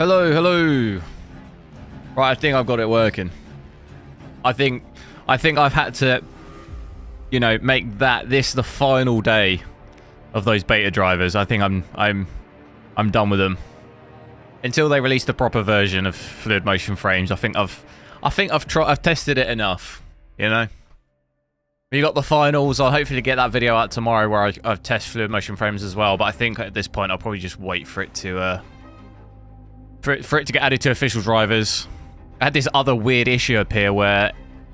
Hello, hello. Right, I think I've got it working. I think I've had to, you know, make this the final day of those beta drivers. I think I'm done with them until they release the proper version of fluid motion frames. I think I've tested it enough, you know. We got the finals. I'll hopefully get that video out tomorrow where I've tested fluid motion frames as well. But I think at this point I'll probably just wait for it to for it to get added to official drivers. I had this other weird issue appear where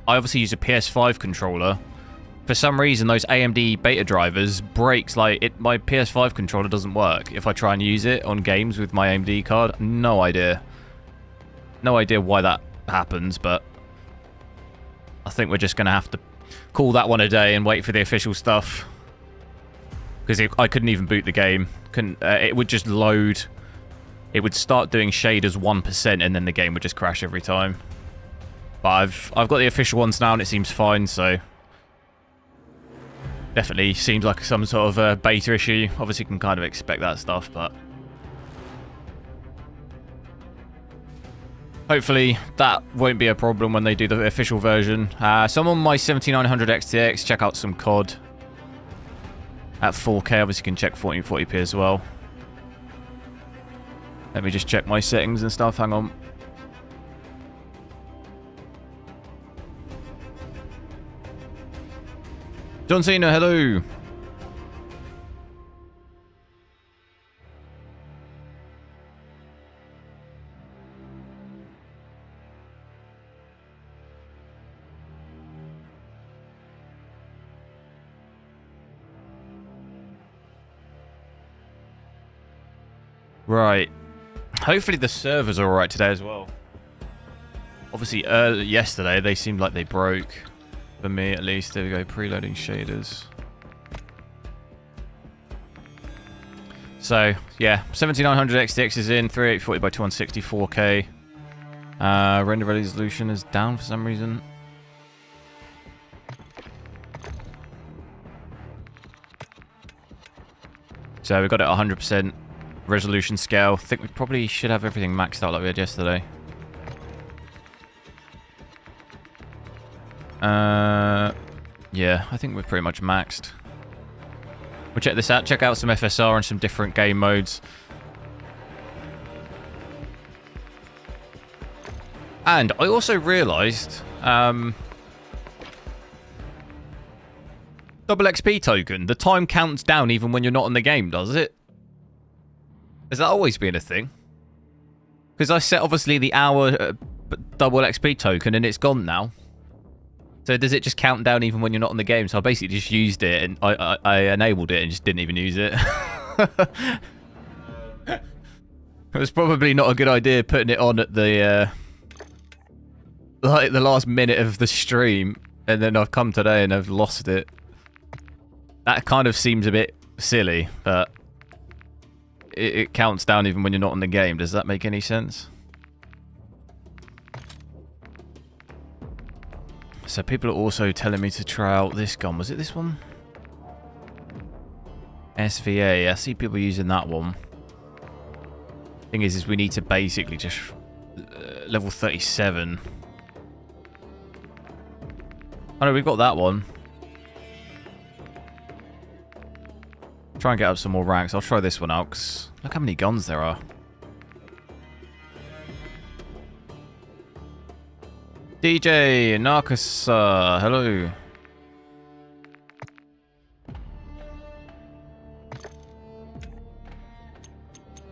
I obviously use a PS5 controller. For some reason, those AMD beta drivers breaks my PS5 controller doesn't work if I try and use it on games with my AMD card. No idea. No idea why that happens, but I think we're just gonna have to call that one a day and wait for the official stuff. Because I couldn't even boot the game. It would just load. It would start doing shaders 1% and then the game would just crash every time. But I've got the official ones now and it seems fine, so definitely seems like some sort of a beta issue. Obviously you can kind of expect that stuff, but hopefully that won't be a problem when they do the official version. So I'm on my 7900 XTX, check out some COD at 4K. Obviously you can check 1440p as well. Let me just check my settings and stuff, hang on. John Cena, hello. Right. Hopefully the servers are alright today as well. Obviously, yesterday they seemed like they broke. For me, at least. There we go. Preloading shaders. So, yeah. 7900 XTX is in. 3840 by 2160 4K. Render resolution is down for some reason. So, we've got it at 100% resolution scale. I think we probably should have everything maxed out like we had yesterday. Yeah, I think we're pretty much maxed. We'll check this out. Check out some FSR and some different game modes. And I also realised double XP token. The time counts down even when you're not in the game, does it? Has that always been a thing? Because I set obviously the hour double XP token and it's gone now. So does it just count down even when you're not in the game? So I basically just used it and I enabled it and just didn't even use it. It was probably not a good idea putting it on at the like the last minute of the stream, and then I've come today and I've lost it. That kind of seems a bit silly, but it counts down even when you're not in the game. Does that make any sense? So people are also telling me to try out this gun. Was it this one? SVA. I see people using that one. Thing is we need to basically just level 37. Oh no, we've got that one. Try and get up some more ranks. I'll try this one out because look how many guns there are. DJ Narcus, hello.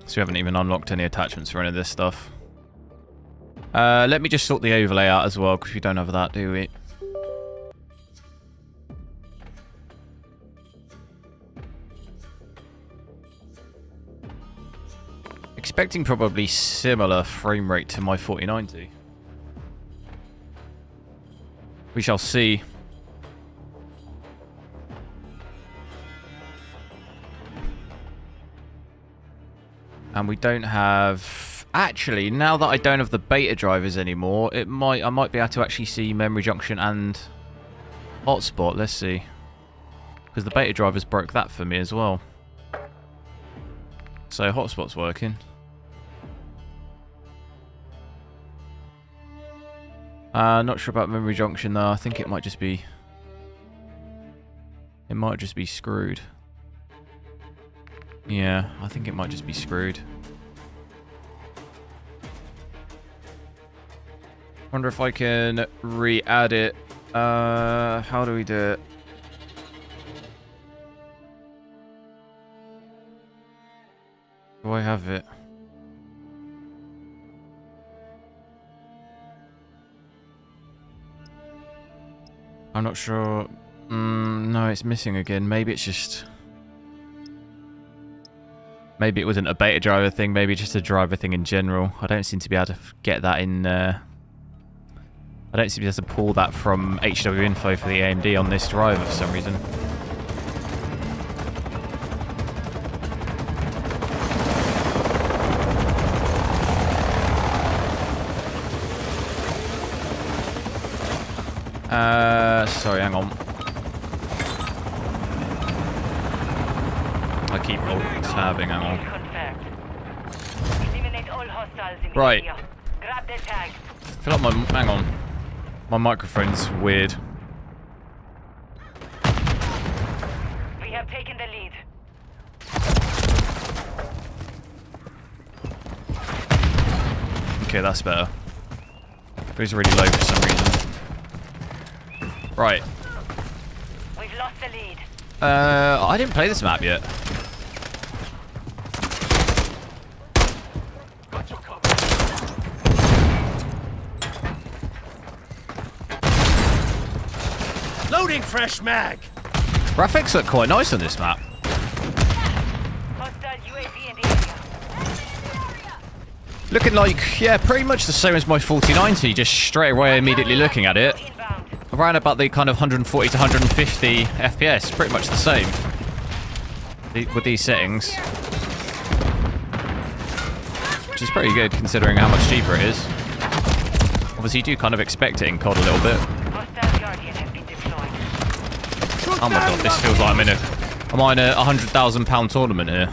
So we haven't even unlocked any attachments for any of this stuff. Let me just sort the overlay out as well, because we don't have that, do we? Expecting probably similar frame rate to my 4090. We shall see. And we don't have... Actually, now that I don't have the beta drivers anymore, I might be able to actually see memory junction and hotspot. Let's see. Because the beta drivers broke that for me as well. So hotspot's working. Not sure about memory junction though. I think it might just be... It might just be screwed. Yeah, I think it might just be screwed. Wonder if I can re-add it. How do we do it? Do I have it? I'm not sure. No, it's missing again. Maybe it's just... Maybe it wasn't a beta driver thing. Maybe just a driver thing in general. I don't seem to be able to get that in... I don't seem to be able to pull that from HWiNFO for the AMD on this driver for some reason. Sorry, hang on. I keep tabbing, hang on. Right. I feel like hang on. My microphone's weird. We have taken the lead. Okay, that's better. It was really low for some reason. Right. We've lost the lead. I didn't play this map yet. Got your cover. Loading fresh mag. Graphics look quite nice on this map. Hostile UAV in the area. Looking like, yeah, pretty much the same as my 4090, just straight away immediately looking at it. Around about the kind of 140 to 150 FPS, pretty much the same. With these settings. Which is pretty good considering how much cheaper it is. Obviously you do kind of expect it in COD a little bit. Hostile Guardian has been deployed. Oh my god, this feels like I'm in a £100,000 tournament here.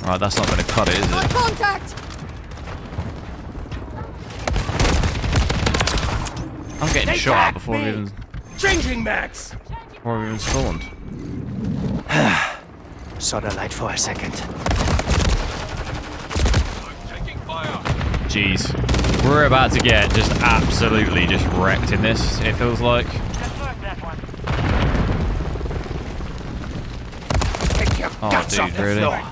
Right, that's not going to cut it, is it? Contact! I'm getting shot at before we even... Changing max. Before we even spawned. Saw the light for a second. Taking fire. Jeez. We're about to get just absolutely just wrecked in this, it feels like. Confirm that one. Take your Oh, guts off dude, the really? floor.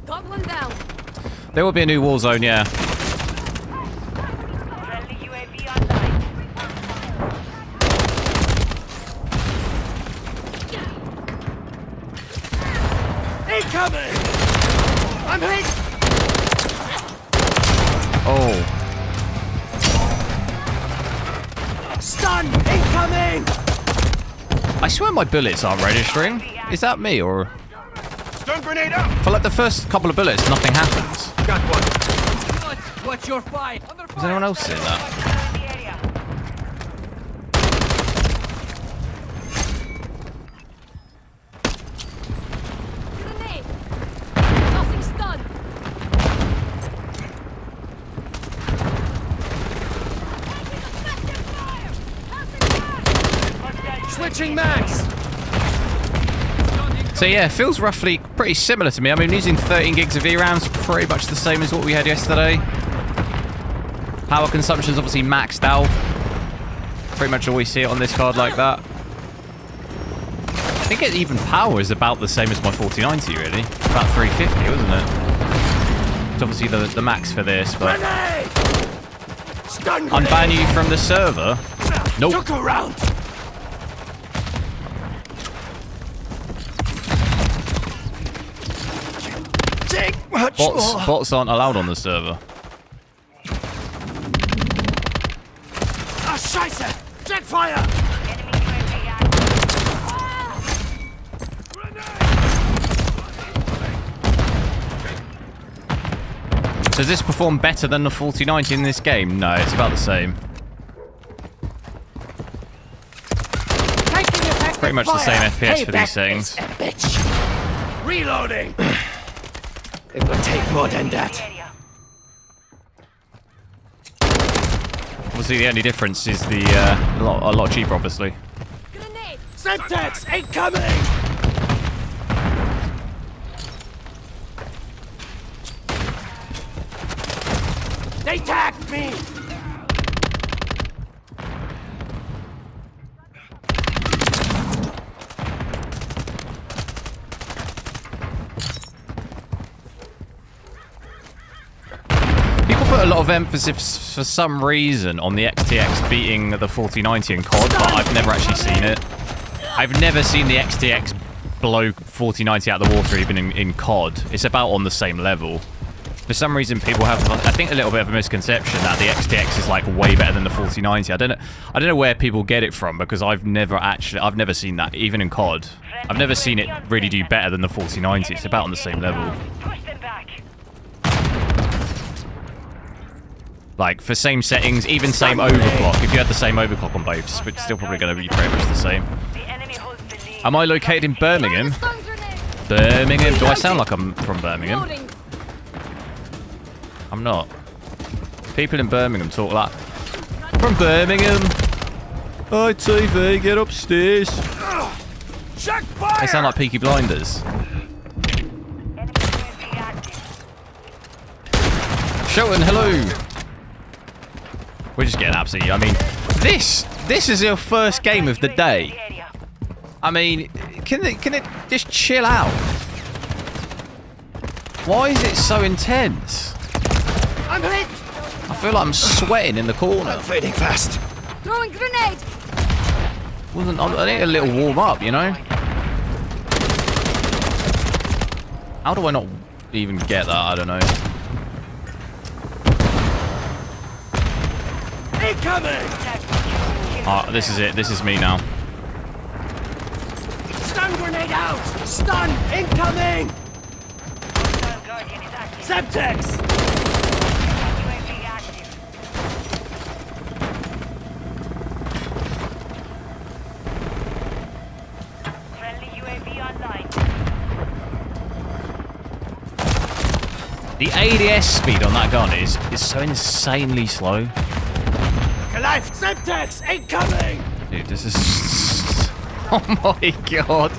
Got one down. There will be a new war zone, yeah. Friendly UAV online. Incoming. I'm hit. Oh. Stun. Incoming. I swear my bullets aren't registering. Is that me, or... Stun grenade out. For like the first couple of bullets, nothing happens. Got one. What's your fight? Is anyone else seeing that? Hostile in the area. Grenade. Nothing stunned. Switching max. So yeah, it feels roughly pretty similar to me. I mean, using 13 gigs of VRAM's pretty much the same as what we had yesterday. Power consumption's obviously maxed out. Pretty much always see it on this card like that. I think even power is about the same as my 4090, really. About 350, wasn't it? It's obviously the max for this, but... Grenade. Stun grenade. Unban you from the server? Nope. Took a round. Take much more. Bots aren't allowed on the server. Ah, Scheiße. Jet fire. Enemy UAV active. Does this perform better than the 4090 in this game? No, it's about the same. Pretty much the same FPS for these settings. Reloading. It will take more than that. Area. Obviously, the only difference is the a lot cheaper, obviously. Grenade! Semtex incoming! They tagged me! People put a lot of emphasis for some reason on the XTX beating the 4090 in COD, but I've never actually seen it. I've never seen the XTX blow 4090 out of the water even in COD. It's about on the same level. For some reason, people have, I think, a little bit of a misconception that the XTX is like way better than the 4090. I don't know where people get it from, because I've never seen that even in COD. I've never seen it really do better than the 4090. It's about on the same level. Push them back. Like, for same settings, even same overclock. If you had the same overclock on both, it's still probably going to be pretty much the same. The enemy holds the lead. Am I located in Birmingham? Stun grenade! Birmingham? Do I sound like I'm from Birmingham? Loading! I'm not. People in Birmingham talk like... From Birmingham! Hi, TV, get upstairs. Check fire! They sound like Peaky Blinders. Enemy UAV active. Showdown, hello! We're just getting absolutely... I mean, this is your first game of the day. I mean, can it just chill out? Why is it so intense? I'm hit! I feel like I'm sweating in the corner. I'm fading fast. Throwing grenade! I need a little warm up, you know? How do I not even get that? I don't know. Incoming! Oh, this is it. This is me now. Stun grenade out! Stun incoming! Hostile Guardian is active. Semtex! UAV active. Friendly UAV online. The ADS speed on that gun is so insanely slow. Alive! Semtex incoming! Dude, this is... Oh my god.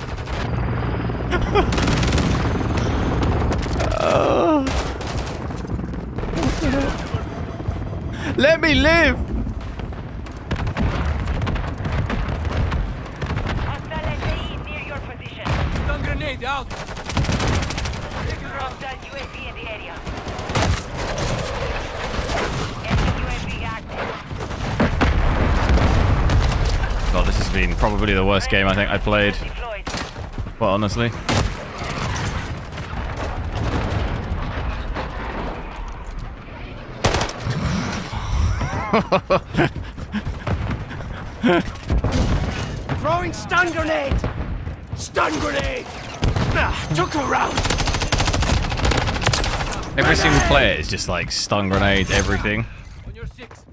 Let me live! Hostile SAE near your position. Stun grenade out! Hostile UAV in the area. Enemy UAV active. God, this has been probably the worst game I think I played. Deployed. Well, honestly. Throwing stun grenade! Stun grenade! Took her out! Every single player is just like stun grenades, everything. On your six.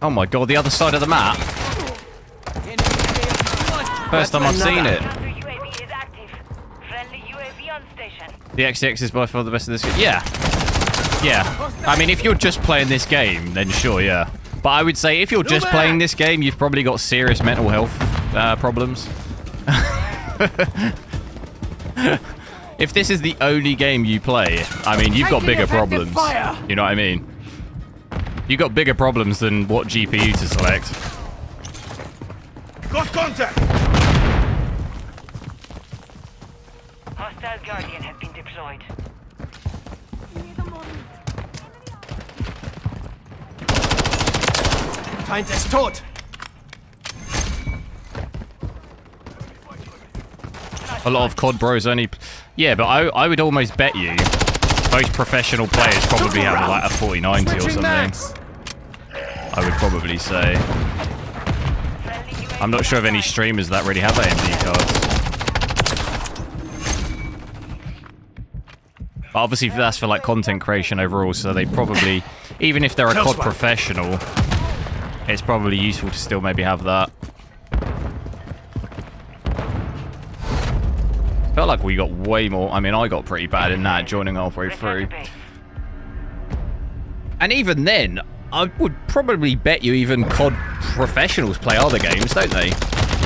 Oh my god, the other side of the map. First time I've seen it. Counter UAV is active. Friendly UAV on station. The XTX is by far the best of this game. Yeah. Yeah. I mean, if you're just playing this game, then sure, yeah. But I would say if you're just playing this game, you've probably got serious mental health problems. If this is the only game you play, I mean, you've got bigger problems. You know what I mean? You've got bigger problems than what GPU to select. Got contact! Hostile Guardian has been deployed. Find this taught! A lot of COD bros only... Yeah, but I would almost bet you most professional players probably have like a 4090 or something. I would probably say. I'm not sure of any streamers that really have AMD cards. But obviously that's for like content creation overall, so they probably, even if they're a COD professional, it's probably useful to still maybe have that. Felt like we got way more. I mean, I got pretty bad in that, joining halfway through. And even then, I would probably bet you even COD professionals play other games, don't they?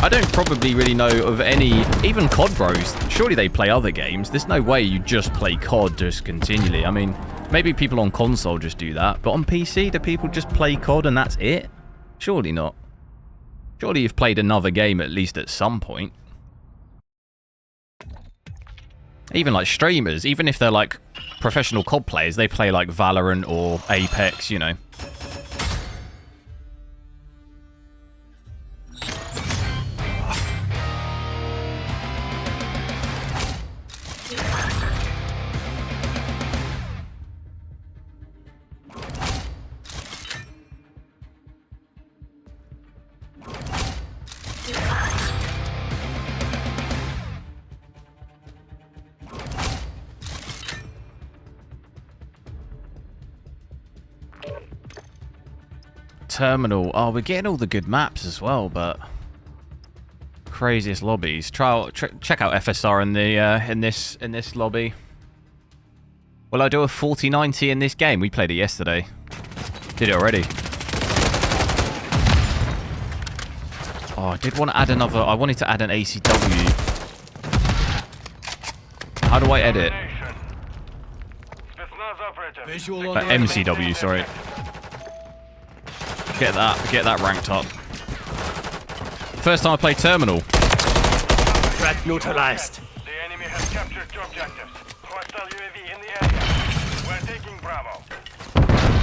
I don't probably really know of any, even COD bros, surely they play other games. There's no way you just play COD just continually. I mean, maybe people on console just do that, but on PC, do people just play COD and that's it? Surely not. Surely you've played another game at least at some point. Even like streamers, even if they're like professional COD players, they play like Valorant or Apex, you know. Terminal. Oh, we're getting all the good maps as well, but craziest lobbies. Check out FSR in the in this lobby. Will I do a 4090 in this game? We played it yesterday. Did it already. Oh, I did want to add another. I wanted to add an ACW. How do I edit? MCW, sorry. Get that ranked up. First time I played Terminal. Threat neutralized. The enemy has captured two objectives. Hostile UAV in the area. We're taking Bravo.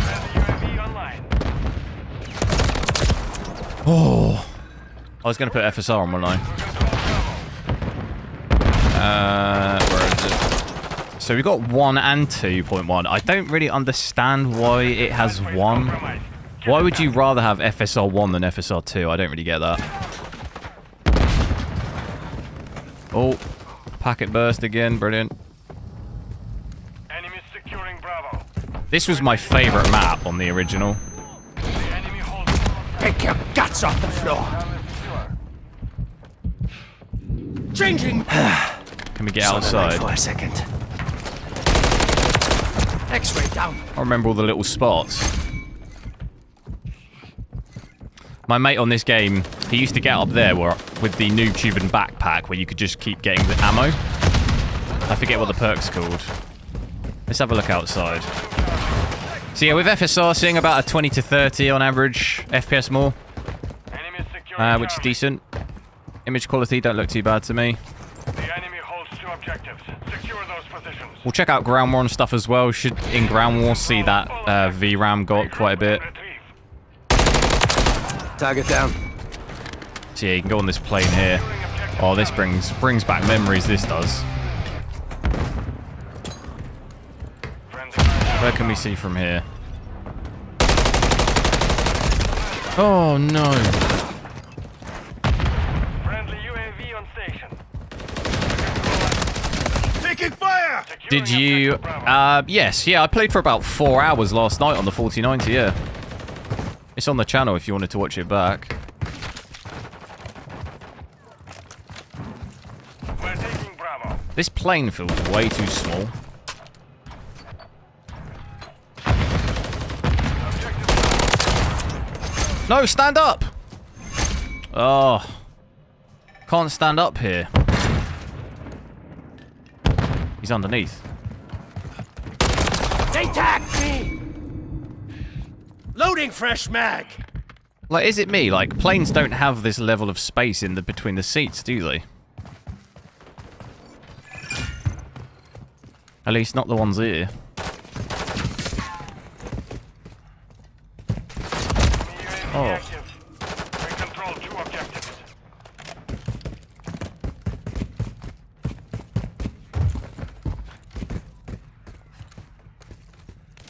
Friendly UAV online. Oh, I was going to put FSR on one line. Where is it? So we got 1 and 2.1. I don't really understand why it has 1. Why would you rather have FSR 1 than FSR 2? I don't really get that. Oh, packet burst again. Brilliant. Enemies securing Bravo. This was my favorite map on the original. The enemy holds. Pick your guts off the floor. Changing. Can we get outside? For a second. X-ray down. I remember all the little spots. My mate on this game, he used to get up there with the noob tube and backpack where you could just keep getting the ammo. I forget what the perk's called. Let's have a look outside. So yeah, with FSR, seeing about a 20 to 30 on average FPS more, which is decent. Image quality don't look too bad to me. The enemy holds two objectives. Secure those positions. We'll check out ground war and stuff as well. Should in ground war see that VRAM got quite a bit. Target down. So yeah, you can go on this plane here. Oh, this brings back memories, this does. Where can we see from here? Oh no. Friendly UAV on station. Taking fire! Did you? Yes, yeah, I played for about 4 hours last night on the 4090, yeah. It's on the channel if you wanted to watch it back. We're taking Bravo. This plane feels way too small. No, stand up! Oh. Can't stand up here. He's underneath. They tagged me! Loading fresh mag! Like, is it me? Like, planes don't have this level of space in between the seats, do they? At least not the ones here. Oh. We control two objectives.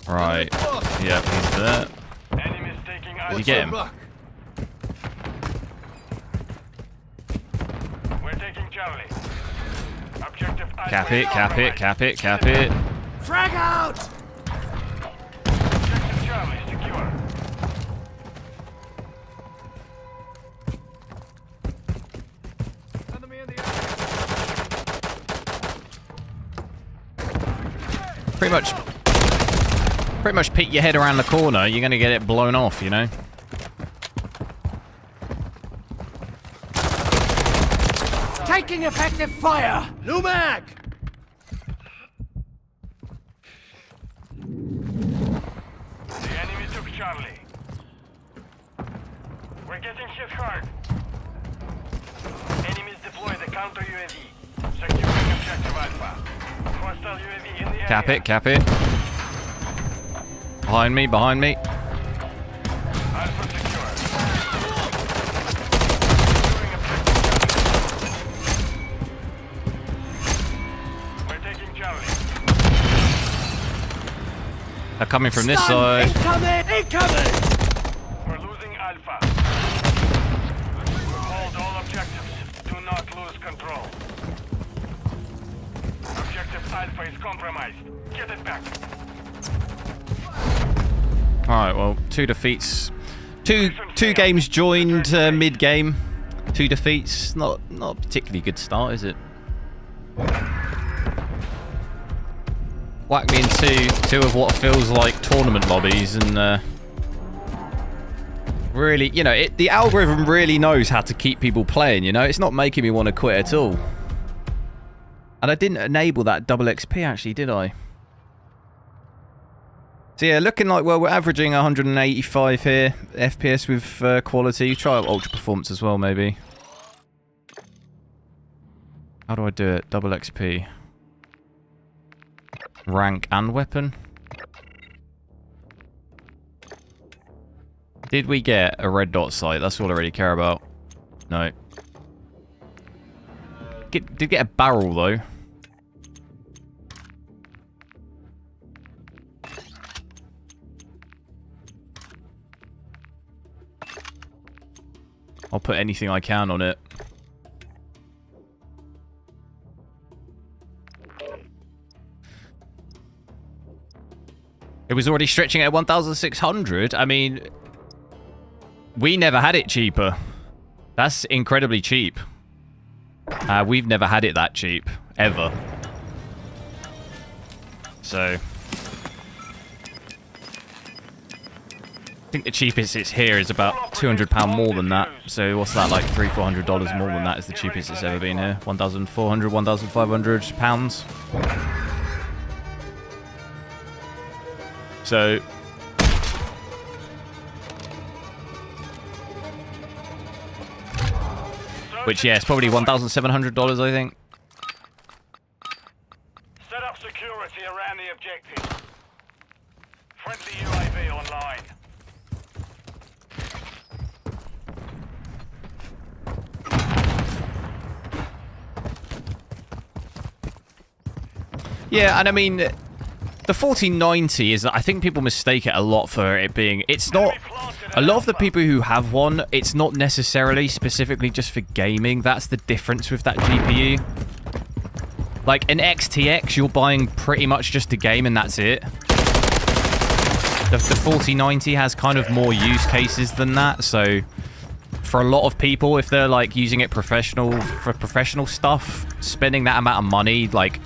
Right. Yep, he's there. Enemies taking Did you get him? We're taking Charlie. Objective Cap it, cap it, cap it, cap it. Frag out! Objective Charlie secure. pretty much peek your head around the corner, you're gonna get it blown off, you know? Taking effective fire! New mag! The enemy took Charlie. We're getting hit hard. Enemies deploy the counter UAV. Securing objective Alpha. Hostile UAV in the area. Cap it. Behind me. Alpha secure. Securing objective Charlie. We're taking Charlie. They're coming from this Stun! side. Incoming! We're losing Alpha. We'll hold all objectives. Do not lose control. Objective Alpha is compromised. Get it back. Alright, well, 2 defeats. Two games joined mid-game. 2 defeats. Not a particularly good start, is it? Whack me into 2 of what feels like tournament lobbies, and really, you know, the algorithm really knows how to keep people playing, you know? It's not making me want to quit at all. And I didn't enable that double XP, actually, did I? So yeah, looking like, well, we're averaging 185 here, FPS with quality. Try out ultra performance as well, maybe. How do I do it? Double XP. Rank and weapon. Did we get a red dot sight? That's all I really care about. No. Did get a barrel, though. I'll put anything I can on it. It was already stretching at 1,600. I mean, we never had it cheaper. That's incredibly cheap. We've never had it that cheap, ever. So, I think the cheapest it's here is about £200 more than that. So what's that, like $300-400 more than that is the cheapest it's ever been here. 1,400, 1,500 pounds. So, which, yeah, it's probably $1,700, I think. Set up security around the objective. Friendly UAV online. Yeah, and I mean, the 1490 is, I think people mistake it a lot for it being, it's not, a lot of the people who have one, it's not necessarily specifically just for gaming. That's the difference with that GPU. Like, an XTX, you're buying pretty much just to game and that's it. The 4090 has kind of more use cases than that, so for a lot of people, if they're like using it for professional stuff, spending that amount of money, like,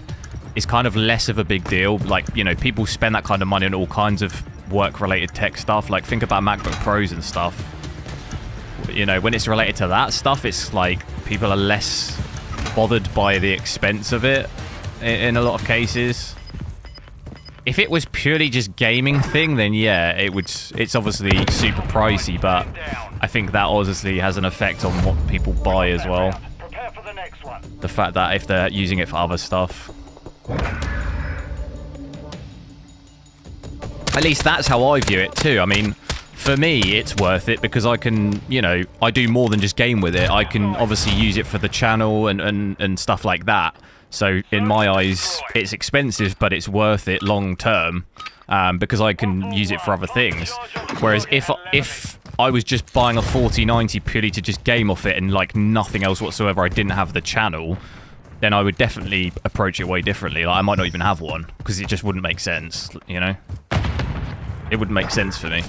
is kind of less of a big deal. Like, you know, people spend that kind of money on all kinds of work-related tech stuff. Like, think about MacBook Pros and stuff. You know, when it's related to that stuff, it's like people are less bothered by the expense of it in a lot of cases. If it was purely just gaming thing, then yeah, it's obviously super pricey, but I think that obviously has an effect on what people buy as well. Prepare for the next one. The fact that if they're using it for other stuff. At least that's how I view it too. I mean, for me, it's worth it because I can, you know, I do more than just game with it. I can obviously use it for the channel and stuff like that. So in my eyes, it's expensive, but it's worth it long term because I can use it for other things. Whereas if I was just buying a 4090 purely to just game off it and like nothing else whatsoever, I didn't have the channel, then I would definitely approach it way differently. Like, I might not even have one because it just wouldn't make sense, you know? It wouldn't make sense for me.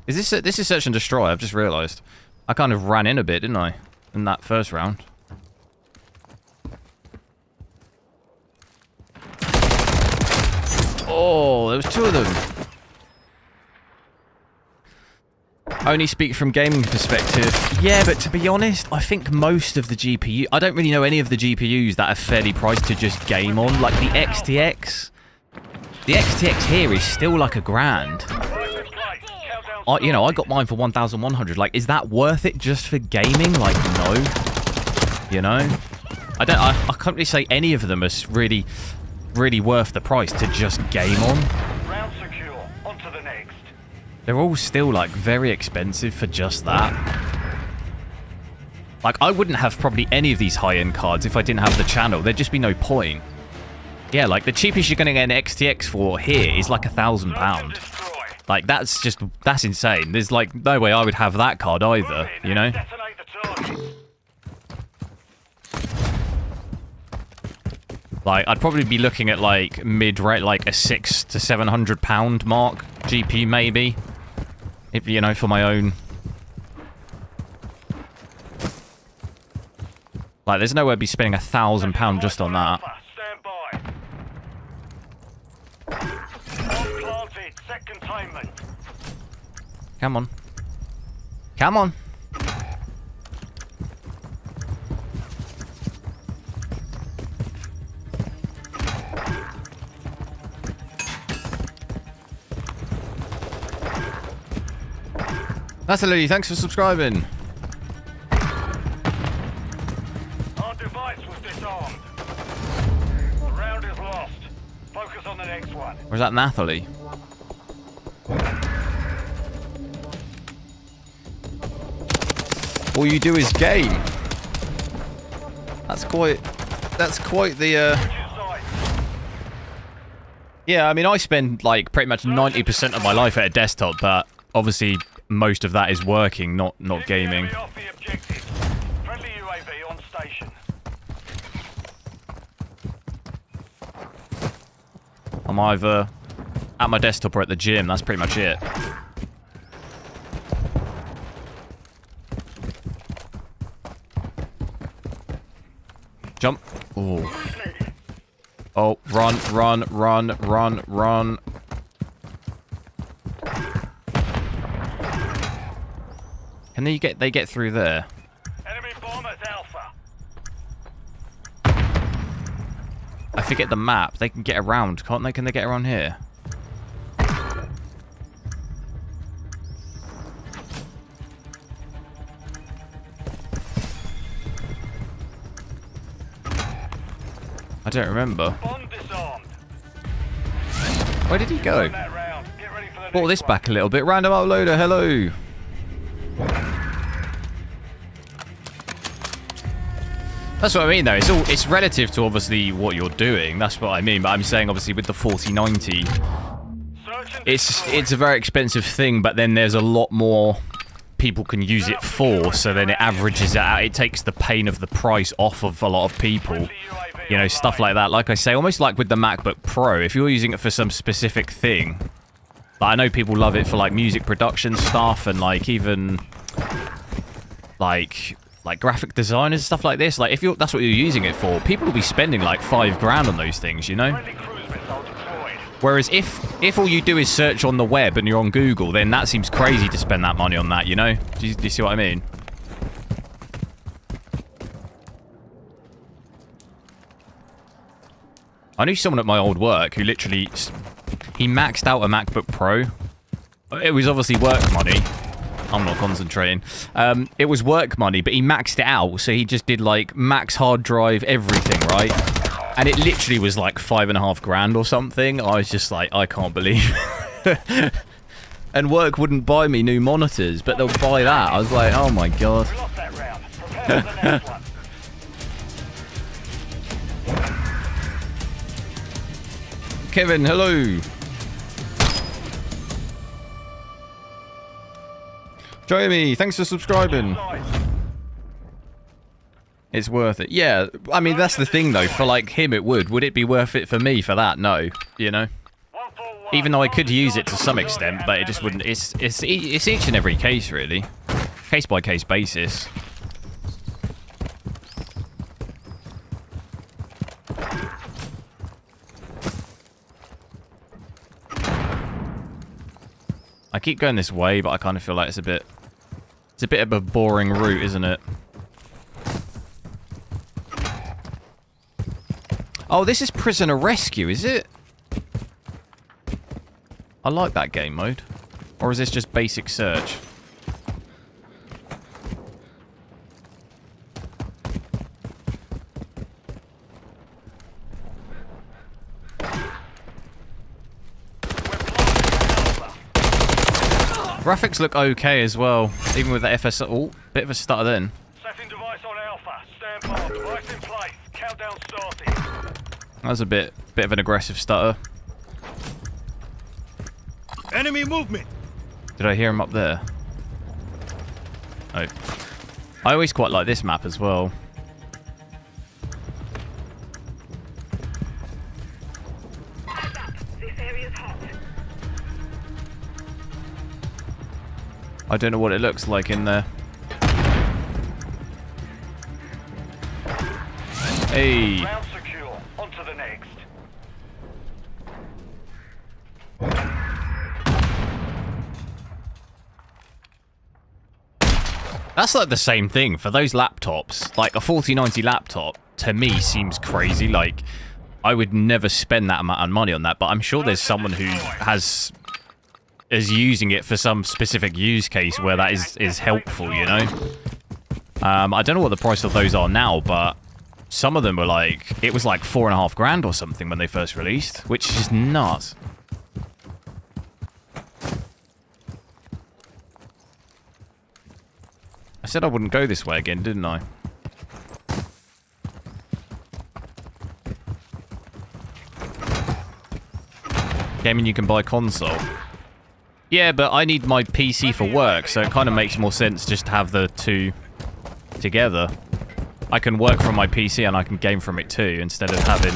This is search and destroy, I've just realised. I kind of ran in a bit, didn't I? In that first round. there was 2 of them. Only speak from gaming perspective. Yeah, but to be honest, I think most of the GPU... I don't really know any of the GPUs that are fairly priced to just game on. Like the XTX. The XTX here is still like $1,000. You know, I got mine for 1,100. Like, is that worth it just for gaming? Like, no. You know? I can't really say any of them are really worth the price to just game on. Round secure. On to the next. They're all still, like, very expensive for just that. Like, I wouldn't have probably any of these high-end cards if I didn't have the channel. There'd just be no point. Yeah, like, the cheapest you're going to get an XTX for here is, like, £1,000. Like, that's insane. There's, like, no way I would have that card either, you know? Detonate the target. Like, I'd probably be looking at, like, mid-rate, like, a £600 to £700 mark GPU, maybe. If, you know, for my own. Like, there's no way I'd be spending £1,000 just on that. Stand by. Bomb planted. Set containment. Come on. Come on. That's a lady. Thanks for subscribing. Our device was disarmed. The round is lost. Focus on the next one. Or is that Nathalie? All you do is game. That's quite the Yeah, I mean, I spend like pretty much 90% of my life at a desktop, but obviously most of that is working, not gaming. Off the objective. Friendly UAV on station. I'm either at my desktop or at the gym. That's pretty much it. Jump. Oh. Oh, run, run, run, run, run. Can they get through there? Enemy bombers Alpha. I forget the map. They can get around, can't they? Can they get around here? I don't remember. Bomb disarmed. Where did he go? That round. Get ready for the Brought next this back a little bit. Random uploader, hello. That's what I mean, though. It's relative to obviously what you're doing. That's what I mean. But I'm saying obviously with the 4090, it's a very expensive thing. But then there's a lot more people can use it for. So then it averages it out. It takes the pain of the price off of a lot of people. You know, stuff like that. Like I say, almost like with the MacBook Pro. If you're using it for some specific thing, like I know people love it for like music production stuff and like even like graphic designers, stuff like this. Like, if that's what you're using it for, people will be spending like $5,000 on those things, you know? Whereas if all you do is search on the web and you're on Google, then that seems crazy to spend that money on that, you know? Do you see what I mean? I knew someone at my old work who literally, he maxed out a MacBook Pro. It was obviously work money. I'm not concentrating. It was work money, but he maxed it out, so he just did like max hard drive, everything, right? And it literally was like $5,500 or something. I was just like, I can't believe. And work wouldn't buy me new monitors, but they'll buy that. I was like, oh my god. We lost that round. Prepare for the next one. Kevin, hello. Jeremy, thanks for subscribing. It's worth it. Yeah, I mean, that's the thing, though. For, like, him, it would. Would it be worth it for me for that? No, you know? Even though I could use it to some extent, but it just wouldn't... It's each and every case, really. Case-by-case basis. I keep going this way, but I kind of feel like it's a bit of a boring route, isn't it? Oh, this is Prisoner Rescue, is it? I like that game mode. Or is this just basic search? Graphics look okay as well, even with the FS. Oh, bit of a stutter then. Setting device on Alpha. Stand by. Device in place. Countdown starting. That was a bit of an aggressive stutter. Enemy movement. Did I hear him up there? Oh. I always quite like this map as well. This area's hot. I don't know what it looks like in there. Hey. Ground secure. On to the next. That's like the same thing for those laptops. Like a 4090 laptop, to me, seems crazy. Like, I would never spend that amount of money on that, but I'm sure there's someone who is using it for some specific use case where that is helpful, you know? I don't know what the price of those are now, but some of them were like, it was like $4.5 grand or something when they first released, which is nuts. I said I wouldn't go this way again, didn't I? Gaming you can buy console. Yeah, but I need my PC for work, so it kind of makes more sense just to have the two together. I can work from my PC and I can game from it too, instead of having...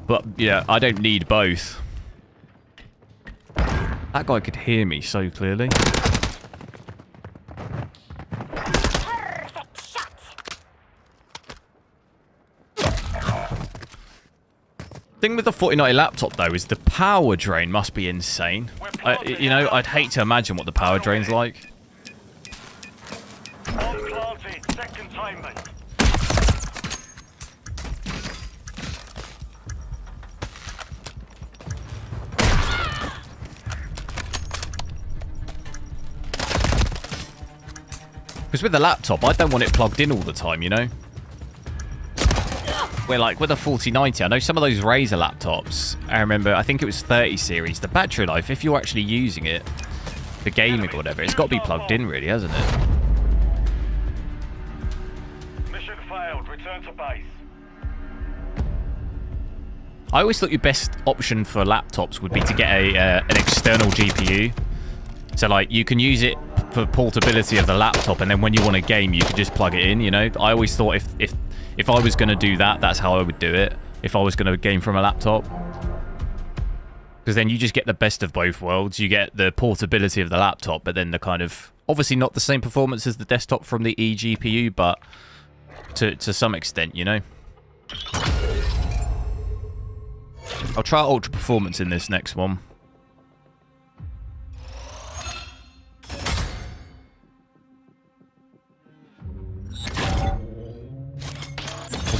But, yeah, I don't need both. That guy could hear me so clearly. Thing with the 4090 laptop though is the power drain must be insane. You know, I'd hate to imagine what the power drain's like. On planted. Set containment. Because with the laptop, I don't want it plugged in all the time, you know? Where like with a 4090, I know some of those Razer laptops, I remember, I think it was 30 series, the battery life, if you're actually using it for gaming or whatever, it's got to be plugged in really, hasn't it? Mission failed. Return to base. I always thought your best option for laptops would be to get an external GPU. So like you can use it for portability of the laptop, and then when you want a game, you could just plug it in, you know? I always thought if I was going to do that, that's how I would do it. If I was going to game from a laptop. Because then you just get the best of both worlds. You get the portability of the laptop, but then the kind of... Obviously not the same performance as the desktop from the eGPU, but to some extent, you know? I'll try Ultra Performance in this next one.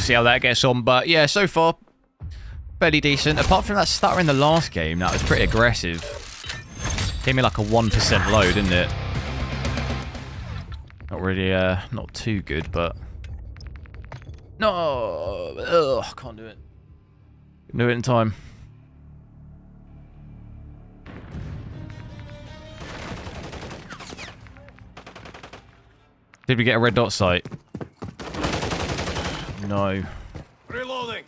See how that gets on, but yeah, so far fairly decent. Apart from that stutter in the last game, that was pretty aggressive. Gave me like a 1% load, didn't it? Not really, not too good, but no, ugh, can't do it. Can do it in time. Did we get a red dot sight? No. Reloading.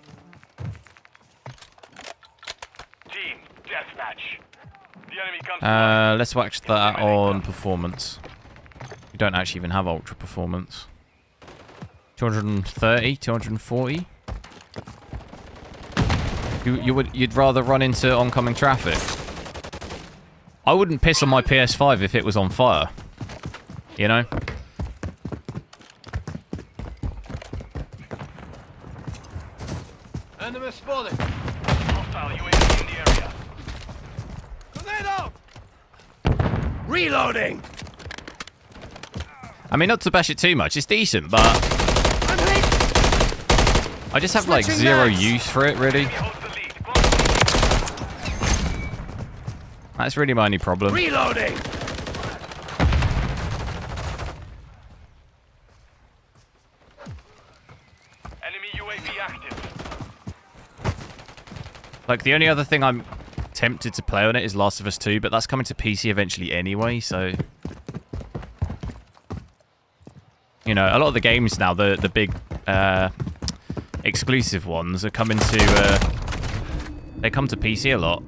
Team deathmatch. The enemy comes. Let's wax that on performance. We don't actually even have ultra performance. 230, 240. You'd rather run into oncoming traffic. I wouldn't piss on my PS5 if it was on fire. You know? Enemy spotted. Hostile UAV in the area. Grenade out. Reloading! I mean, not to bash it too much. It's decent, but I'm hit! I just have like Switching zero mags. use for it, really. Holds the lead. Close. That's really my only problem. Reloading! Enemy UAV active. Like, the only other thing I'm tempted to play on it is Last of Us 2, but that's coming to PC eventually anyway, so... You know, a lot of the games now, the big exclusive ones, are coming to... they come to PC a lot.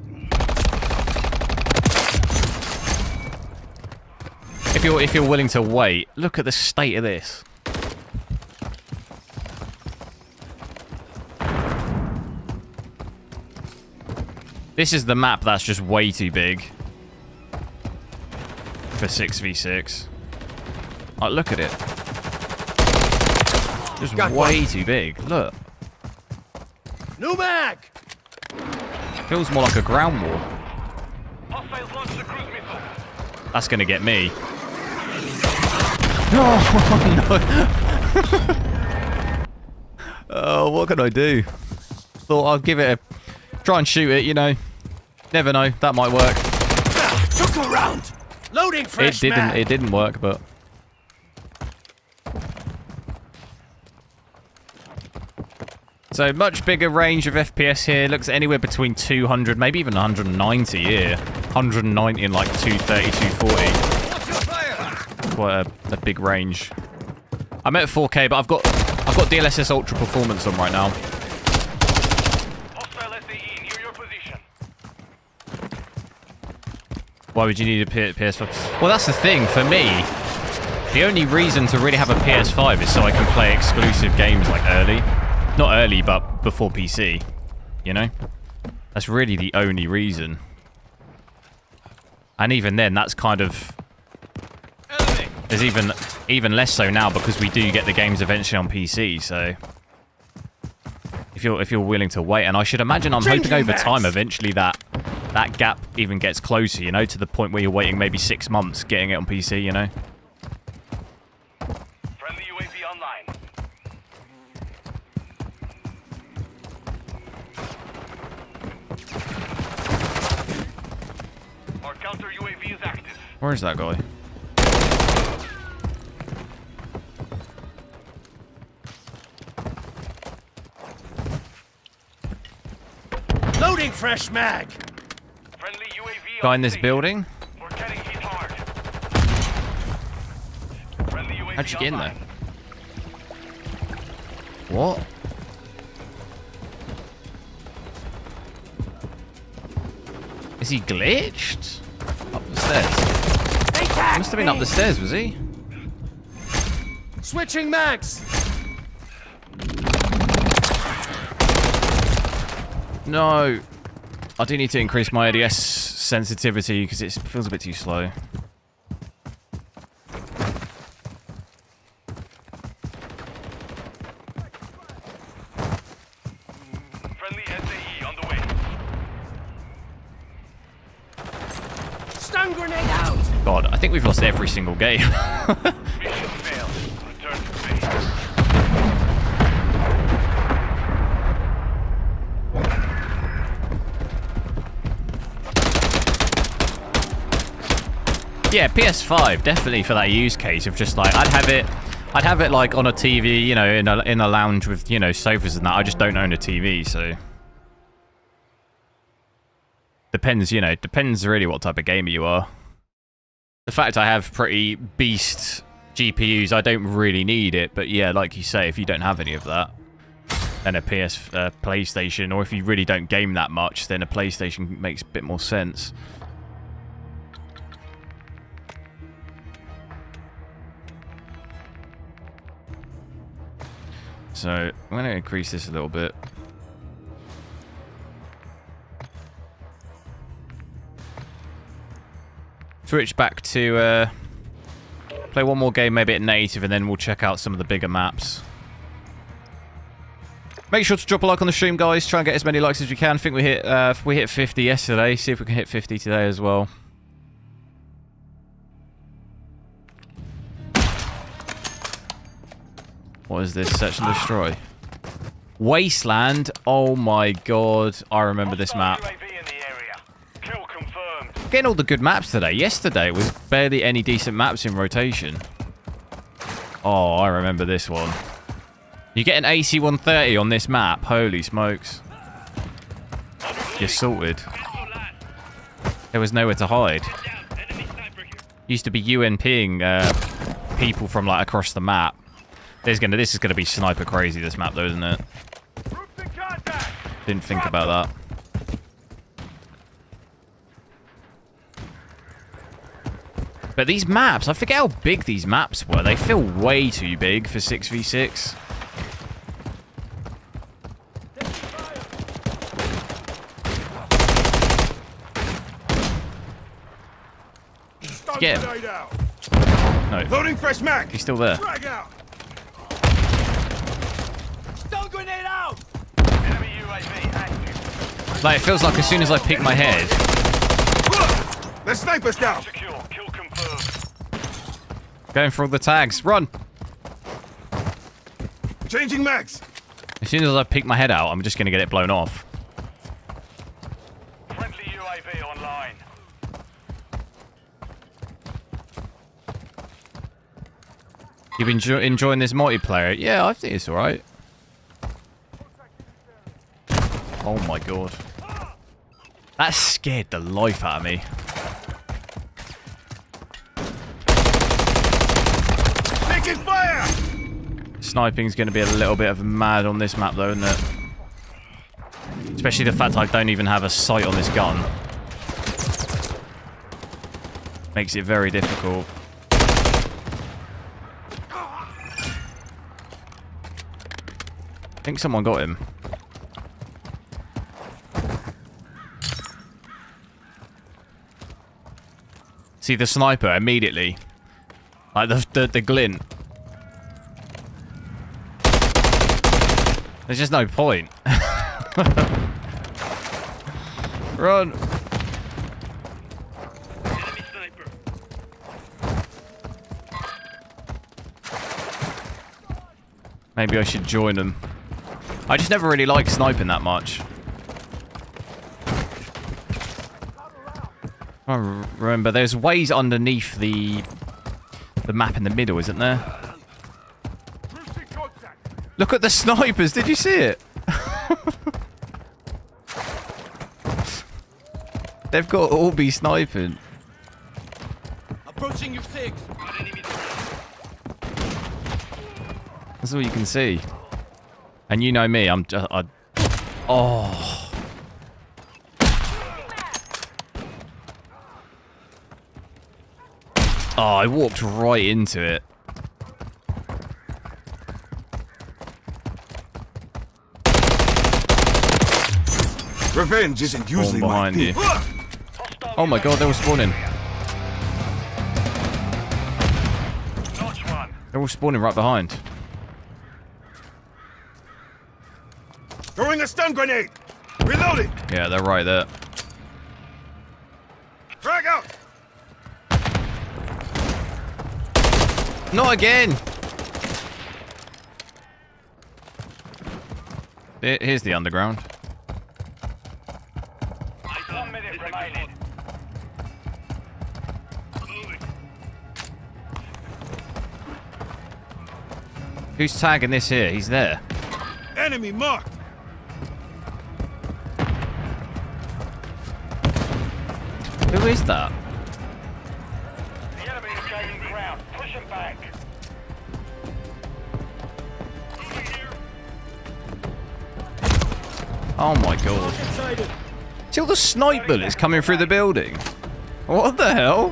If you're willing to wait, look at the state of this. This is the map that's just way too big for 6v6. Like, look at it. Just way too big. Look. New mag! Feels more like a ground war. Hostiles launched the cruise missile. That's gonna get me. Oh, no. Oh, what can I do? Thought I'd give it a... Try and shoot it, you know. Never know. That might work. Took a round! Loading fresh mag! It didn't work, but... So, much bigger range of FPS here. Looks anywhere between 200, maybe even 190 here. 190 in like 230, 240. Quite a big range. I'm at 4K, but I've got DLSS Ultra Performance on right now. Hostile SAE near your position. Why would you need a PS5? Well, that's the thing. For me, the only reason to really have a PS5 is so I can play exclusive games like early. Not early, but before PC. You know? That's really the only reason. And even then, that's kind of... There's even less so now because we do get the games eventually on PC, so... If you're willing to wait, and I should imagine I'm hoping over time eventually that gap even gets closer, you know, to the point where you're waiting maybe 6 months getting it on PC, you know? Friendly UAV online. Our counter UAV is active. Where is that guy? Loading fresh mag! Friendly UAV Guy on in this station. building? We're getting hit hard. Friendly UAV How'd you get in there? online. What? Is he glitched? Up the stairs. They tagged Must have been me. up the stairs, was he? Switching mags! No. I do need to increase my ADS sensitivity because it feels a bit too slow. Friendly SAE on the way. Stun grenade out! God, I think we've lost every single game. Mission failed. Return to base. Yeah, PS5 definitely for that use case of just like I'd have it like on a TV, you know, in a lounge with, you know, sofas and that. I just don't own a TV, so depends, you know, depends really what type of gamer you are. The fact I have pretty beast GPUs, I don't really need it, but yeah, like you say, if you don't have any of that, then a PlayStation, or if you really don't game that much, then a PlayStation makes a bit more sense. So, I'm going to increase this a little bit. Switch back to play one more game maybe at native, and then we'll check out some of the bigger maps. Make sure to drop a like on the stream, guys. Try and get as many likes as we can. I think we hit 50 yesterday. See if we can hit 50 today as well. What is this? Search and destroy. Wasteland. Oh my god. I remember this map. UAV in the area. Kill confirmed. Getting all the good maps today. Yesterday was barely any decent maps in rotation. Oh, I remember this one. You get an AC-130 on this map. Holy smokes. You're sorted. There was nowhere to hide. Used to be UNPing people from like across the map. This is gonna be sniper crazy, this map though, isn't it? Didn't think about that. But these maps, I forget how big these maps were. They feel way too big for 6v6. Get him. No. Loading fresh mag. He's still there. Frag out. Stun grenade out. Enemy UAV active. Like, it feels like as soon as I pick my head... The sniper's down. Secure. Kill confirmed. Going for all the tags. Run! Changing mags. As soon as I pick my head out, I'm just going to get it blown off. Friendly UAV online. You've been enjoying this multiplayer? Yeah, I think it's alright. Oh my god. That scared the life out of me. Taking fire. Sniping's going to be a little bit of mad on this map though, isn't it? Especially the fact I don't even have a sight on this gun. Makes it very difficult. I think someone got him. See the sniper immediately. Like the glint. There's just no point. Run. Enemy sniper. Maybe I should join them. I just never really liked sniping that much. I remember there's ways underneath the map in the middle, isn't there? Look at the snipers, did you see it? They've got to all be sniping. Approaching your six. That's all you can see. And you know me, I'm just... Oh. Oh, I walked right into it. Revenge isn't usually my behind you. thing. Oh my god, they're all spawning. Notch one. They're all spawning right behind. Throwing a stun grenade. Reloading. Yeah, they're right there. Frag out. Not again! Here's the underground. 1 minute remaining. Who's tagging this here? He's there. Enemy marked. Who is that? The enemy is gaining ground. Push him back. Oh my god. See all the snipe bullets coming through the building? What the hell?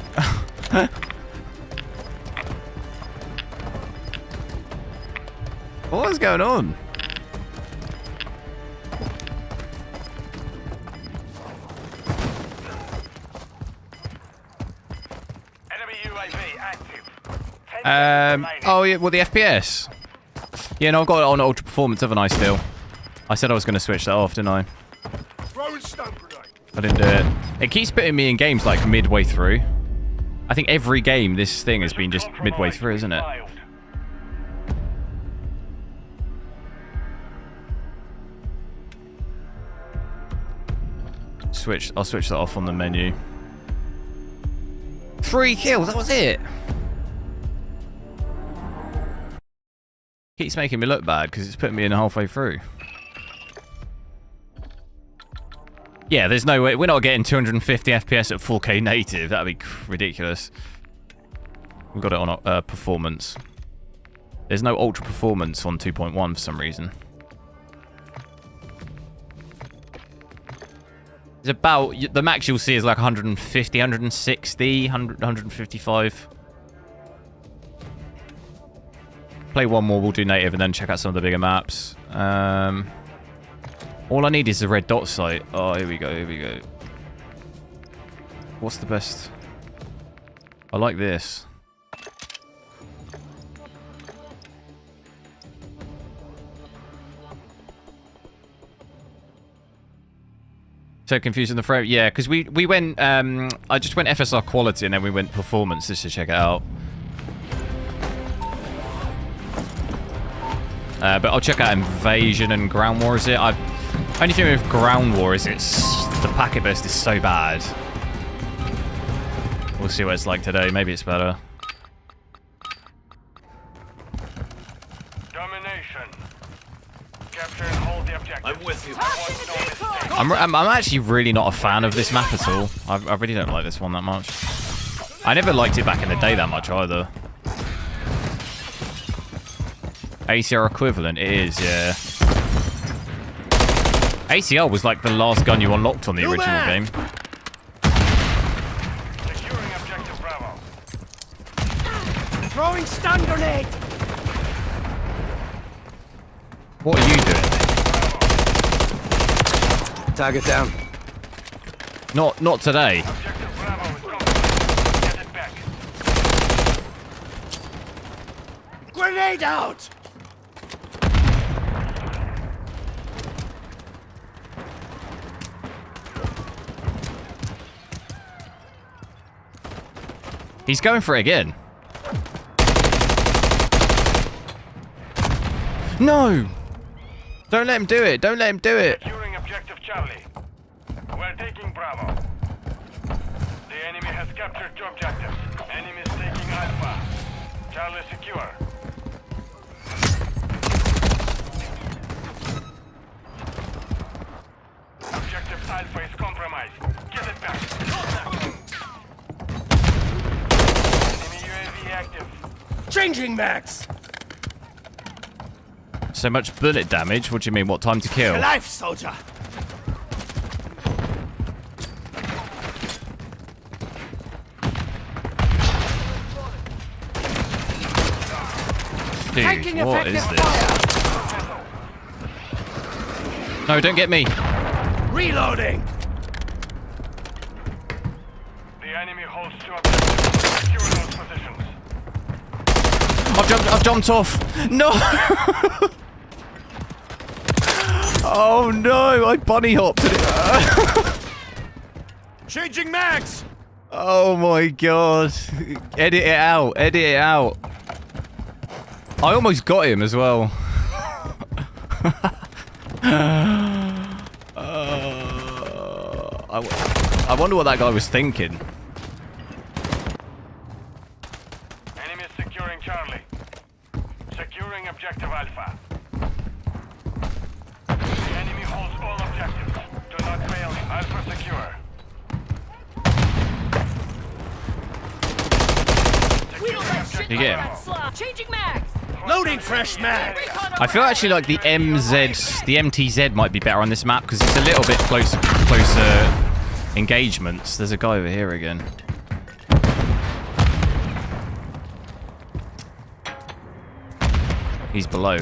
What is going on? Enemy UAV active. 10 seconds remaining. Oh yeah, well the FPS. Yeah, no, I've got it on ultra performance, haven't I still? I said I was going to switch that off, didn't I? Throwing stun grenade. I didn't do it. It keeps putting me in games like midway through. I think every game this thing has been just midway through, isn't it? Failed. I'll switch that off on the menu. 3 kills, that was it. Keeps making me look bad because it's putting me in halfway through. Yeah, there's no way. We're not getting 250 FPS at 4K native. That'd be ridiculous. We've got it on performance. There's no ultra performance on 2.1 for some reason. It's about, the max you'll see is like 150, 160, 100, 155. Play one more, we'll do native and then check out some of the bigger maps. All I need is the red dot site. Oh, here we go, here we go. What's the best? I like this. So confusing the frame. Yeah, because we went, I just went FSR quality and then we went performance just to check it out. But I'll check out Invasion and Ground War, is it? Only thing with Ground War is the packet burst is so bad. We'll see what it's like today. Maybe it's better. Domination. Capture and hold the objective. I'm with you. I'm actually really not a fan of this map at all. I really don't like this one that much. I never liked it back in the day that much either. ACR equivalent, it is, yeah. ACR was like the last gun you unlocked on the original game. Securing objective Bravo. Throwing stun grenade. What are you doing? Target down. Not today. Objective Bravo is complete. Get it back. Grenade out. He's going for it again. No! Don't let him do it. Don't let him do it. Securing objective Charlie. We're taking Bravo. The enemy has captured two objectives. Enemy is taking Alpha. Charlie secure. Objective Alpha is compromised. Get it back. Enemy UAV active. Changing max. So much bullet damage. What do you mean? What time to kill? Life, soldier. Dude, what is this? No, don't get me. Reloading. The enemy holds two objectives. Secure those positions. I've jumped off. No. Oh no, I bunny hopped. Changing max. Oh my god. Edit it out. Edit it out. I almost got him as well. I wonder what that guy was thinking. Enemy securing Charlie. Securing objective Alpha. The enemy holds all objectives. Do not fail. Alpha secure. You get him? Changing mags. Loading fresh mag. I feel actually like the MTZ might be better on this map because it's a little bit closer engagements. There's a guy over here again. He's below.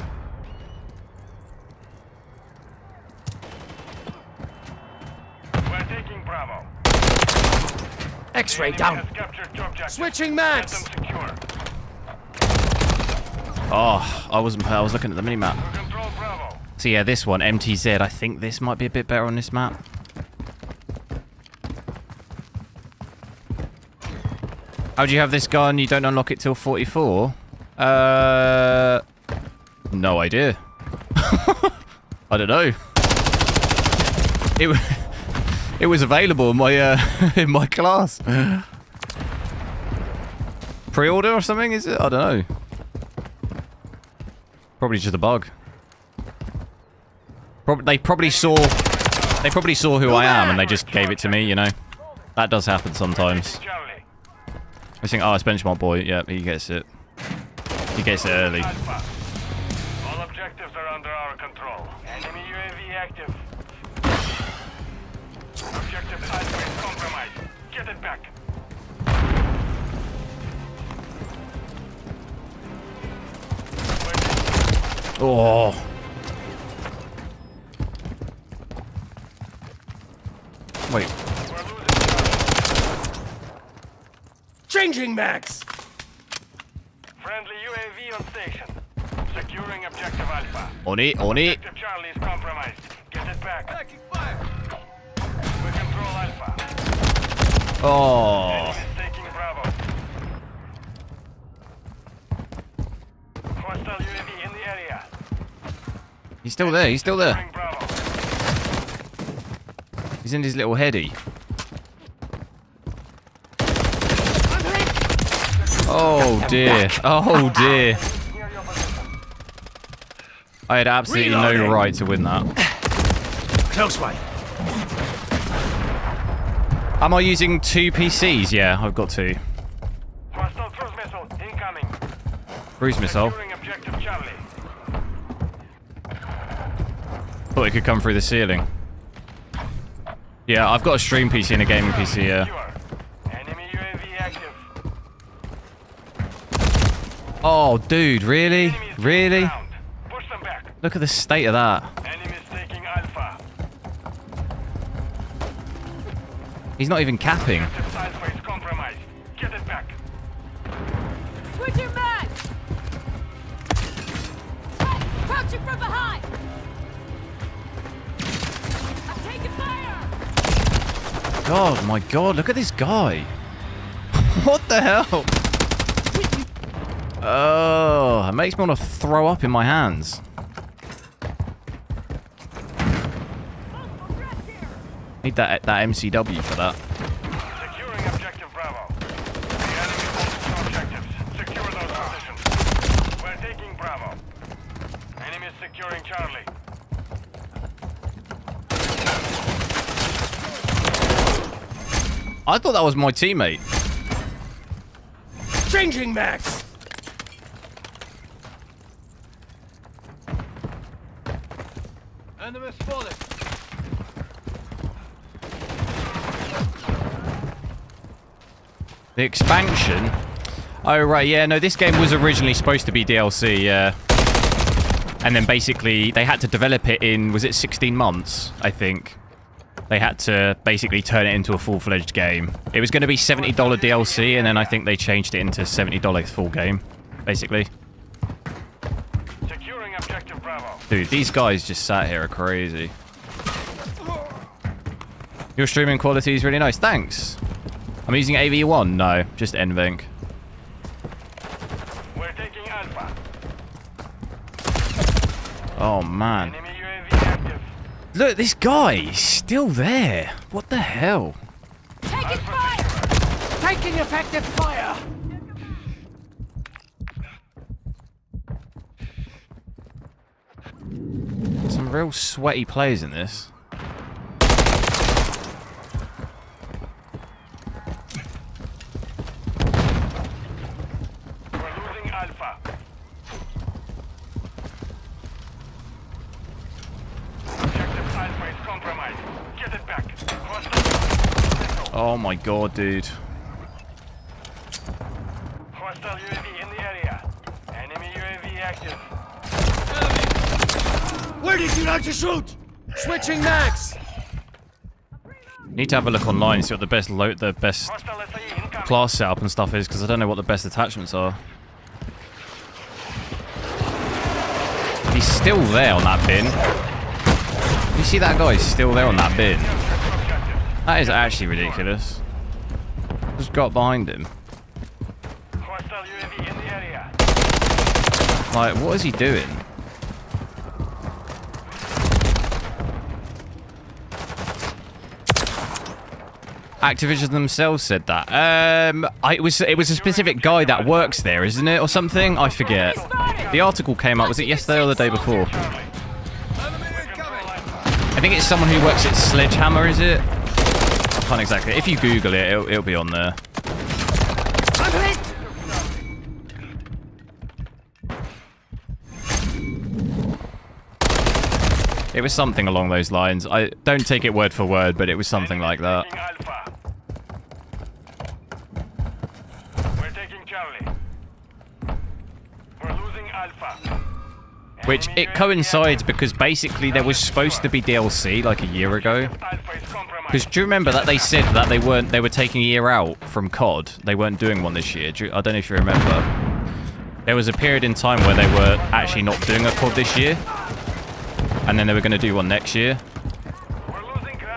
We're taking Bravo. X-ray The enemy down. has captured two objectives. Switching Get max. them secure. Oh, I was looking at the minimap. We control Bravo. So yeah, this one, MTZ, I think this might be a bit better on this map. How do you have this gun? You don't unlock it till 44? No idea. I don't know. It was available in my in my class. Pre-order or something? Is it? I don't know. Probably just a bug. They probably saw who I am and they just gave it to me. You know, that does happen sometimes. Charlie. I think, oh, it's Benchmark Boy. Yeah, he gets it. He gets it early. Alpha. All objectives are under our control. Enemy UAV active. Objective Alpha is compromised. Get it back. Oh. Wait. We're losing Charlie. Changing max. Friendly UAV on station. Securing objective Alpha. On it, on it. Objective Charlie is compromised. Get it back. Taking fire. We control Alpha. Oh. Enemy is taking Bravo. Hostile UAV in the area. He's still there, he's still there. Securing Bravo. He's in his little heady. Oh dear. Oh dear. I had absolutely no right to win that. Close one. Am I using 2 PCs? Yeah, I've got 2. Hostile cruise missile incoming. Cruise missile. Securing objective Charlie. Thought it could come through the ceiling. Yeah, I've got a stream PC and a gaming PC, yeah. Secure. Enemy UAV active. Oh, dude, really? Enemy is Really? ground. Push them back. Look at the state of that. Enemy is taking Alpha. He's not even capping. Objective Alpha is compromised. Get it back. Switching back! Crouching from behind! I'm taking fire! God, my God, look at this guy. What the hell? Oh, it makes me want to throw up in my hands. Need that MCW for that. Securing objective Bravo. The enemy holds 2 objectives. Secure those positions. We're taking Bravo. Enemy is securing Charlie. I thought that was my teammate. Changing max. Enemy spotted. The expansion? Oh, right, yeah, no, this game was originally supposed to be DLC, yeah. And then basically, they had to develop it in, was it 16 months, I think? They had to basically turn it into a full-fledged game. It was going to be $70 DLC, and then I think they changed it into $70 full game, basically. Securing objective Bravo. Dude, these guys just sat here are crazy. Your streaming quality is really nice, thanks. I'm using AV1? No, just NVENC. We're taking Alpha. Oh, man. Enemy UAV active. Look, this guy is still there. What the hell? Taking fire! Taking effective fire. Some real sweaty players in this. We're losing Alpha. Objective Alpha is compromised. Get it back. Hostile. Oh my god, dude. Hostile UAV in the area. Enemy UAV active. Where did you like to shoot? Switching max. Need to have a look online, see what the best Hostile SAE incoming. class setup and stuff is, because I don't know what the best attachments are. He's still there on that bin. You see that guy still there on that bin? That is actually ridiculous. Just got behind him. Hostile UAV in the area. Like, what is he doing? Activision themselves said that. It was a specific guy that works there, isn't it, or something? I forget. The article came up. Was it yesterday or the day before? I think it's someone who works at Sledgehammer, is it? I can't exactly. If you Google it, it'll be on there. It was something along those lines. I don't take it word for word, but it was something like that. We're taking Charlie. We're losing Alpha. Which it coincides because basically there was supposed to be DLC like a year ago. Because do you remember that they said that they were taking a year out from COD? They weren't doing one this year. I don't know if you remember. There was a period in time where they were actually not doing a COD this year. And then they were going to do one next year.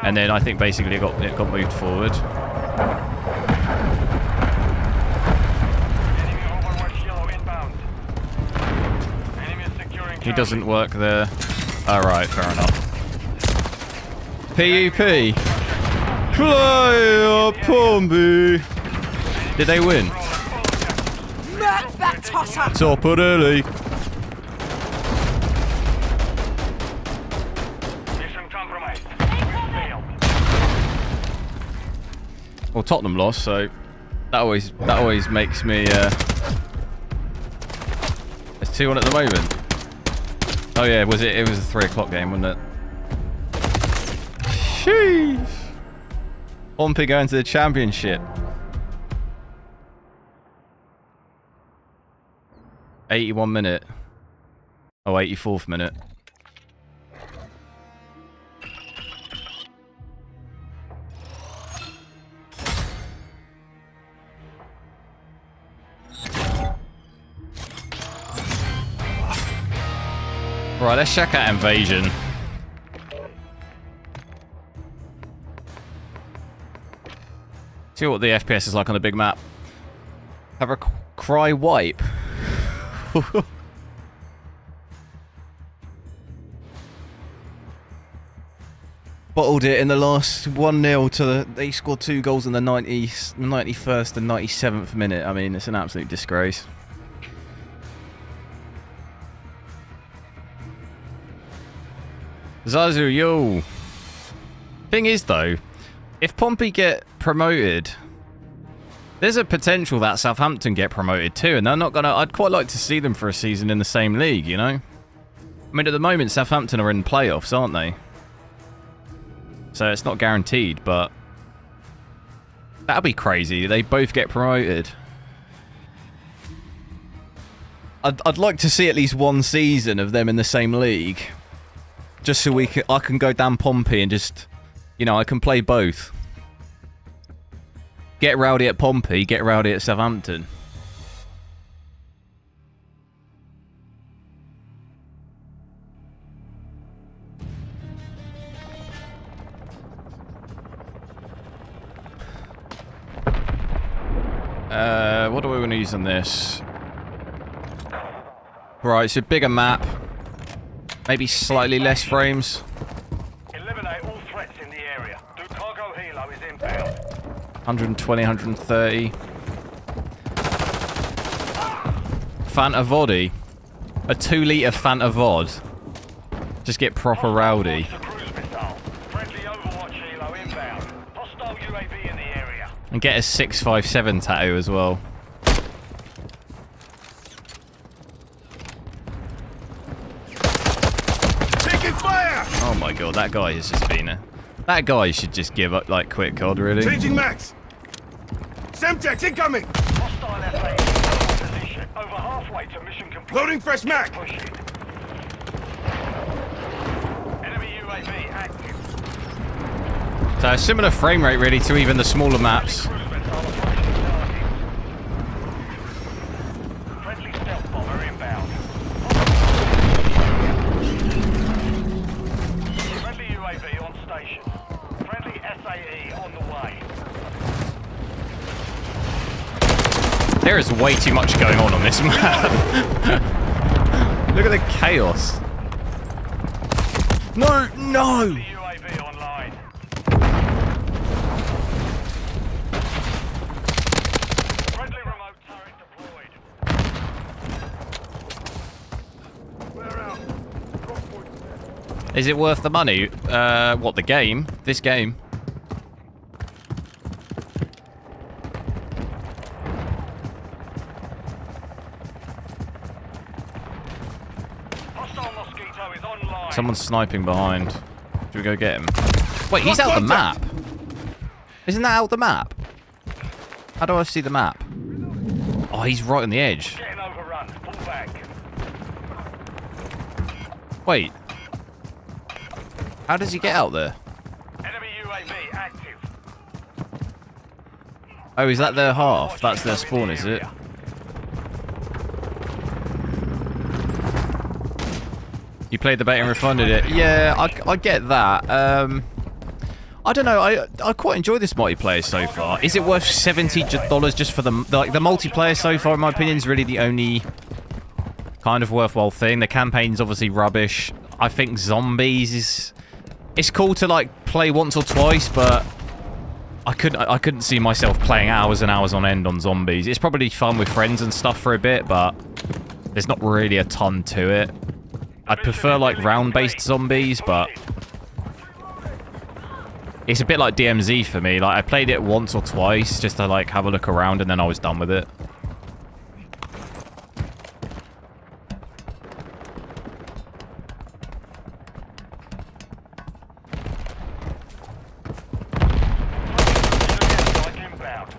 And then I think basically it got moved forward. He doesn't work there. Alright, fair enough. PUP. Play Pombi. Did they win? Murk that tosser! Top of the league. Mission compromised. Well, Tottenham lost, so that always makes me. It's 2-1 at the moment. Oh yeah, it was a 3 o'clock game, wasn't it? Sheesh. Pompey going to the championship. 81 minute. Oh, 84th minute. Right, let's check out Invasion. See what the FPS is like on a big map. Have a cry wipe. Bottled it in the last 1-0 to the... They scored 2 goals in the 91st and 97th minute. I mean, it's an absolute disgrace. Zazu, yo. Thing is, though, if Pompey get promoted, there's a potential that Southampton get promoted too, and they're not gonna. I'd quite like to see them for a season in the same league, you know. I mean, at the moment, Southampton are in playoffs, aren't they? So it's not guaranteed, but that'd be crazy. They both get promoted. I'd like to see at least one season of them in the same league. Just so I can go down Pompey and just, you know, I can play both. Get rowdy at Pompey, get rowdy at Southampton. What do we want to use on this? Right, it's a bigger map. Maybe slightly less frames. Eliminate all threats in the area. Do cargo helo is inbound. 120, 130. Fanta Voddy. A 2-litre Fanta Vod. Just get proper rowdy. Friendly Overwatch helo inbound. Hostile UAV in the area. And get a 657 tattoo as well. Oh my god, that guy has just been a... That guy should just give up, like, quit COD, really. Changing max. Semtex incoming. Hostile FA position. Over halfway to mission complete. Loading fresh mac. Pushing. Enemy UAV active. So a similar frame rate, really, to even the smaller maps. Friendly stealth bomber inbound. Friendly UAV on station. Friendly SAE on the way. There is way too much going on this map. Look at the chaos. No, no! UAV online. Is it worth the money? What, the game? This game? Hostile Mosquito is online. Someone's sniping behind. Should we go get him? Wait, he's out the map. Isn't that out the map? How do I see the map? Oh, he's right on the edge. Getting overrun. Pull back. Wait. How does he get out there? Enemy UAV active. Oh, is that their half? That's their spawn, is it? You played the beta and refunded it. Yeah, I get that. I don't know. I quite enjoy this multiplayer so far. Is it worth $70 just for the multiplayer so far? In my opinion, is really the only kind of worthwhile thing. The campaign's obviously rubbish. I think zombies is. It's cool to like play once or twice, but I couldn't see myself playing hours and hours on end on zombies. It's probably fun with friends and stuff for a bit, but there's not really a ton to it. I'd prefer like round-based zombies, but it's a bit like DMZ for me. Like I played it once or twice just to like have a look around, and then I was done with it.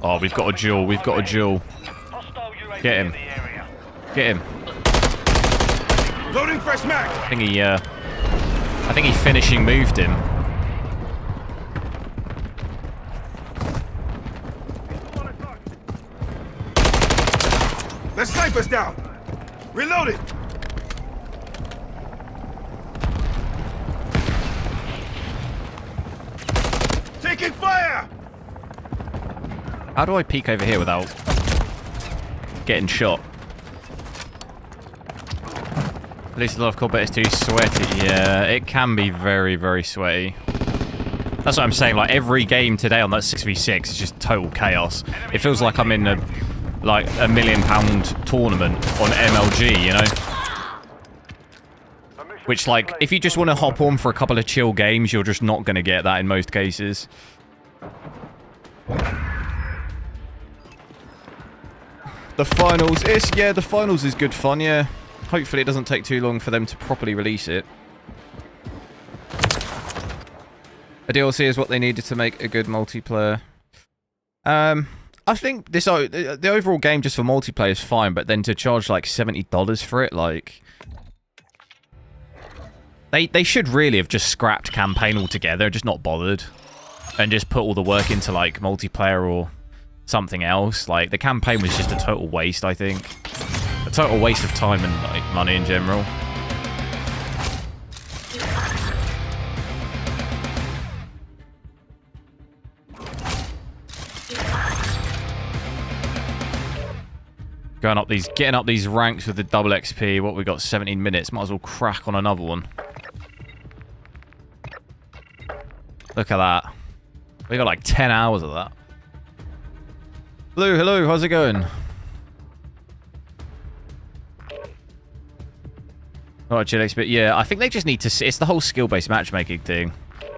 Oh, we've got a duel. We've got a duel. Get him. Get him. Loading fresh mag. I think he finishing moved him. The sniper's down. Reloading. Taking fire. How do I peek over here without getting shot? At least a lot of combat is too sweaty. Yeah, it can be very, very sweaty. That's what I'm saying. Like every game today on that 6v6 is just total chaos. It feels like I'm in a $1 million tournament on MLG, you know? Which, like, if you just want to hop on for a couple of chill games, you're just not going to get that in most cases. The finals the finals is good fun, yeah. Hopefully it doesn't take too long for them to properly release it. A DLC is what they needed to make a good multiplayer. I think this the overall game just for multiplayer is fine, but then to charge like $70 for it, like they should really have just scrapped campaign altogether, just not bothered, and just put all the work into like multiplayer or something else. Like the campaign was just a total waste, I think. A total waste of time and like money in general. Getting up these ranks with the double XP. What we got? 17 minutes. Might as well crack on another one. Look at that. We got like 10 hours of that. Hello, how's it going? Alright, GLX, but yeah, I think they just need to... It's the whole skill-based matchmaking thing.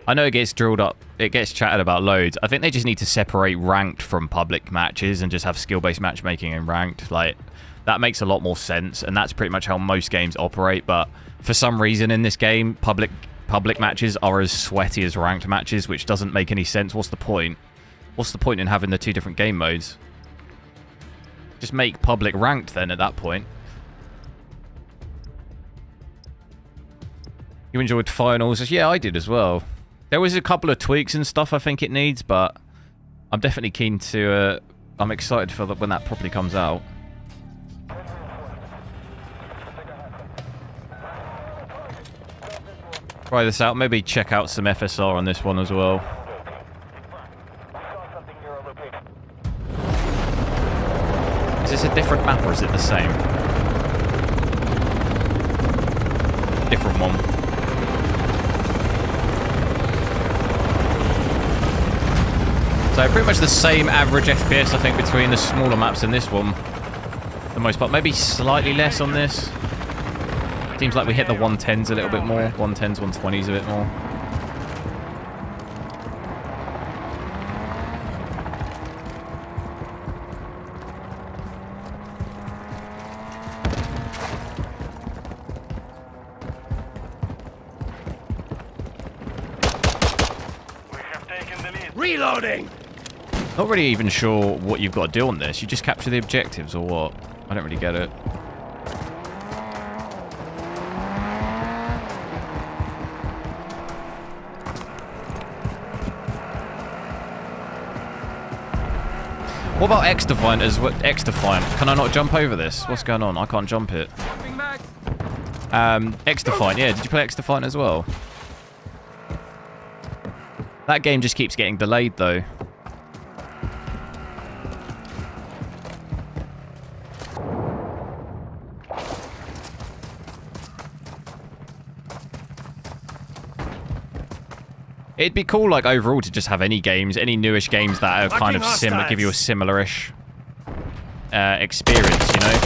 I know it gets drilled up, it gets chatted about loads. I think they just need to separate ranked from public matches and just have skill-based matchmaking and ranked. Like, that makes a lot more sense, and that's pretty much how most games operate, but for some reason in this game, public matches are as sweaty as ranked matches, which doesn't make any sense. What's the point? What's the point in having the two different game modes? Just make public ranked then at that point. You enjoyed finals? Yeah, I did as well. There was a couple of tweaks and stuff I think it needs, but I'm definitely keen to... I'm excited for when that properly comes out. Try this out. Maybe check out some FSR on this one as well. Is this a different map or is it the same? Different one. So pretty much the same average FPS, I think, between the smaller maps and this one. For the most part. Maybe slightly less on this. Seems like we hit the 110s a little bit more. 110s, 120s a bit more. We have taken the lead. Reloading! Not really even sure what you've got to do on this. You just capture the objectives or what? I don't really get it. What about X-Defiant as what? X-Defiant. Can I not jump over this? What's going on? I can't jump it. X-Defiant. Yeah, did you play X-Defiant as well? That game just keeps getting delayed though. It'd be cool, like, overall to just have any games, any newish games that are kind of similar, give you a similar-ish experience, you know?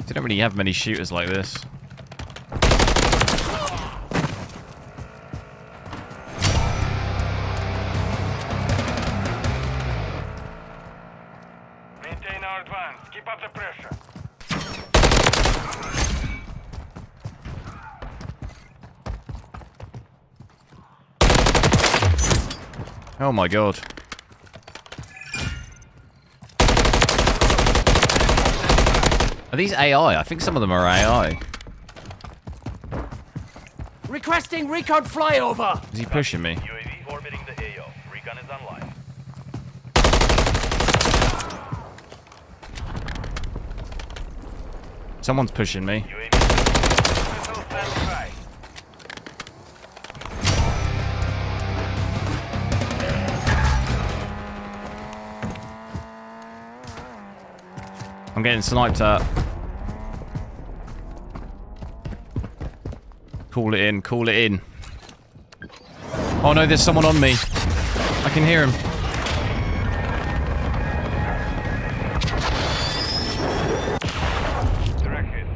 You don't really have many shooters like this. Maintain our advance. Keep up the pressure. Oh my god. Are these AI? I think some of them are AI. Requesting recon flyover! Is he pushing me? UAV orbiting the AO. Recon is online. Someone's pushing me. UAV missile standing by. I'm getting sniped at. Call it in, call it in. Oh no, there's someone on me. I can hear him. Direct hit.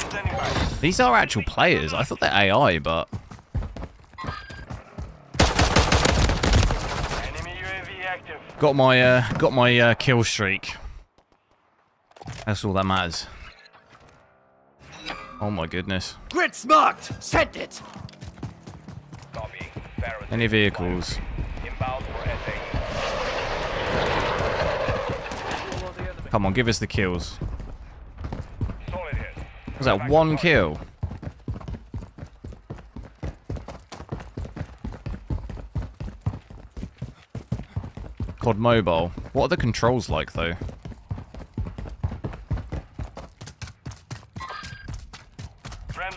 Standing by. These are actual players. I thought they're AI, but... Enemy UAV active. Got my kill streak. That's all that matters. Oh my goodness. Grid's marked! Send it! Copy. Any vehicles? Inbound for SA. Come on, give us the kills. Solid hit. Was that one kill? COD Mobile. What are the controls like though?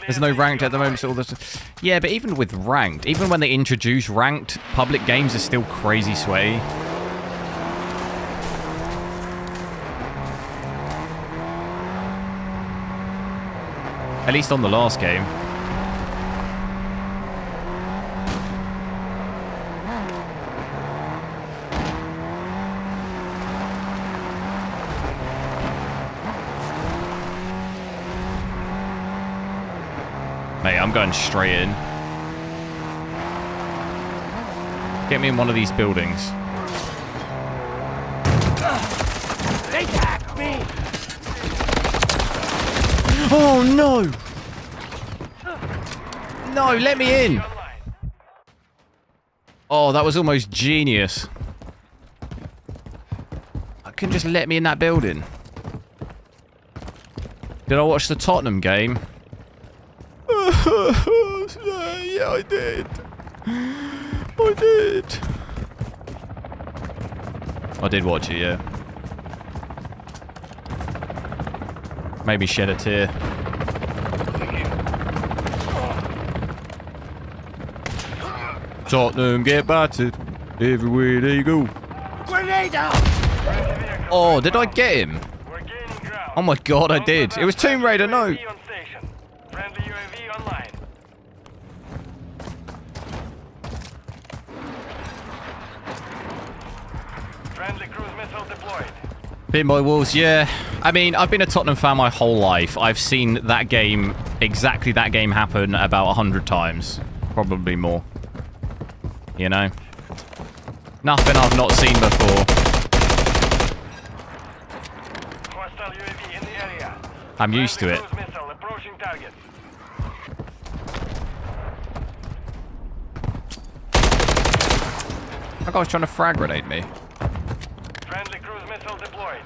There's no ranked at the moment, so all this. Yeah, but even with ranked, even when they introduce ranked, public games are still crazy sweaty. At least on the last game. Mate, I'm going straight in. Get me in one of these buildings. They attacked me! Oh no! No, let me in! Oh, that was almost genius. I couldn't just let me in that building. Did I watch the Tottenham game? Yeah, I did. I did. I did watch it, yeah. Maybe shed a tear. Tottenham get battered everywhere they go. Grenade out! Oh, did I get him? We're gaining ground. Oh my god, I did. It was Tomb Raider, no. UAV on station. Friendly UAV online. Pinball Wolves, yeah. I mean, I've been a Tottenham fan my whole life. I've seen that game, exactly that game happen about 100 times. Probably more. You know? Nothing I've not seen before. Hostile UAV in the area. I'm used to it. Cruise missile approaching target. That guy was trying to frag grenade me. Friendly cruise missile deployed.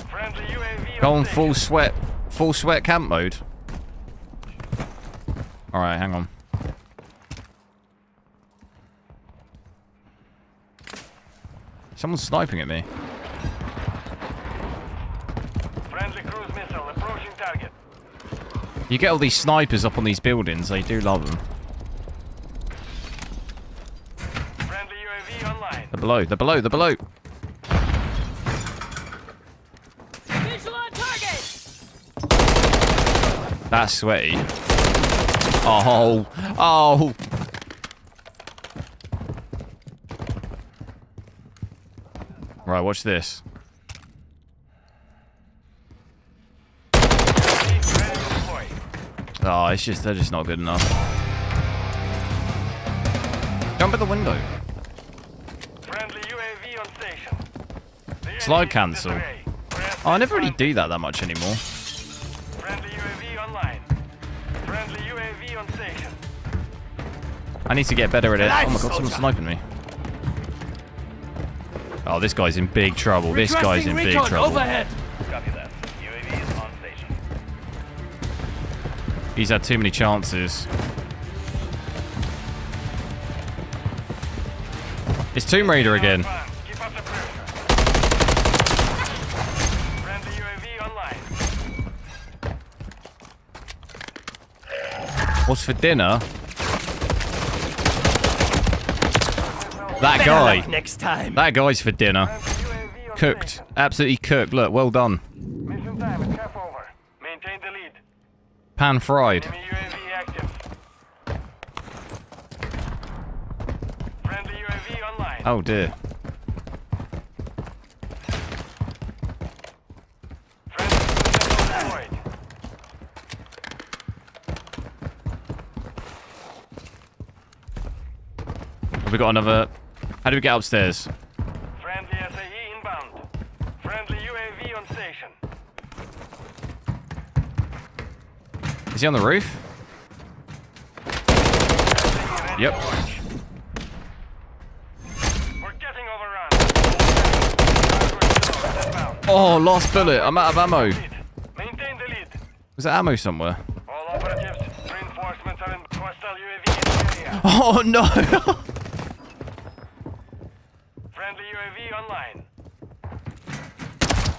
Friendly UAV Go on station. full sweat camp mode. Alright, hang on. Someone's sniping at me. Friendly cruise missile approaching target. You get all these snipers up on these buildings, they do love them. Friendly UAV online. They're below, they're below, they're below. Visual on target! That's sweaty. Oh, oh. Right, watch this. Ready to deploy. Oh, it's just, they're just not good enough. Jump at the window. Friendly UAV on station. The Slide enemy is cancel. disarray. Press Oh, I never really F1. do that much anymore. Friendly UAV online. Friendly UAV on station. I need to get better at it. Oh my god, Nice, someone's soldier. sniping me. Oh, this guy's in big trouble. This guy's in big recon trouble. overhead. Copy that. UAV is on station. He's had too many chances. It's Tomb Raider again. Keep up the pressure. Friendly UAV online. What's for dinner? That Better guy. luck next time. That guy's for dinner. Friendly UAV on Cooked. station. Absolutely cooked. Look, well done. Mission time is half over. Maintain the lead. Pan fried. Enemy UAV active. Friendly UAV online. Oh dear. Friendly missile deployed. Have we got another... How do we get upstairs? Friendly SAE inbound. Friendly UAV on station. Is he on the roof? SAE ready Yep. to launch. We're getting overrun. Inbound. Oh, last bullet. I'm out of ammo. Lead. Maintain the lead. Was there ammo somewhere? All operatives, reinforcements are in hostile UAV in the area. Oh no! Friendly UAV online.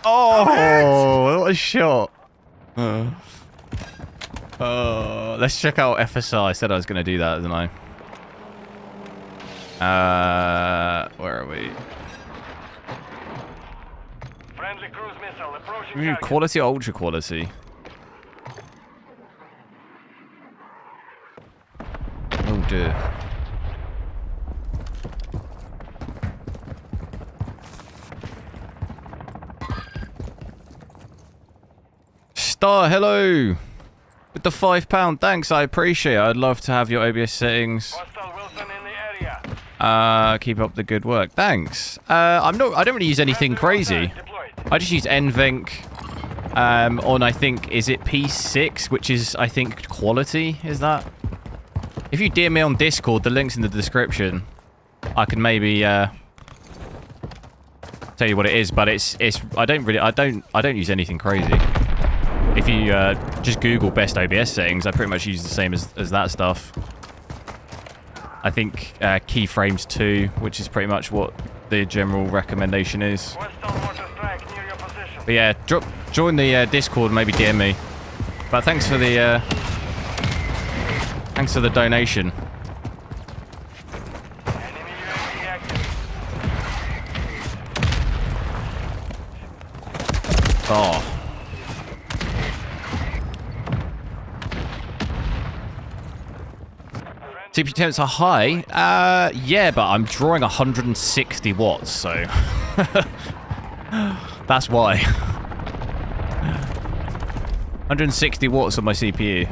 Oh, what a shot. Let's check out FSR. I said I was going to do that, didn't I? Where are we? Friendly cruise missile approaching Ooh, target. quality or ultra quality? Oh dear. Star, hello! With the £5, thanks, I appreciate it. I'd love to have your OBS settings. Hostile Wilson in the area. Keep up the good work. Thanks. I don't really use anything crazy. Deployed. I just use NVENC on, I think, is it P6, which is, I think, quality, is that? If you DM me on Discord, the link's in the description. I can maybe tell you what it is, but I don't use anything crazy. If you just Google best OBS settings, I pretty much use the same as that stuff. I think keyframes 2, which is pretty much what the general recommendation is. Hostile mortar strike near your position. But yeah, join the Discord and maybe DM me. But thanks for the donation. Enemy UAV active. Oh. CPU temps are high. Yeah, but I'm drawing 160 watts, so that's why. 160 watts on my CPU.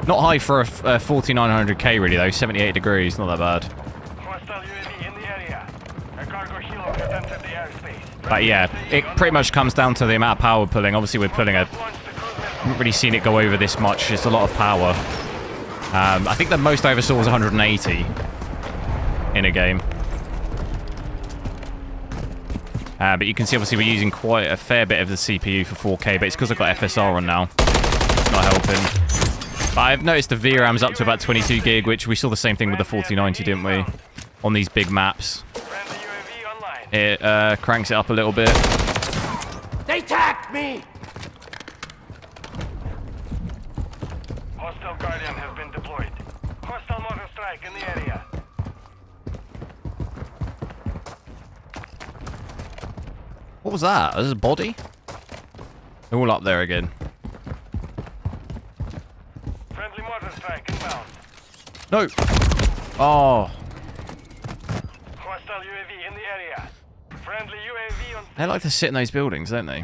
Not high for a 4900K really though. 78 degrees, not that bad. Hostile UAV in the area. A cargo helo has entered the airspace. But yeah, it pretty much comes down to the amount of power we're pulling. Obviously we're pulling a... I haven't really seen it go over this much. It's a lot of power. I think the most I ever saw was 180 in a game. But you can see obviously we're using quite a fair bit of the CPU for 4K, but it's because I've got FSR on now. It's not helping. But I've noticed the VRAM's up to about 22 gig, which we saw the same thing with the 4090, didn't we? On these big maps. It cranks it up a little bit. They tagged me! Hostile Guardian has been deployed. Hostile mortar strike in the area. What was that? Is this a body? They're all up there again. Friendly mortar strike inbound. No! Oh. Hostile UAV in the area. Friendly UAV on... They like to sit in those buildings, don't they?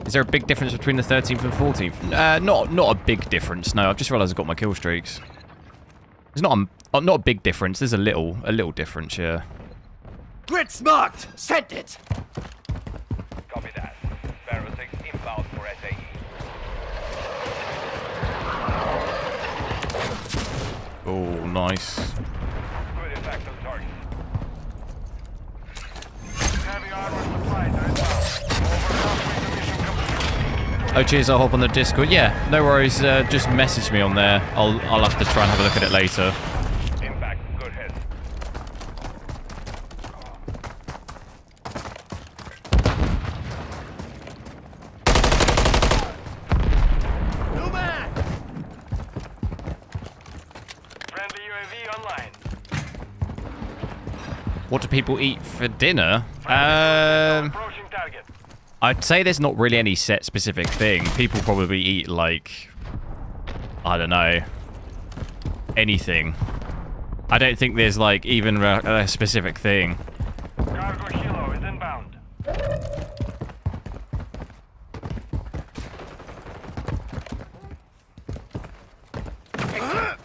Is there a big difference between the 13th and 14th? Not a big difference, no. I've just realised I've got my kill streaks. There's not a big difference. There's a little difference, yeah. Grid's marked! Send it! Copy that. Sparrow 6 inbound for SAE. Oh, nice. Good effect on target. Heavy armor supplies are inbound. Over halfway to mission complete. Oh, cheers, I'll hop on the Discord. Yeah, no worries. Just message me on there. I'll have to try and have a look at it later. Impact. Good hit. No man! Friendly UAV online. What do people eat for dinner? Approaching target. I'd say there's not really any set specific thing. People probably eat like, I don't know, anything. I don't think there's like even a specific thing. Cargo helo is inbound.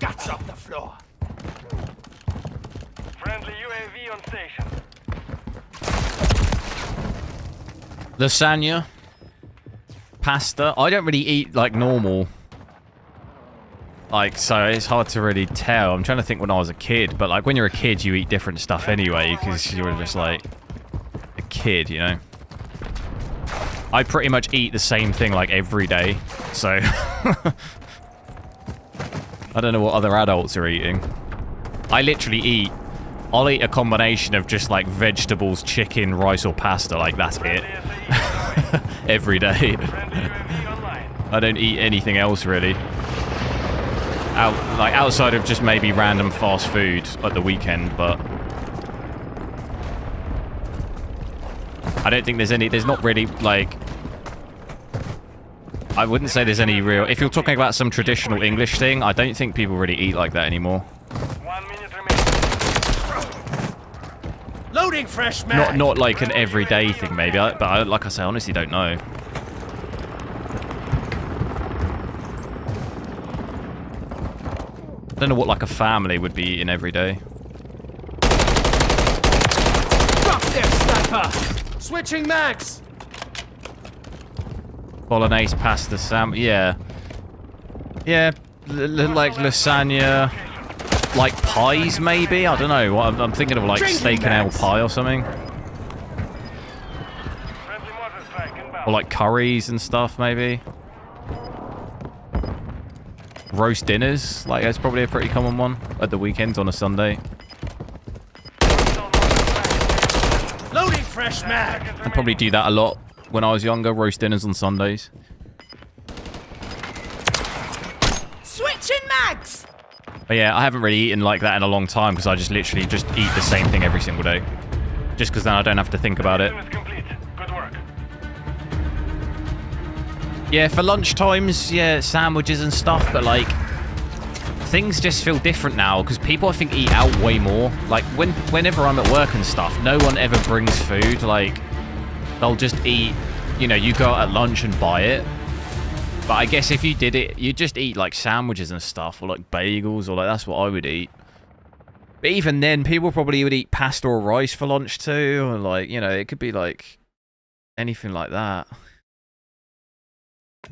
Guts off the floor! Friendly UAV on station. Lasagna, pasta. I don't really eat like normal. Like, so it's hard to really tell. I'm trying to think when I was a kid, but like when you're a kid, you eat different stuff anyway because you're just like a kid, you know. I pretty much eat the same thing like every day, so I don't know what other adults are eating. I literally I'll eat a combination of just like vegetables, chicken, rice or pasta, like that's it. Every day. I don't eat anything else really. Outside of just maybe random fast food at the weekend, but I don't think there's not really like, I wouldn't say there's any real, if you're talking about some traditional English thing, I don't think people really eat like that anymore. 1 minute remaining. Loading fresh mag! Not like an everyday thing maybe, but like I say, I honestly don't know. I don't know what like a family would be eating every day. Drop there, sniper! Switching mags! Bolognese pasta sandwich, yeah. Yeah, like lasagna, like pies maybe? I don't know. I'm thinking of like steak and ale pie or something. Friendly mortar strike inbound. Or like curries and stuff maybe. Roast dinners, like that's probably a pretty common one at the weekends on a Sunday. Loading fresh mag! I'd probably do that a lot when I was younger, roast dinners on Sundays. Switching mags! But yeah, I haven't really eaten like that in a long time because I just literally just eat the same thing every single day. Just because then I don't have to think about it. Mission is complete. Good work. Yeah, for lunch times, yeah, sandwiches and stuff, but like things just feel different now because people, I think, eat out way more. Like whenever I'm at work and stuff, no one ever brings food. Like they'll just eat, you know, you go out at lunch and buy it. But I guess if you did it, you'd just eat like sandwiches and stuff, or like bagels, or like that's what I would eat. But even then, people probably would eat pasta or rice for lunch too, or like, you know, it could be like anything like that.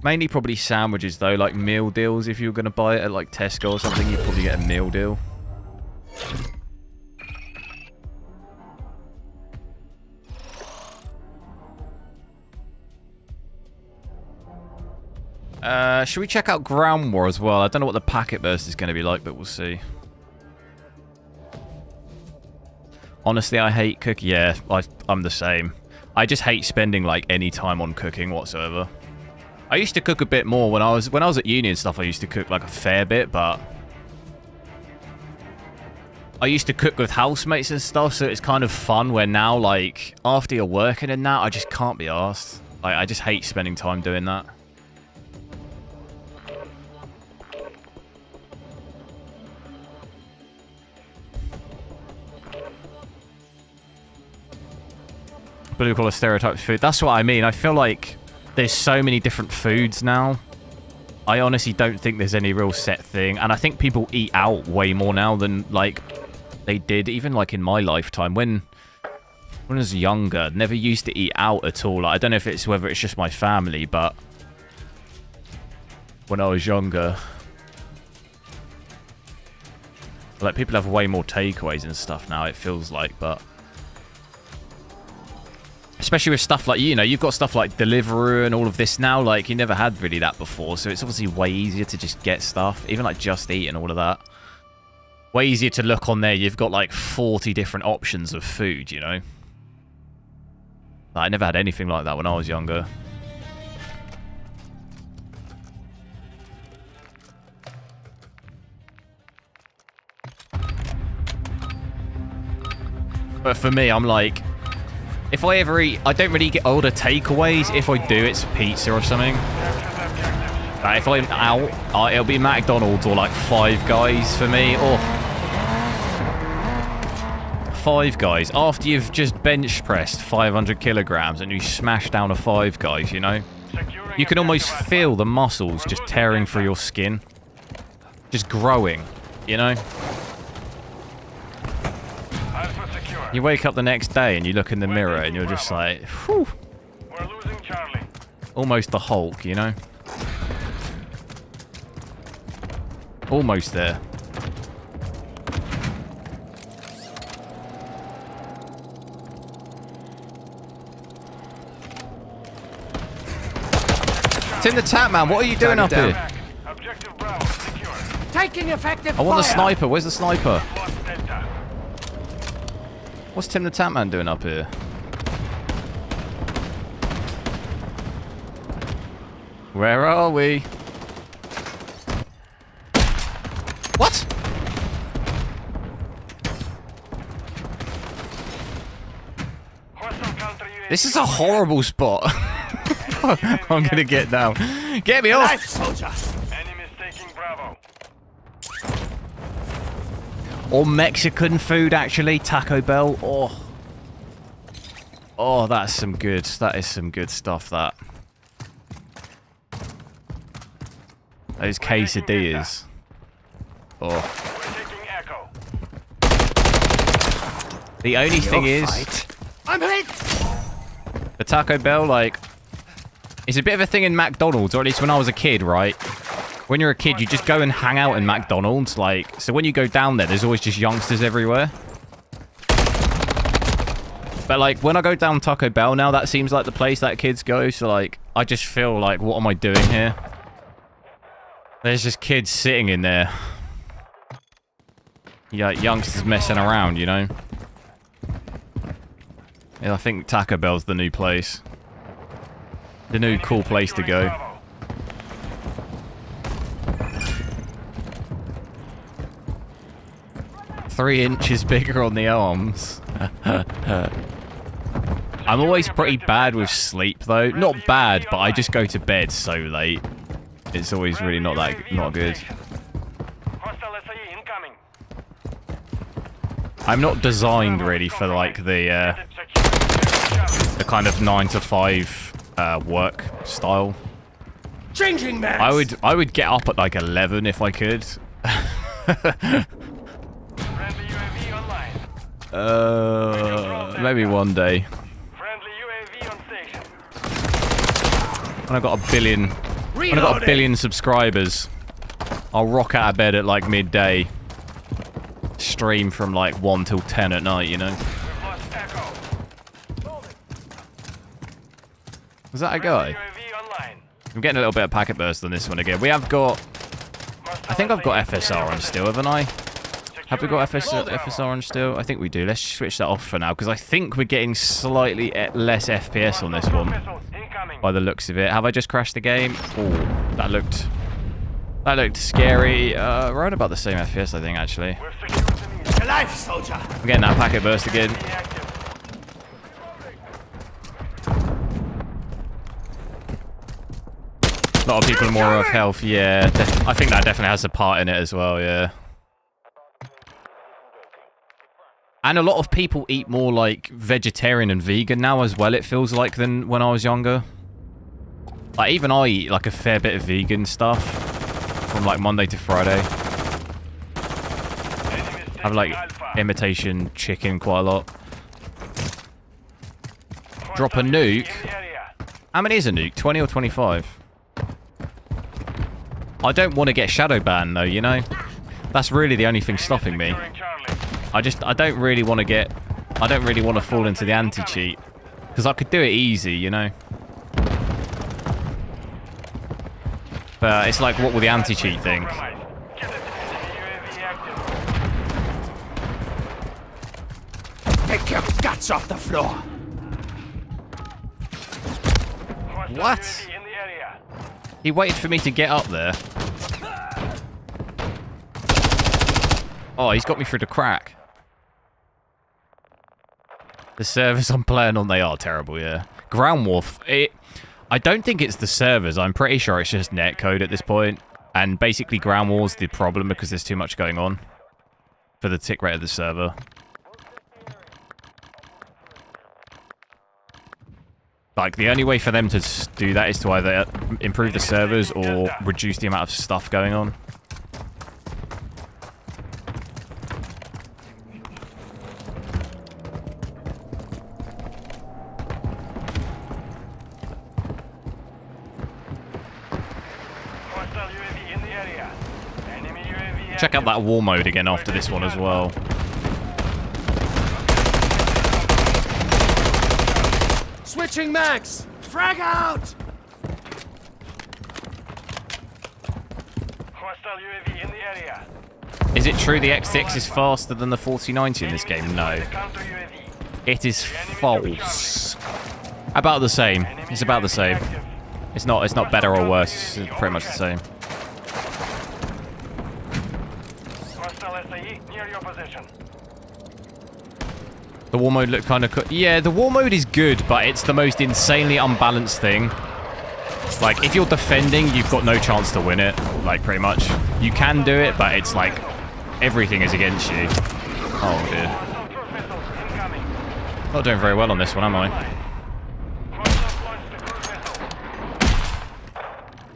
Mainly probably sandwiches though, like meal deals. If you were going to buy it at like Tesco or something, you'd probably get a meal deal. Should we check out Ground War as well? I don't know what the packet burst is going to be like, but we'll see. Honestly, I hate cooking. Yeah, I'm the same. I just hate spending like any time on cooking whatsoever. I used to cook a bit more when I was at uni and stuff. I used to cook like a fair bit, but I used to cook with housemates and stuff, so it's kind of fun. Where now, like after you're working and that, I just can't be arsed. Like I just hate spending time doing that. Blue collar stereotypes food. That's what I mean. I feel like there's so many different foods now. I honestly don't think there's any real set thing. And I think people eat out way more now than like they did even like in my lifetime. When I was younger, never used to eat out at all. Like, I don't know if it's whether it's just my family, but when I was younger, like people have way more takeaways and stuff now, it feels like, but especially with stuff like, you know, you've got stuff like Deliveroo and all of this now. Like, you never had really that before. So it's obviously way easier to just get stuff. Even like Just Eat and all of that. Way easier to look on there. You've got like 40 different options of food, you know. Like, I never had anything like that when I was younger. But for me, I'm like, if I ever eat, I don't really order takeaways. If I do, it's pizza or something. If I'm out, it'll be McDonald's or like Five Guys for me. Or Five Guys. After you've just bench pressed 500 kilograms and you smash down a Five Guys, you know, you can almost feel the muscles just tearing through your skin, just growing, you know. You wake up the next day and you look in the mirror and you're just like, whew. We're losing Charlie. Almost the Hulk, you know? Almost there. Tim the Tap Man, what are you doing up here? Objective Bravo secure. Taking effective I want the fire. sniper. Where's the sniper? Lost Delta. What's Tim the Tap Man doing up here? Where are we? What? Hostile counter UAV. This is a horrible spot. I'm gonna get down. Get me off! Knife, soldier. Enemies taking Bravo. Or Mexican food, actually. Taco Bell. Oh. Oh, that's some good. That is some good stuff, that. Those quesadillas. Oh. We're taking Echo. The only thing is, I'm hit. the Taco Bell, like, it's a bit of a thing in McDonald's, or at least when I was a kid, right? When you're a kid, you just go and hang out in McDonald's, like, so when you go down there, there's always just youngsters everywhere. But, like, when I go down Taco Bell now, that seems like the place that kids go, so, like, I just feel like, what am I doing here? There's just kids sitting in there. Yeah, youngsters messing around, you know? Yeah, I think Taco Bell's the new place. The new cool place to go. 3 inches bigger on the arms. Securing I'm always pretty bad with sleep though. Not bad, but I just go to bed so late. It's always really not good. Hostile SAE incoming. I'm not designed really for like the kind of 9 to 5 work style. Changing mags. I would get up at like 11 if I could. Friendly UAV online. Maybe one day. Friendly UAV on station. When I've got a billion subscribers, I'll rock out of bed at like midday. Stream from like 1 till 10 at night, you know. We've lost Echo. Was that a guy? UAV online. I'm getting a little bit of packet burst on this one again. We have got... I think I've got FSR on still, haven't I? Have we got FSR on still? I think we do. Let's switch that off for now, because I think we're getting slightly less FPS on this one, by the looks of it. Have I just crashed the game? Oh, that looked scary. Right about the same FPS, I think, actually. Your life, soldier. I'm getting that packet burst again. A lot of people more off health, yeah. I think that definitely has a part in it as well, yeah. And a lot of people eat more like vegetarian and vegan now as well, it feels like, than when I was younger. Like, even I eat like a fair bit of vegan stuff from like Monday to Friday. I have like imitation chicken quite a lot. Drop a nuke. How many is a nuke? 20 or 25? I don't want to get shadow banned though, you know? That's really the only thing stopping me. I don't really want to fall into the anti-cheat. Because I could do it easy, you know? But it's like, what will the anti-cheat think? Take your guts off the floor. What? He waited for me to get up there. Oh, he's got me through the crack. The servers I'm playing on, they are terrible, yeah. Ground Warf, I don't think it's the servers. I'm pretty sure it's just netcode at this point. And basically Ground War's the problem because there's too much going on for the tick rate of the server. Like, the only way for them to do that is to either improve the servers or reduce the amount of stuff going on. Check out that war mode again after this one as well. Switching mags. Frag out. Hostile UAV in the area. Is it true the XTX is faster than the 4090 in this game? No. It is false. About the same. It's about the same. It's not better or worse. It's pretty much the same. The war mode looked kind of... Yeah, the war mode is good, but it's the most insanely unbalanced thing. Like, if you're defending, you've got no chance to win it. Like, pretty much. You can do it, but it's like... everything is against you. Oh, dear. Not doing very well on this one, am I?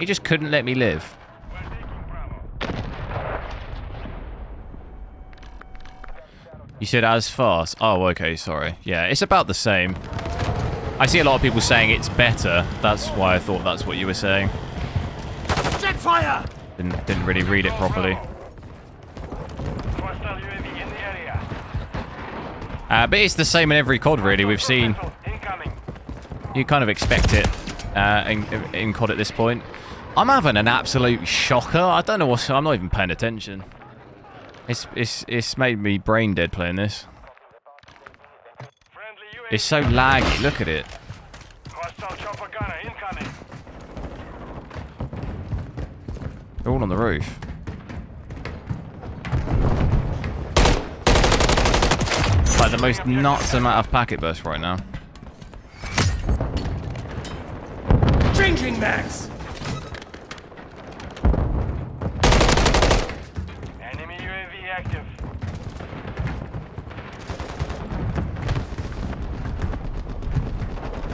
He just couldn't let me live. You said as fast? Oh, okay, sorry. Yeah, it's about the same. I see a lot of people saying it's better. That's why I thought that's what you were saying. Jet fire! Didn't really read it properly. But it's the same in every COD, really. We've seen... You kind of expect it in COD at this point. I'm having an absolute shocker. I don't know what's... I'm not even paying attention. It's made me brain dead playing this. It's so laggy. Look at it. They're all on the roof. Like the most nuts amount of packet burst right now. Changing mags! Enemy UAV active.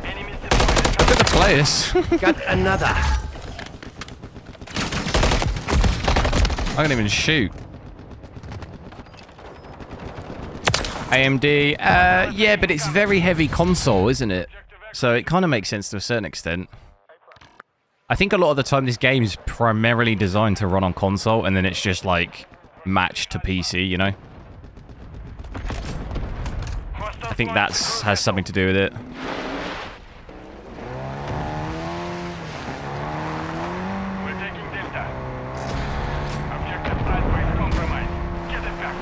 Enemies deployed. Look at the players. Got another. I can't even shoot. AMD, yeah, but it's very heavy console, isn't it? So it kind of makes sense to a certain extent. I think a lot of the time this game is primarily designed to run on console, and then it's just like matched to PC, you know? I think that has something to do with it. We're taking Delta. Objective Alpha is compromised. Get it back.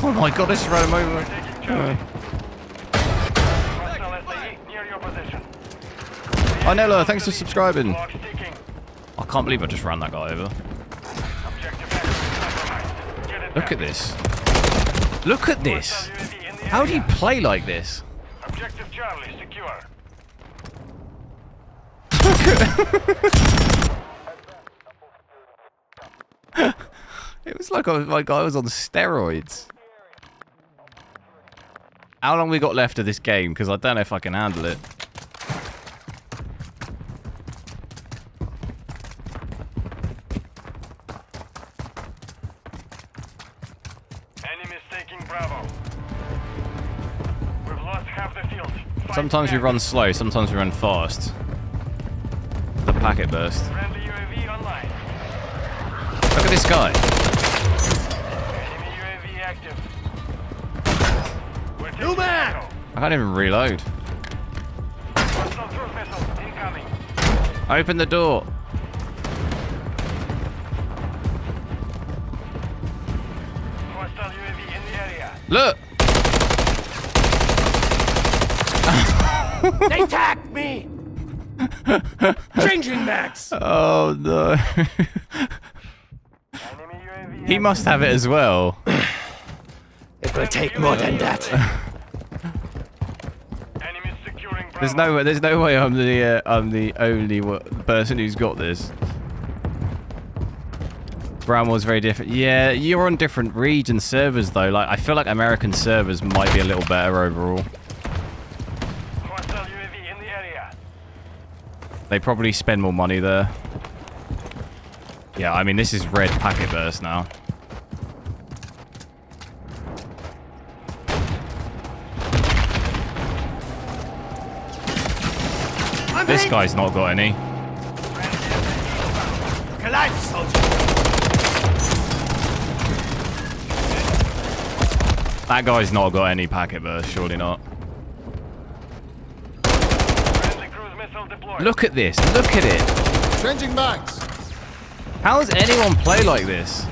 Oh my god, I just ran him over. We're taking Charlie. Hostile SAE near your position. Oh, Nella, thanks for subscribing. Clock ticking. I can't believe I just ran that guy over. Objective Alpha is compromised. Get it Look back. at this. Look at this. Hostile UAV in the How do you area. play like this? Objective Charlie secure. It was like I was on steroids. How long we got left of this game? Because I don't know if I can handle it. Enemies taking Bravo. We've lost half the field. Fight Sometimes we back. run slow, sometimes we run fast. The packet burst. Friendly UAV online. Look at this guy. Enemy UAV active. We're taking New mag! Bravo. I can't even reload. Hostile cruise missile incoming. Open the door. Hostile UAV in the area. Look! They attacked me! Changing mags! Oh no. Enemy UAV He must have it as well. It will take more than that. Enemies securing Bravo. There's no way I'm the only person who's got this. Brown was very different. Yeah, you're on different region servers though. Like I feel like American servers might be a little better overall. Hostile UAV in the area. They probably spend more money there. Yeah, I mean this is red packet burst now. I'm This hit! guy's not got any. Collide, soldier! That guy's not got any packet burst, surely not. Friendly cruise missile deployed. Look at this, look at it. Changing mags. How does anyone play like this?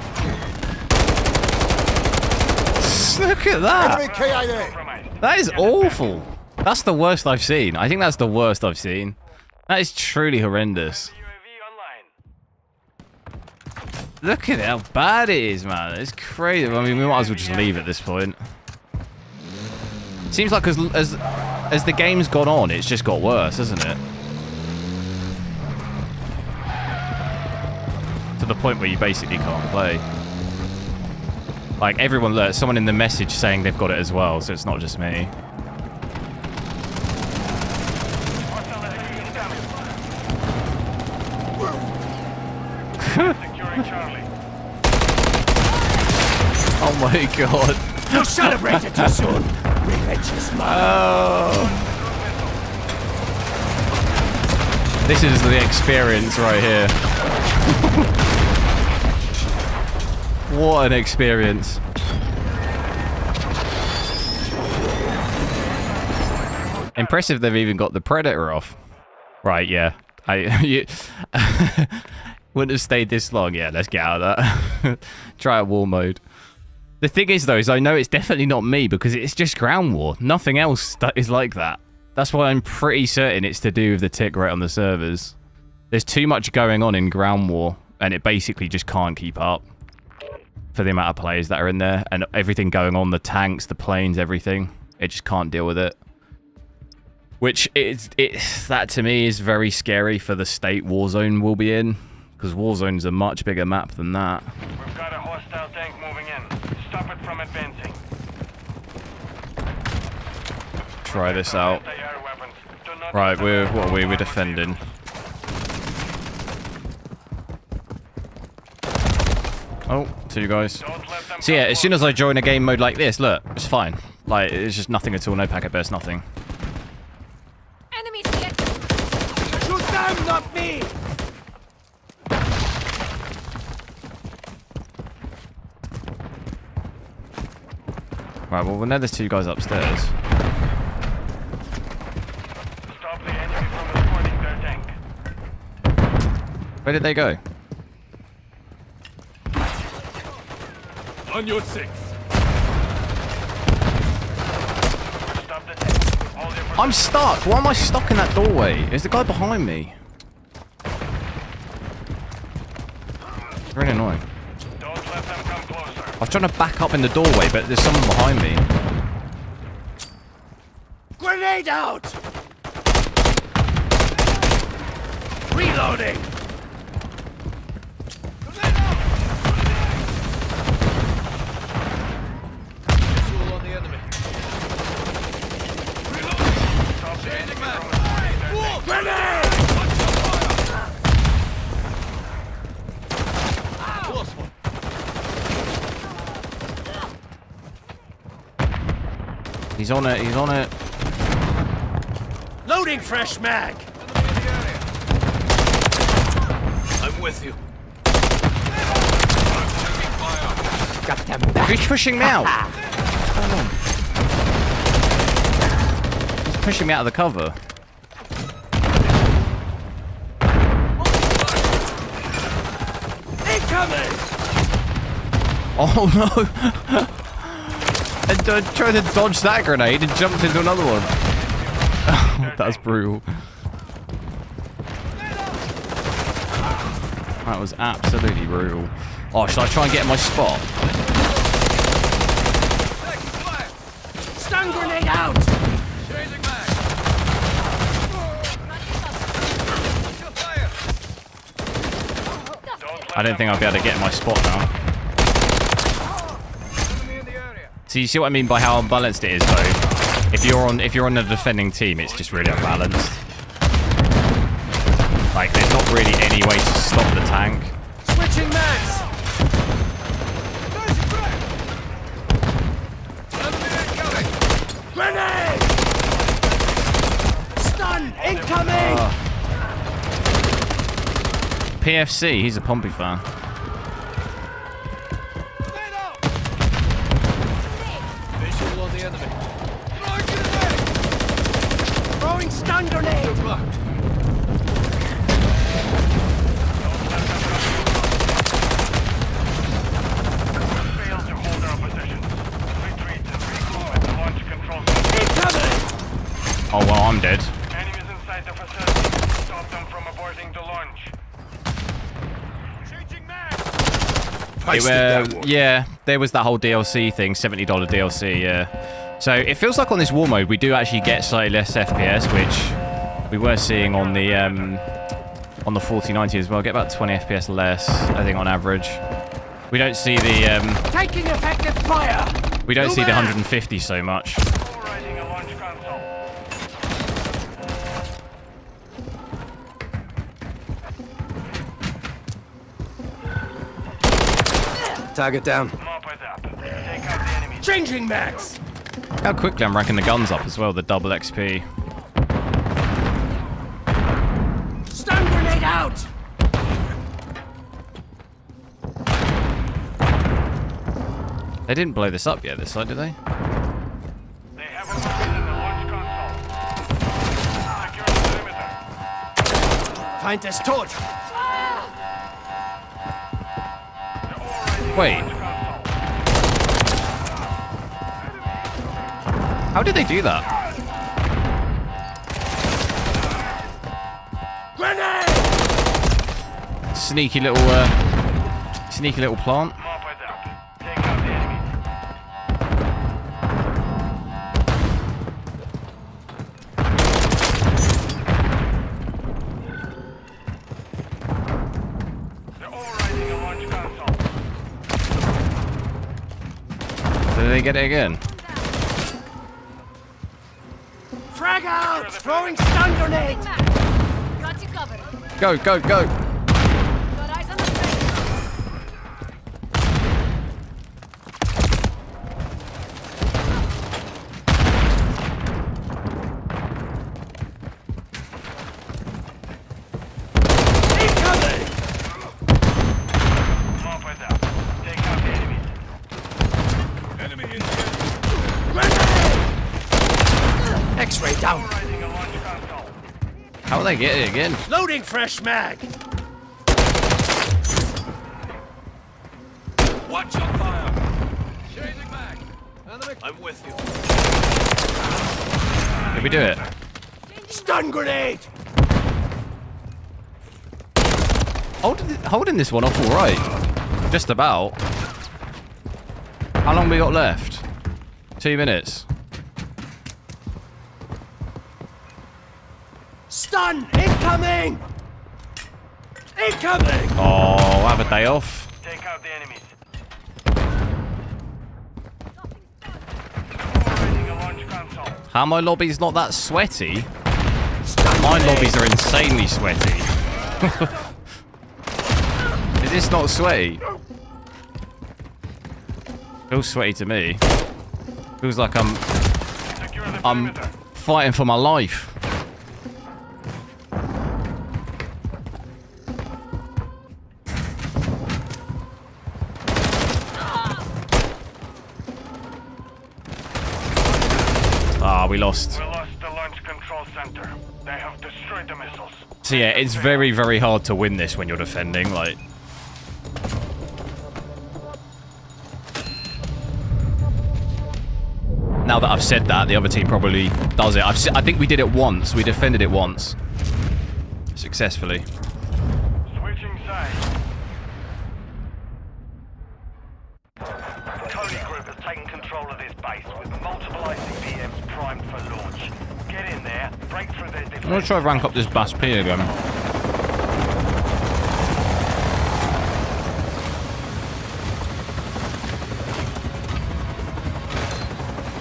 Look at that. Enemy KIA. Compromised. That is awful. That's the worst I've seen. I think that's the worst I've seen. That is truly horrendous. UAV online. Look at how bad it is, man. It's crazy. I mean, we might as well just leave at this point. Seems like as the game's gone on, it's just got worse, hasn't it? To the point where you basically can't play. Like, everyone, look, someone in the message saying they've got it as well, so it's not just me. Hostile SAE incoming. Securing Charlie. Oh my god. You celebrated too soon! Revenge is mine! Oh. This is the experience right here. What an experience. Impressive they've even got the Predator off. Right, yeah. You wouldn't have stayed this long. Yeah, let's get out of that. Try out war mode. The thing is, though, is I know it's definitely not me because it's just ground war. Nothing else that is like that. That's why I'm pretty certain it's to do with the tick rate on the servers. There's too much going on in ground war, and it basically just can't keep up for the amount of players that are in there and everything going on, the tanks, the planes, everything. It just can't deal with it. Which that to me is very scary for the state Warzone will be in, because Warzone's a much bigger map than that. We've got a hostile tank moving in. Stop it from advancing. Try this out. Anti-air weapons. Do not Right, let them we're defending. Oh, 2 guys. Don't let them So yeah, come as soon as I join a game mode like this, look, it's fine. Like, it's just nothing at all, no packet burst, nothing. Enemies here. Shoot them, not me! Right, well, we know there's 2 guys upstairs. Stop the enemy from escorting their tank. Where did they go? On your 6. Stop the tank. Hold your I'm stuck! Why am I stuck in that doorway? Is the guy behind me? It's really annoying. Don't let them come closer. I was trying to back up in the doorway, but there's someone behind me. Grenade out! Reloading! Visual on the enemy. Stop the enemy from escorting their tank. Grenade! Close one. He's on it, he's on it. Loading fresh mag! I'm with you. Got them back. He's pushing me out! What's going on? He's pushing me out of the cover. Incoming! Oh no! I tried to dodge that grenade and jumped into another one. That's brutal. That was absolutely brutal. Oh, should I try and get in my spot? Stun grenade out! Changing mag. I don't think I'll be able to get in my spot now. So you see what I mean by how unbalanced it is, though. If you're on a defending team, it's just really unbalanced. Like, there's not really any way to stop the tank. Switching mags! Grenade! Stun incoming! PFC, he's a Pompey fan. Visual on the enemy. Throwing stun grenade! Good luck. Failed to hold our position. Retreat and regroup at the launch control center. Incoming! Oh well, I'm dead. Enemies inside the facility. Stop them from aborting the launch. Changing mag. Yeah, there was that whole DLC thing, $70 DLC, yeah. So it feels like on this war mode we do actually get slightly less FPS, which we were seeing on the 4090 as well. Get about 20 FPS less, I think, on average. We don't see the Taking effective fire! we don't see the 150 so much. Overriding a launch console. Target down. Mop it up. Take out the enemy. Changing mags! How quickly I'm ranking the guns up as well, the double XP. Stun grenade out! They didn't blow this up yet, this side, did they? They have overridden the launch console. Secure the perimeter. Find this torch! Wait, how did they do that? Grenade! Sneaky little plant. Mop it up. Take out the enemy. launch console. Did they get it again? Frag out! Throwing stun grenade! Got you covered. Go, go, go! Got eyes on the train. Incoming! Mop it up. Take out the enemies. Enemy in here! Grenade! X-ray down! Overriding a launch console. How will they get it again? Loading fresh mag! Watch your fire! Changing mag! I'm with you. Did we do it? Stun grenade! Holding this one off alright. Just about. How long we got left? 2 minutes. Stun! Incoming! Incoming! Oh, have a day off. Take out the enemies. Overriding a launch console. How my lobby's not that sweaty? Stun My grenade! lobbies are insanely sweaty. Is this not sweaty? Feels sweaty to me. Feels like Secure the I'm perimeter. fighting for my life. Ah, we lost. We lost the launch control center. They have destroyed the missiles. So yeah, it's very, very hard to win this when you're defending, like... Now that I've said that, the other team probably does it. I think we did it once. We defended it once. Successfully. Switching sides. Cody Group has taken control of this base with multiple ICBMs primed for launch. Get in there, break through their defense. I'm gonna try to rank up this Bass P again.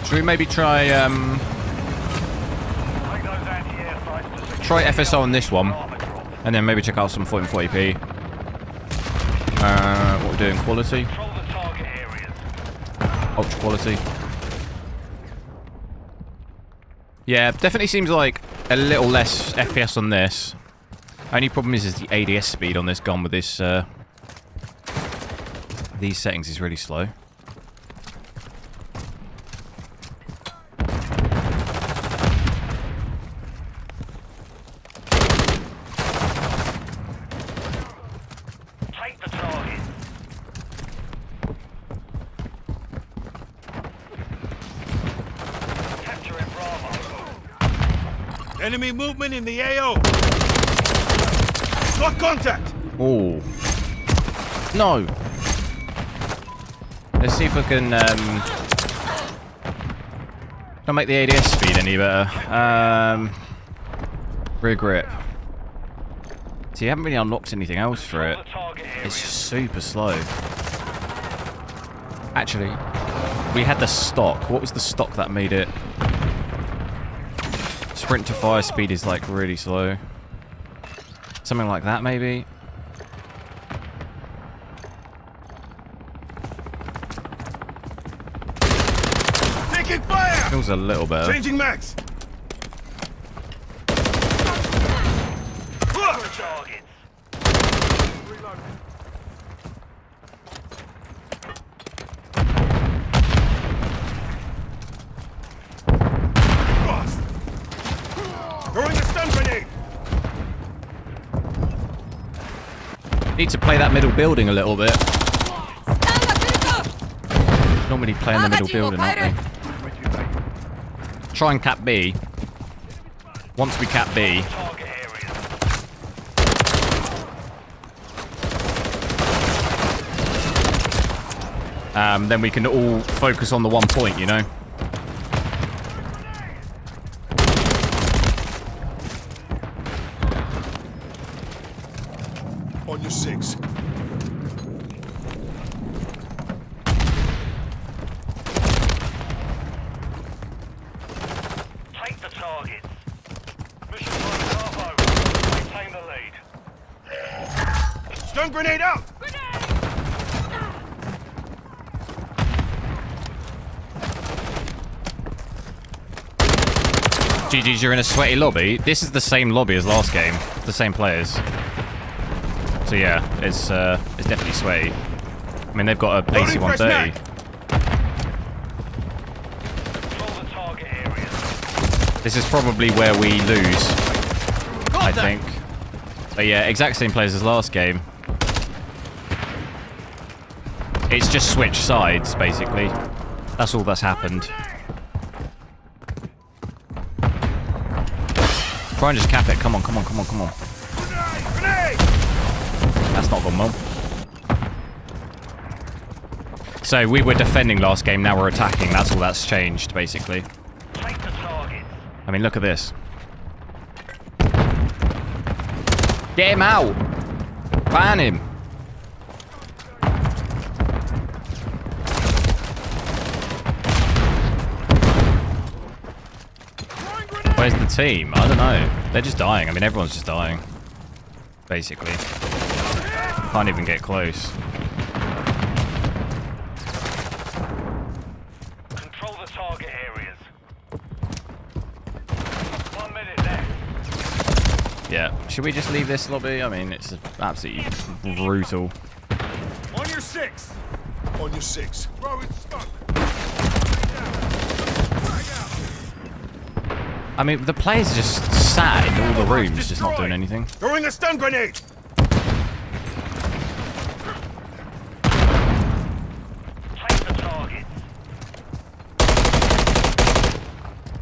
Should we maybe try Take those anti-air sites to secure try FSO on this one, armor drop. and then maybe check out some 1440p. What we're doing, quality, Control the target areas. ultra quality. Yeah, definitely seems like a little less FPS on this. Only problem is the ADS speed on this gun with this these settings is really slow. Take the target. Capturing Bravo. Enemy movement in the AO! Got contact! Oh. No. Let's see if we can make the ADS speed any better. Rear grip. See, you haven't really unlocked anything else for it. The target area. It's just super slow. Actually, we had the stock. What was the stock that made it? Sprint to fire speed is like really slow. Something like that, maybe. Taking fire! Feels a little better. Changing max! Targets. Frost! Throwing a stun grenade! Need to play that middle building a little bit. Normally play in the middle building, aren't we? Try and cap B. Once we cap B, Target areas. then we can all focus on the one point, you know? On your six. Stun grenade out! GG's, you're in a sweaty lobby. This is the same lobby as last game. The same players. So yeah, it's definitely sweaty. I mean, they've got a AC 130. Control the target area. This is probably where we lose, I think. But yeah, exact same players as last game. It's just switched sides, basically. That's all that's happened. Try and just cap it. Come on, come on, come on, come on. That's not gone well. So we were defending last game, now we're attacking. That's all that's changed, basically. Take the target. I mean, look at this. Get him out! Ban him! Where's the team? I don't know. They're just dying. I mean, everyone's just dying. Basically. Can't even get close. Control the target areas. 1 minute left. Yeah. Should we just leave this lobby? I mean, it's absolutely brutal. On your 6! On your 6. Throwing smoke! I mean, the players are just sat in all the rooms, just not doing anything. Throwing a stun grenade! Take the target.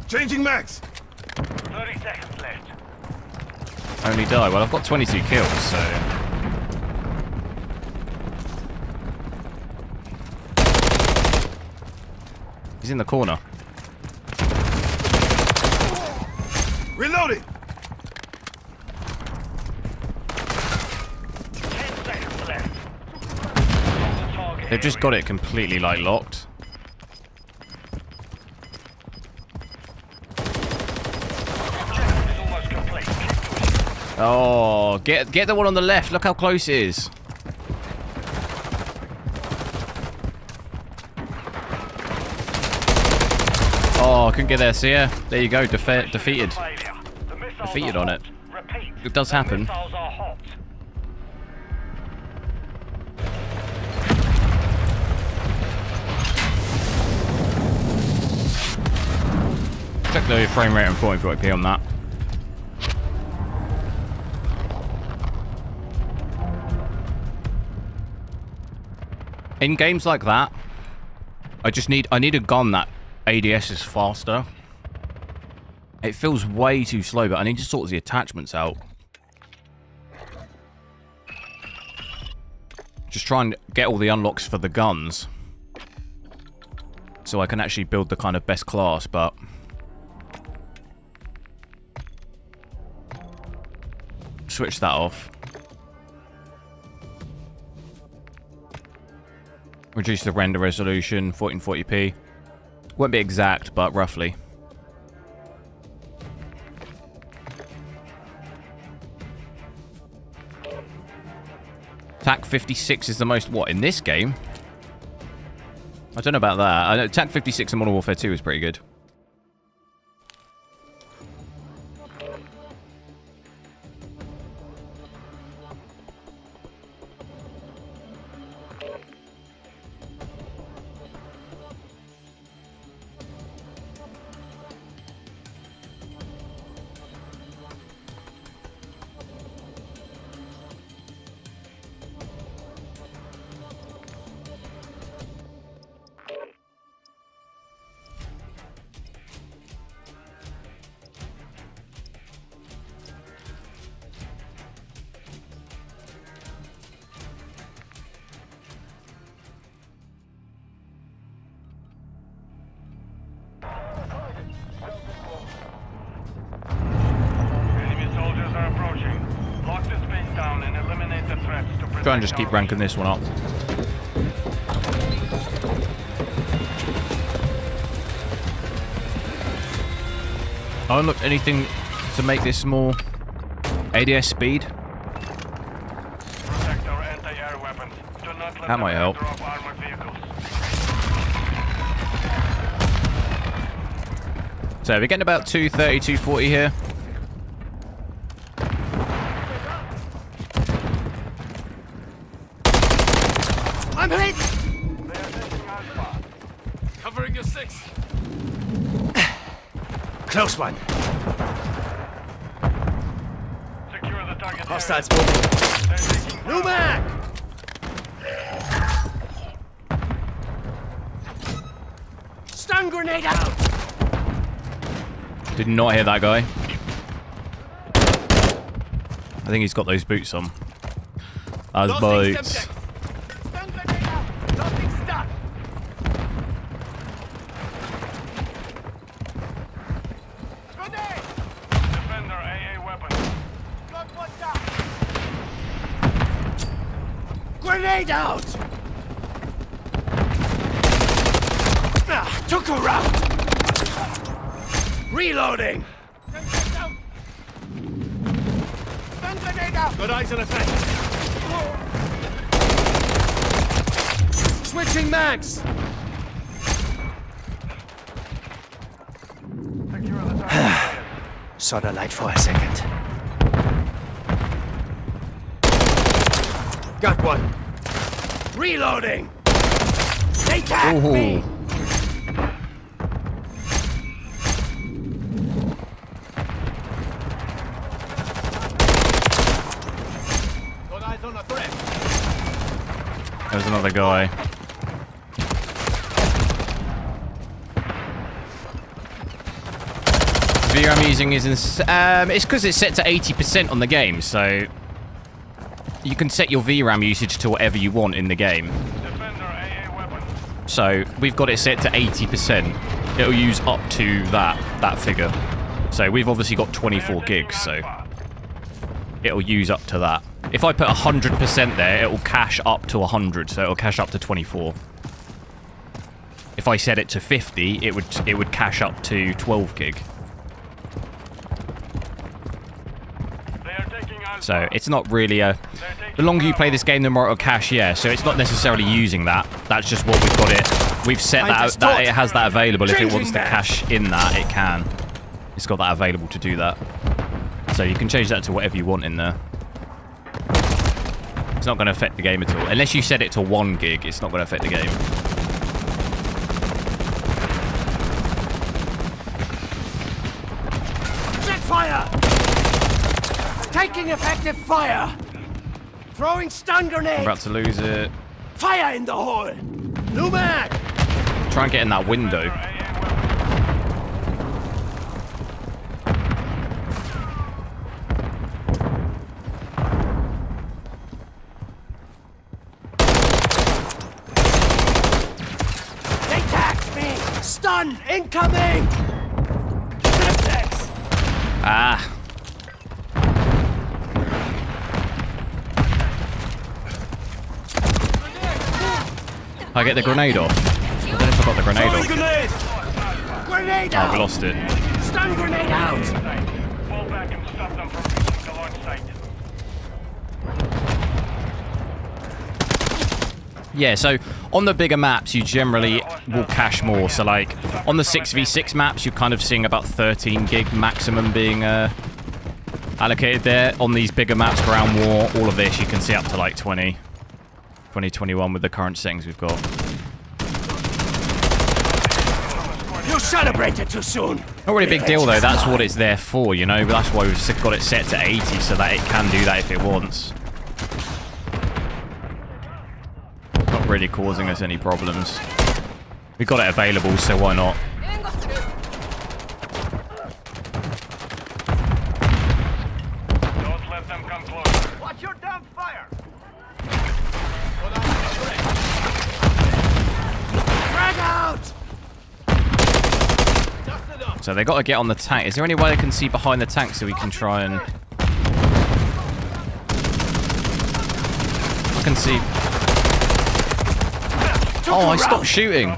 Changing max! 30 seconds left. Only die. Well, I've got 22 kills, so... He's in the corner. Reloading! 10 seconds left. Control the target They've just got it completely, like, locked. Objective is almost complete. Keep pushing. Oh, get the one on the left. Look how close it is. Oh, I couldn't get there. See ya. There you go. Defeated. Failure. The missiles Defeated are on hot. it. Repeat. It does the happen. Missiles are hot. Check the frame rate and 40p on that. In games like that, I need a gun that ADS is faster. It feels way too slow, but I need to sort the attachments out. Just try and get all the unlocks for the guns, so I can actually build the kind of best class, but... Switch that off. Reduce the render resolution, 1440p. Won't be exact, but roughly. TAC 56 is the most, what, in this game? I don't know about that. I know TAC 56 in Modern Warfare 2 is pretty good. Try and just keep ranking this one up. I unlocked anything to make this more ADS speed. Protect our not let That them might help. drop armored vehicles. So we're getting about 230, 240 here. I'm hit! They are taking Alpha. Covering your 6. Close one. Secure the target Hostiles area. moving. They're taking New Bravo. mag! Stun grenade out! Did not hear that guy. I think he's got those boots on. Those boots. Stun grenade out! Nothing stuck! Grenade! Defender AA weapon. Got one down! Grenade out! Ah, took her out! Reloading! Stun grenade out! Good eyes on effect! Switching mags! Secure the target area. Saw the light for a second. Got one. Reloading! They tagged me! Got eyes on a threat. There's another guy. The VRAM I'm using is it's because it's set to 80% on the game, so you can set your VRAM usage to whatever you want in the game. Defender AA weapon. So we've got it set to 80%. It'll use up to that figure. So we've obviously got 24 gigs, so it'll use up to that. If I put 100% there, it will cache up to 100, so it'll cache up to 24. If I set it to 50, it would cache up to 12 gig. They are taking Alpha. So it's not really a... The longer you play this game, the more it'll cache, yeah. So it's not necessarily using that. That's just what we've got it. We've set that it has that available. If it wants to cache in that, it can. It's got that available to do that. So you can change that to whatever you want in there. It's not going to affect the game at all. Unless you set it to 1 gig, it's not going to affect the game. Jet fire! Taking effective fire! Throwing stun I'm grenade! about to lose it. Fire in the hole! New mag! Try and get in that window. They tagged me! Stun incoming! Reflex! Ah. I get the grenade off. I don't know if I got the grenade Throwing off. grenade! Grenade Oh, out! we lost it. Stun grenade out! Fall back and stop them from reaching the launch site. Yeah, so on the bigger maps, you generally will cache more. So, like, on the 6v6 maps, you're kind of seeing about 13 gig maximum being allocated there. On these bigger maps, Ground War, all of this, you can see up to, like, 20, 21 with the current settings we've got. You celebrated too soon! Not really a big deal, though. That's what it's there for, you know? But that's why we've got it set to 80, so that it can do that if it wants. Not really causing us any problems. We've got it available, so why not? Don't let them come closer. Watch your damn fire! Drag out! So they got to get on the tank. Is there any way they can see behind the tank so we can try and... I can see... Oh, I stopped shooting.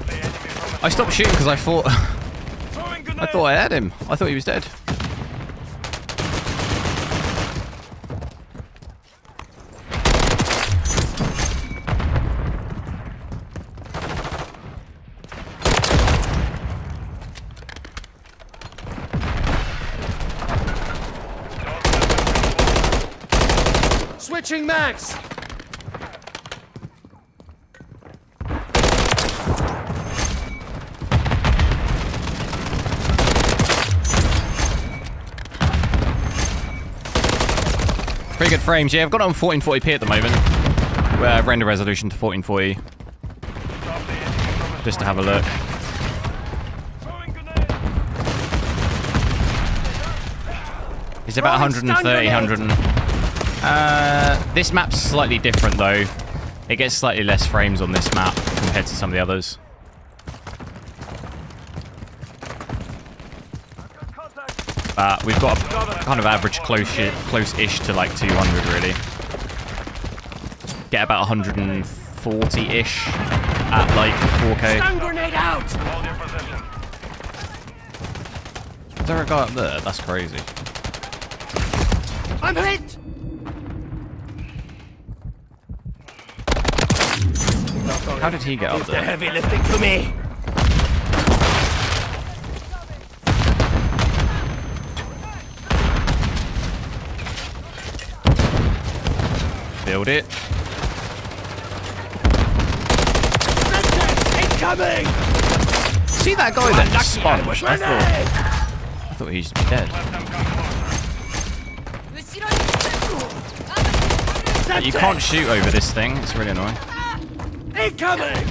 I stopped shooting because I thought... I thought I had him. I thought he was dead. Switching mags. Pretty good frames. Yeah, I've got it on 1440p at the moment. Render resolution to 1440. Just to have a look. It's about 130, 100. This map's slightly different though. It gets slightly less frames on this map compared to some of the others. We've got a kind of average close-ish to like 200 really. Get about 140-ish at like 4K. Stun grenade out. Is there a guy up there? That's crazy. I'm hit. How did he get up The there? heavy lifting for me. Build it. Incoming. See that guy that just sponged? I thought he used to be dead. You can't shoot over this thing. It's really annoying. Incoming.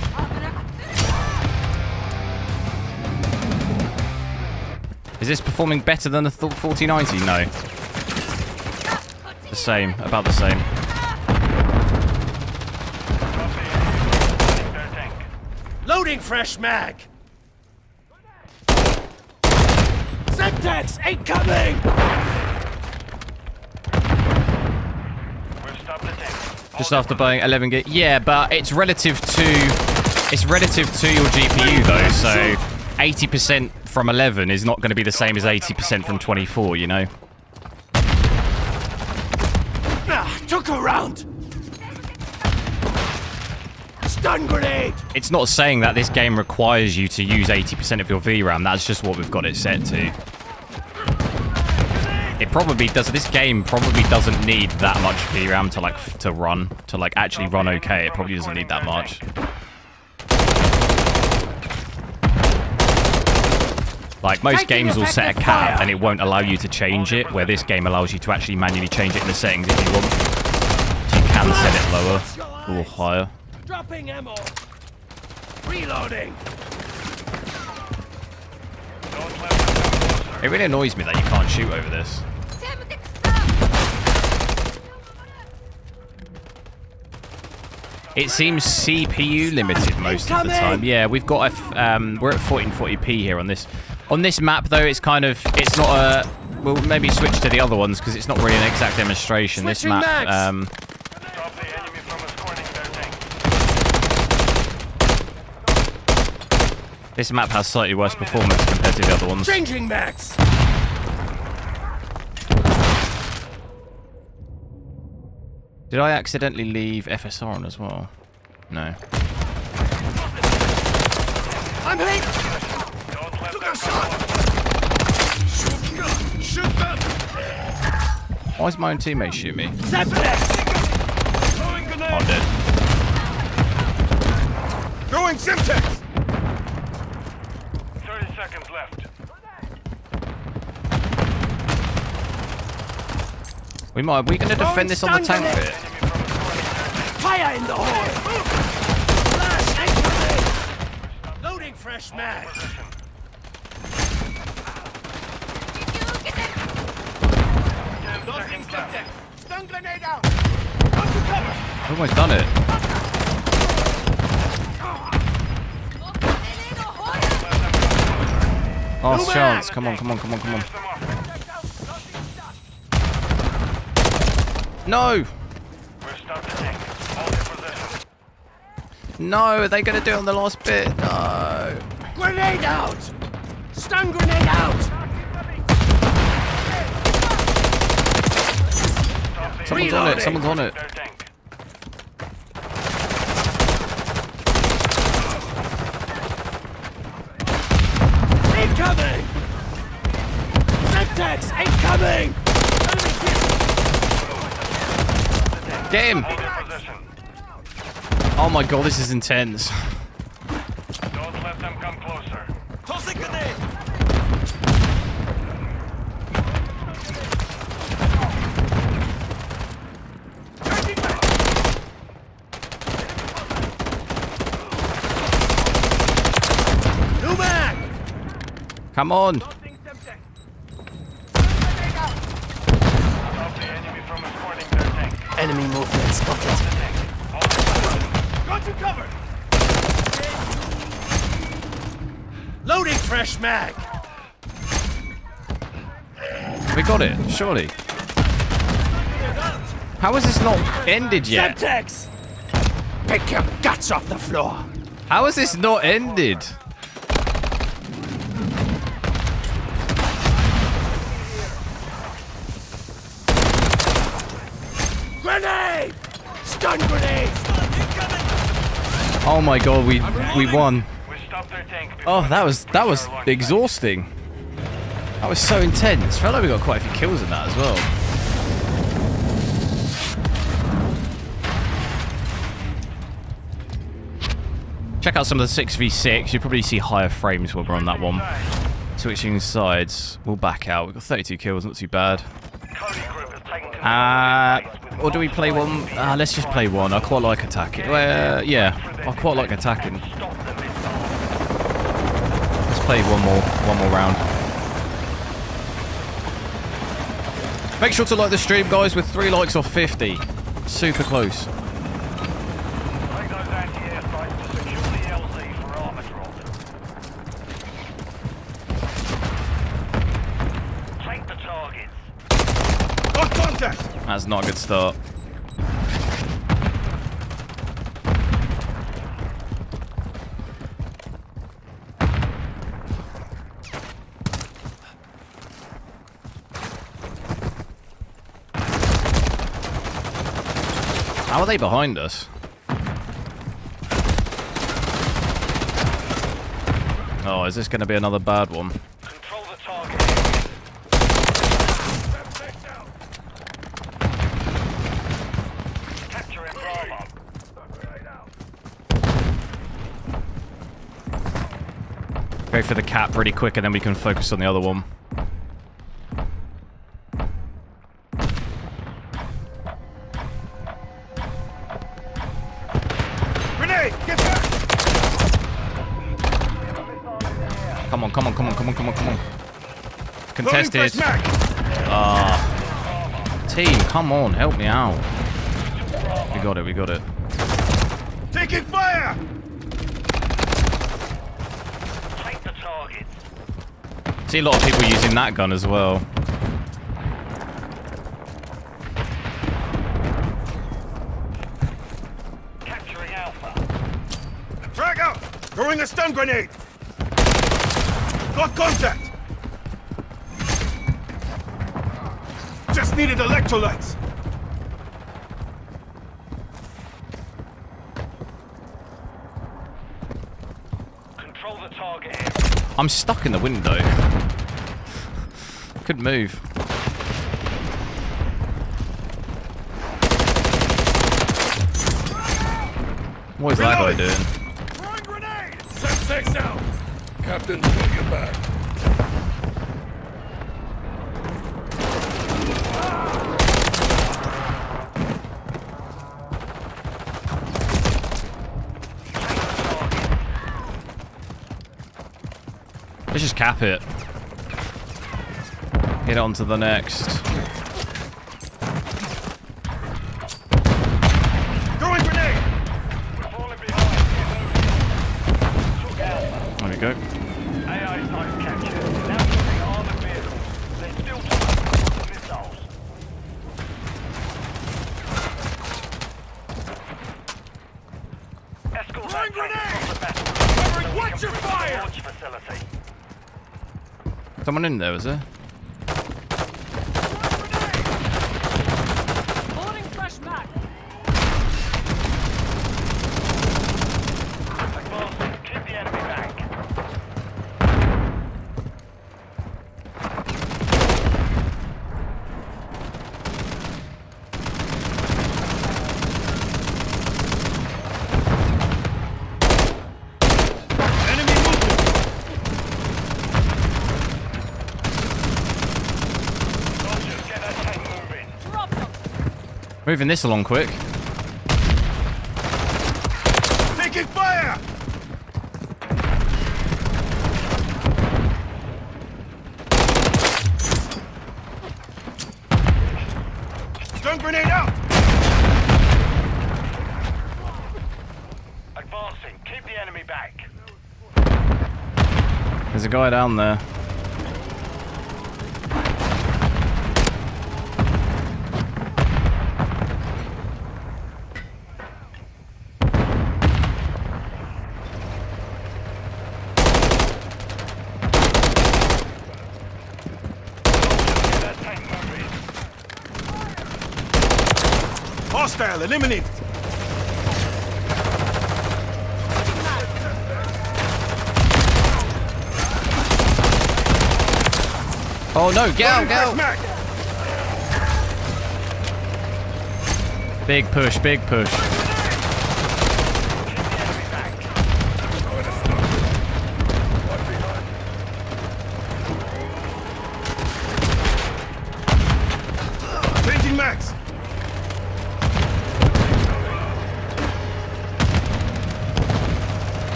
Is this performing better than the 4090? No. The same. About the same. Loading fresh mag. Semtex incoming. Just after buying 11 gig. Yeah, but it's relative to your GPU though. So 80% from 11 is not going to be the same as 80% from 24. You know. Took a round. Stun grenade. It's not saying that this game requires you to use 80% of your VRAM. That's just what we've got it set to. It probably does. This game probably doesn't need that much VRAM to actually run okay. It probably doesn't need that much. Like most games will set a cap and it won't allow you to change it, where this game allows you to actually manually change it in the settings if you want. So you can set it lower or higher. Dropping ammo. Reloading. It really annoys me that you can't shoot over this. It seems CPU limited most of the time. Yeah, we've got we're at 1440p here on this. On this map though, it's not a. We'll maybe switch to the other ones because it's not really an exact demonstration. This map. This map has slightly worse performance compared to the other ones. Changing max. Did I accidentally leave FSR on as well? No. I'm hit. Took a shot. Shoot them. Why is my own teammate shoot me? Semtex. Oh, I'm dead. Throwing Semtex. 30 seconds left. Are we going to defend this on the tank bit? Fire in the hole. Flash incoming. Loading fresh mag. Losing Semtex. Stun grenade out. Come to cover. I've almost done it. Last chance. Come on. No! No, are they going to do it on the last bit? No. Grenade out. Stun grenade out. Someone's on it. Incoming. Semtex incoming. Get him! Hold your position. Oh my god, this is intense. Don't let them come closer. Tossing grenade! New man! Come on! Stop the enemy from escorting their tank. Enemy movement spotted. Hold your position. Got you covered! Loading fresh mag! We got it, surely. How is this not ended yet? XTX! Pick your guts off the floor! How is this not ended? Grenade! Stun grenade! Oh my god, we won. We stopped their tank before Oh, that was exhausting. That was so intense. Felt like we got quite a few kills in that as well. Check out some of the 6v6. You'll probably see higher frames when we're on that one. Switching sides. We'll back out. We've got 32 kills, not too bad. Cody Group has taken control. Or do we play one? Let's just play one. I quite like attacking. Well, yeah, I quite like attacking. Let's play one more round. Make sure to like the stream, guys, with 3 likes off 50. Super close. Take those anti-air sites to secure the LZ for armor drop. Take the targets. Got contact! That's not a good start. How are they behind us? Oh, is this going to be another bad one? Control the target. Capturing Bravo. Go for the cap really quick and then we can focus on the other one. Grenade! Get back! Come on, come on, come on, come on, come on, come on. Contested. Loading fresh mag! Team, come on, help me out. We got it, we got it. Taking fire! Take the targets. See a lot of people using that gun as well. Capturing Alpha. Frag out! Throwing a stun grenade! Got contact! Just needed electrolytes! Control the target area. I'm stuck in the window. Couldn't move. What is that guy doing? Throwing grenade! Set out! Captain, got your back. Let's just cap it. Get on to the next. Throwing grenade! We're falling behind. Took Alpha. There we go. AI site captured. Now using armored vehicles. They're still targeting missiles. Escort that Throwing tank grenade! across the battle. Watch your fire! Launch facility. Someone in there, was there? Loading fresh mag. Advancing. Keep the enemy back. Moving this along quick. Taking fire! Stun grenade out! Advancing. Keep the enemy back. There's a guy down there. That tank moving. Hostile, eliminate! Oh no, get out, get out! Smack! Big push, big push. Changing max!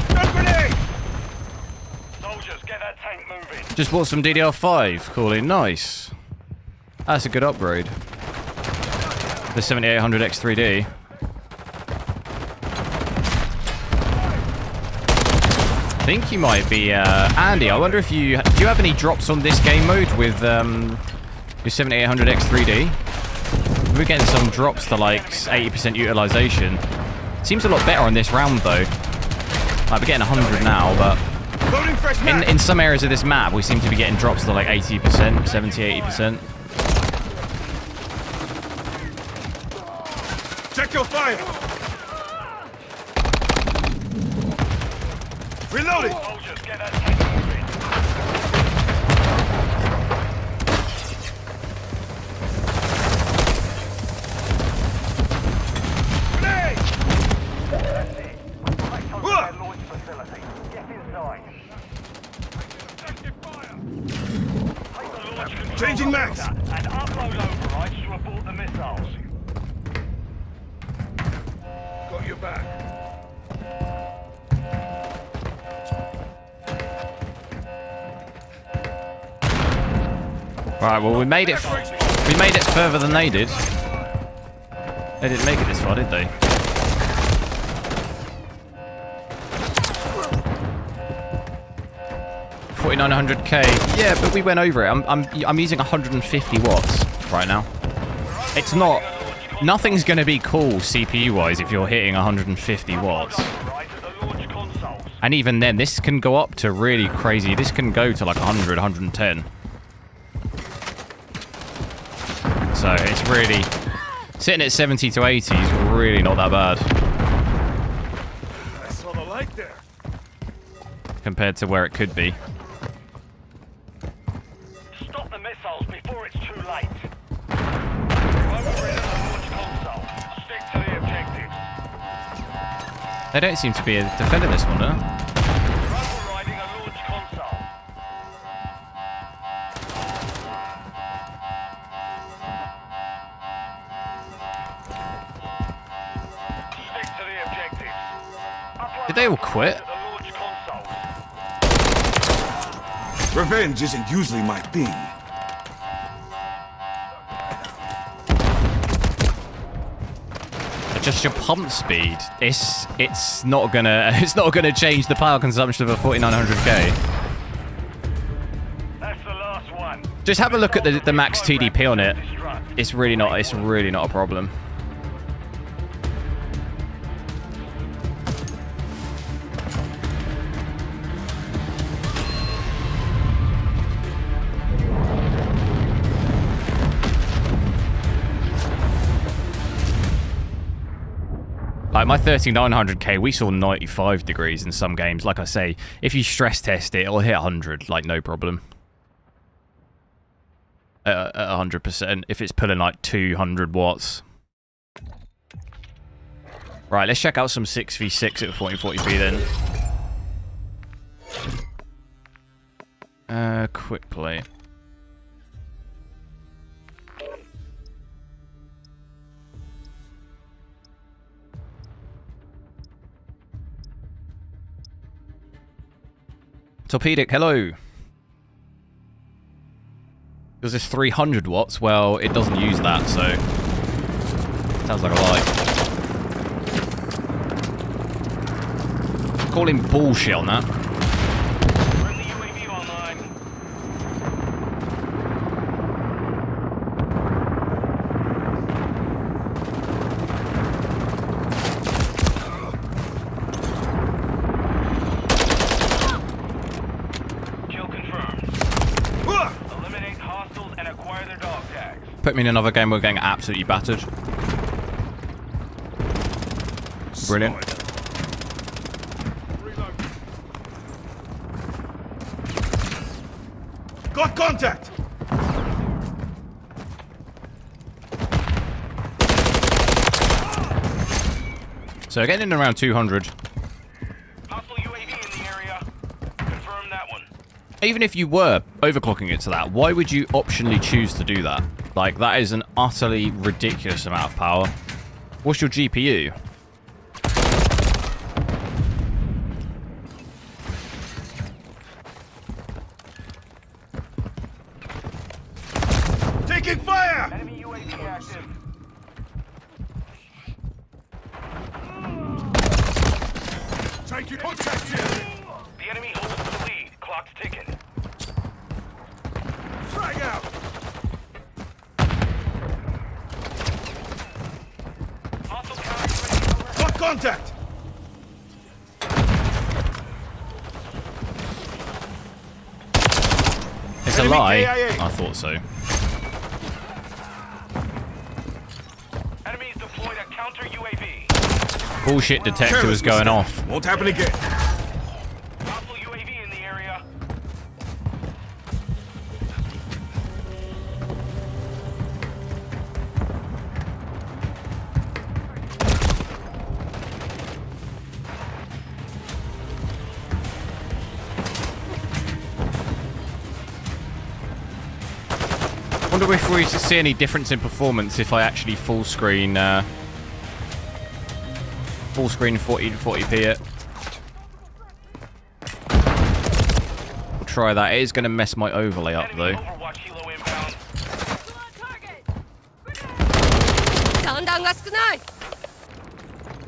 Stun grenade! Soldiers, get that tank moving. Just bought some DDR5, Cooley, nice. That's a good upgrade. The 7800 X3D. I think you might be, Andy, I wonder if do you have any drops on this game mode with your 7800 X3D? We're getting some drops to like 80% utilization. Seems a lot better on this round though. Like we're getting 100 now, but Loading fresh max! in some areas of this map we seem to be getting drops to like 80%, 70, 80%. Check your fire! Reloading! Soldiers, get that tank moving. Grenade! That's it. Right on Whoa! their launch facility. Get inside. Take the launch control Changing max. rotor and upload overrides to abort the missiles. Got your back. Right, well we made it further than they did. They didn't make it this far, did they? $4,900K. Yeah, but we went over it. I'm using 150 watts right now. It's not. Nothing's going to be cool CPU wise if you're hitting 150 watts. Right at the launch consoles. And even then, this can go up to really crazy. This can go to like 100, 110. So it's really sitting at 70 to 80 is really not that bad I saw the light there. compared to where it could be. Stop the missiles before it's too late. Over at the launch console. Stick to the objectives. They don't seem to be defending this one, huh? You're overriding a launch console. Stick to the objectives. Upload Did they all overrides quit? at the launch console. Revenge isn't usually my thing. Just your pump speed. It's not gonna change the power consumption of a 4900K. That's the last one. Just have a look at the max TDP on it. It's really not a problem. Like my 3900K, we saw 95 degrees in some games. Like I say, if you stress test it, it'll hit 100, like no problem. At 100%, if it's pulling like 200 watts. Right, let's check out some 6v6 at 1440p then. Quick play. Torpedic, hello. Does this 300 watts? Well, it doesn't use that, so... Sounds like a lie. Calling bullshit on that. Friendly UAV online. Kill confirmed. Eliminate hostiles and acquire their dog tags. Put me in another game, we're getting absolutely battered. Brilliant. Got contact! So getting in around 200. Hostile UAV in the area. Confirm that one. Even if you were overclocking it to that, why would you optionally choose to do that? Like, that is an utterly ridiculous amount of power. What's your GPU? Taking fire! Enemy UAV active. Taking contact here! The enemy holds the lead. Clock's ticking. Frag out! Hostile counter. Got contact! It's a Enemy lie. KIA. I thought so. Enemies deployed a counter UAV. Bullshit detector was going off. Won't happen again. Hostile UAV in the area. Wonder if we see any difference in performance if I actually full screen 40 to 40p it. We'll try that. It is going to mess my overlay up though. Enemy Overwatch helo inbound. Sundownが少ない.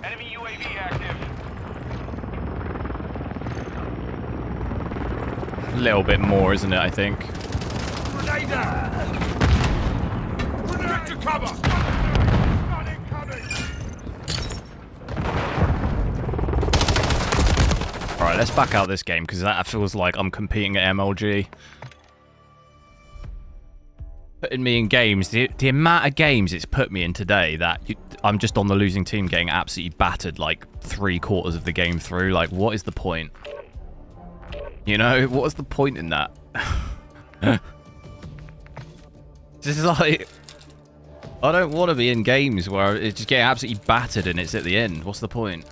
Enemy UAV active. A little bit more, isn't it, I think? Grenade out! Get to cover! Not incoming! Alright, let's back out this game, because that feels like I'm competing at MLG. Putting me in games, the amount of games it's put me in today, that I'm just on the losing team getting absolutely battered like 3/4 of the game through. Like, what is the point? You know, what is the point in that? This is like... I don't want to be in games where it's just getting absolutely battered and it's at the end. What's the point?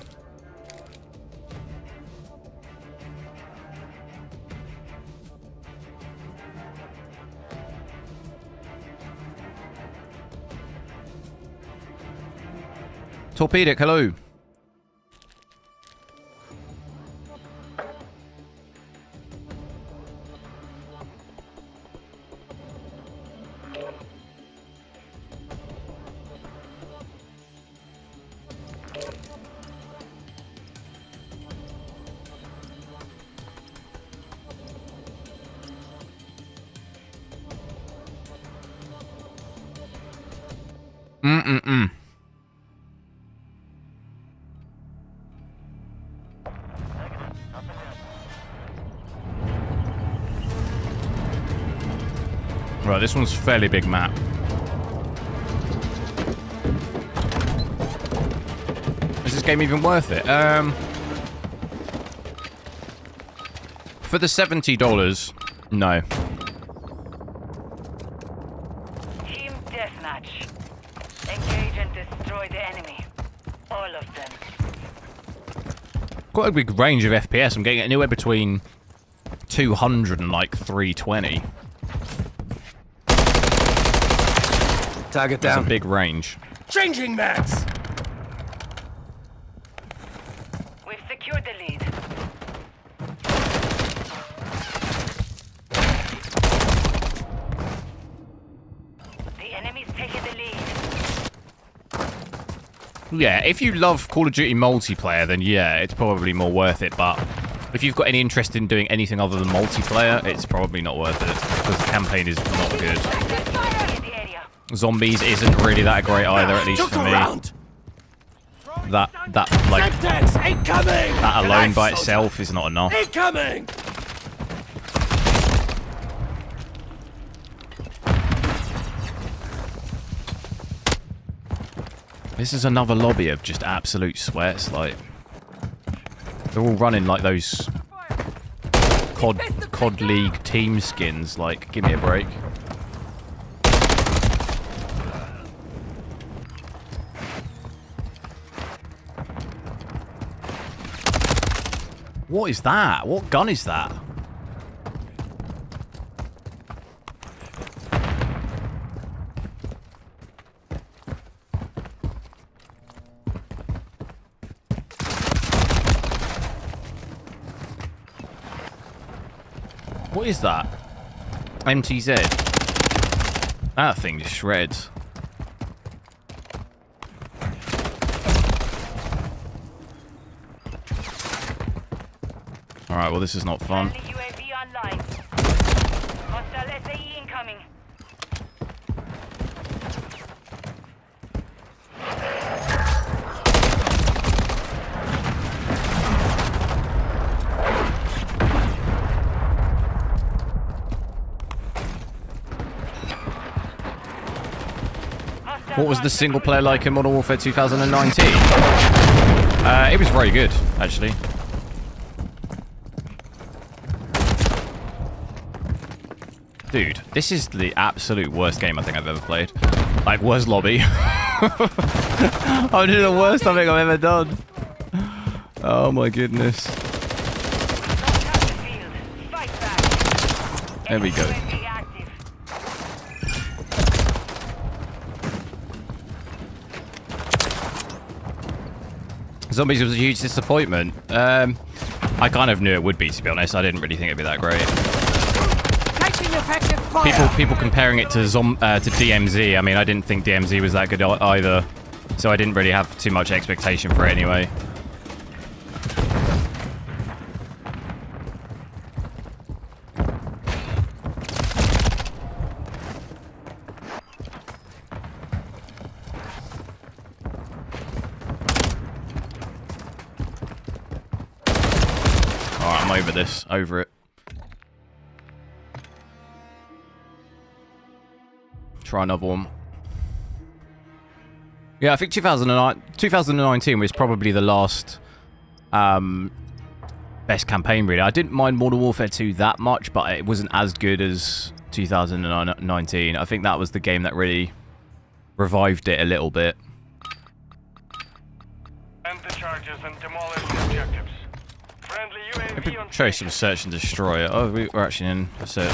Torpedic, hello. Right, this one's a fairly big map. Is this game even worth it? For the $70, no. Team deathmatch. Engage and destroy the enemy. All of them. Quite a big range of FPS. I'm getting anywhere between 200 and like 320. Target That's down. a big range. Changing mags! We've secured the lead. Yeah, if you love Call of Duty multiplayer, then yeah, it's probably more worth it. But if you've got any interest in doing anything other than multiplayer, it's probably not worth it because the campaign is not good. Zombies isn't really that great either, at least for me. That like that alone by itself is not enough. Incoming! This is another lobby of just absolute sweats. Like they're all running like those COD League team skins. Like, give me a break. What is that? What gun is that? What is that? MTZ. That thing just shreds. Alright, well this is not fun. UAV online. Hostile SAE incoming. What was the single player like in Modern Warfare 2019? It was very good, actually. Dude, this is the absolute worst game I think I've ever played. Like, worst lobby. I did the worst I think I've ever done. Oh my goodness. There we go. Zombies was a huge disappointment. I kind of knew it would be, to be honest. I didn't really think it'd be that great. People comparing it to DMZ. I mean, I didn't think DMZ was that good either, so I didn't really have too much expectation for it anyway. Alright, I'm over this. Over it. Try another one. Yeah, I think 2019 was probably the last best campaign, really. I didn't mind Modern Warfare 2 that much, but it wasn't as good as 2019. I think that was the game that really revived it a little bit. End the charges and demolish the objectives. Friendly UAV on Show some search and destroy. Oh, we're actually in a search.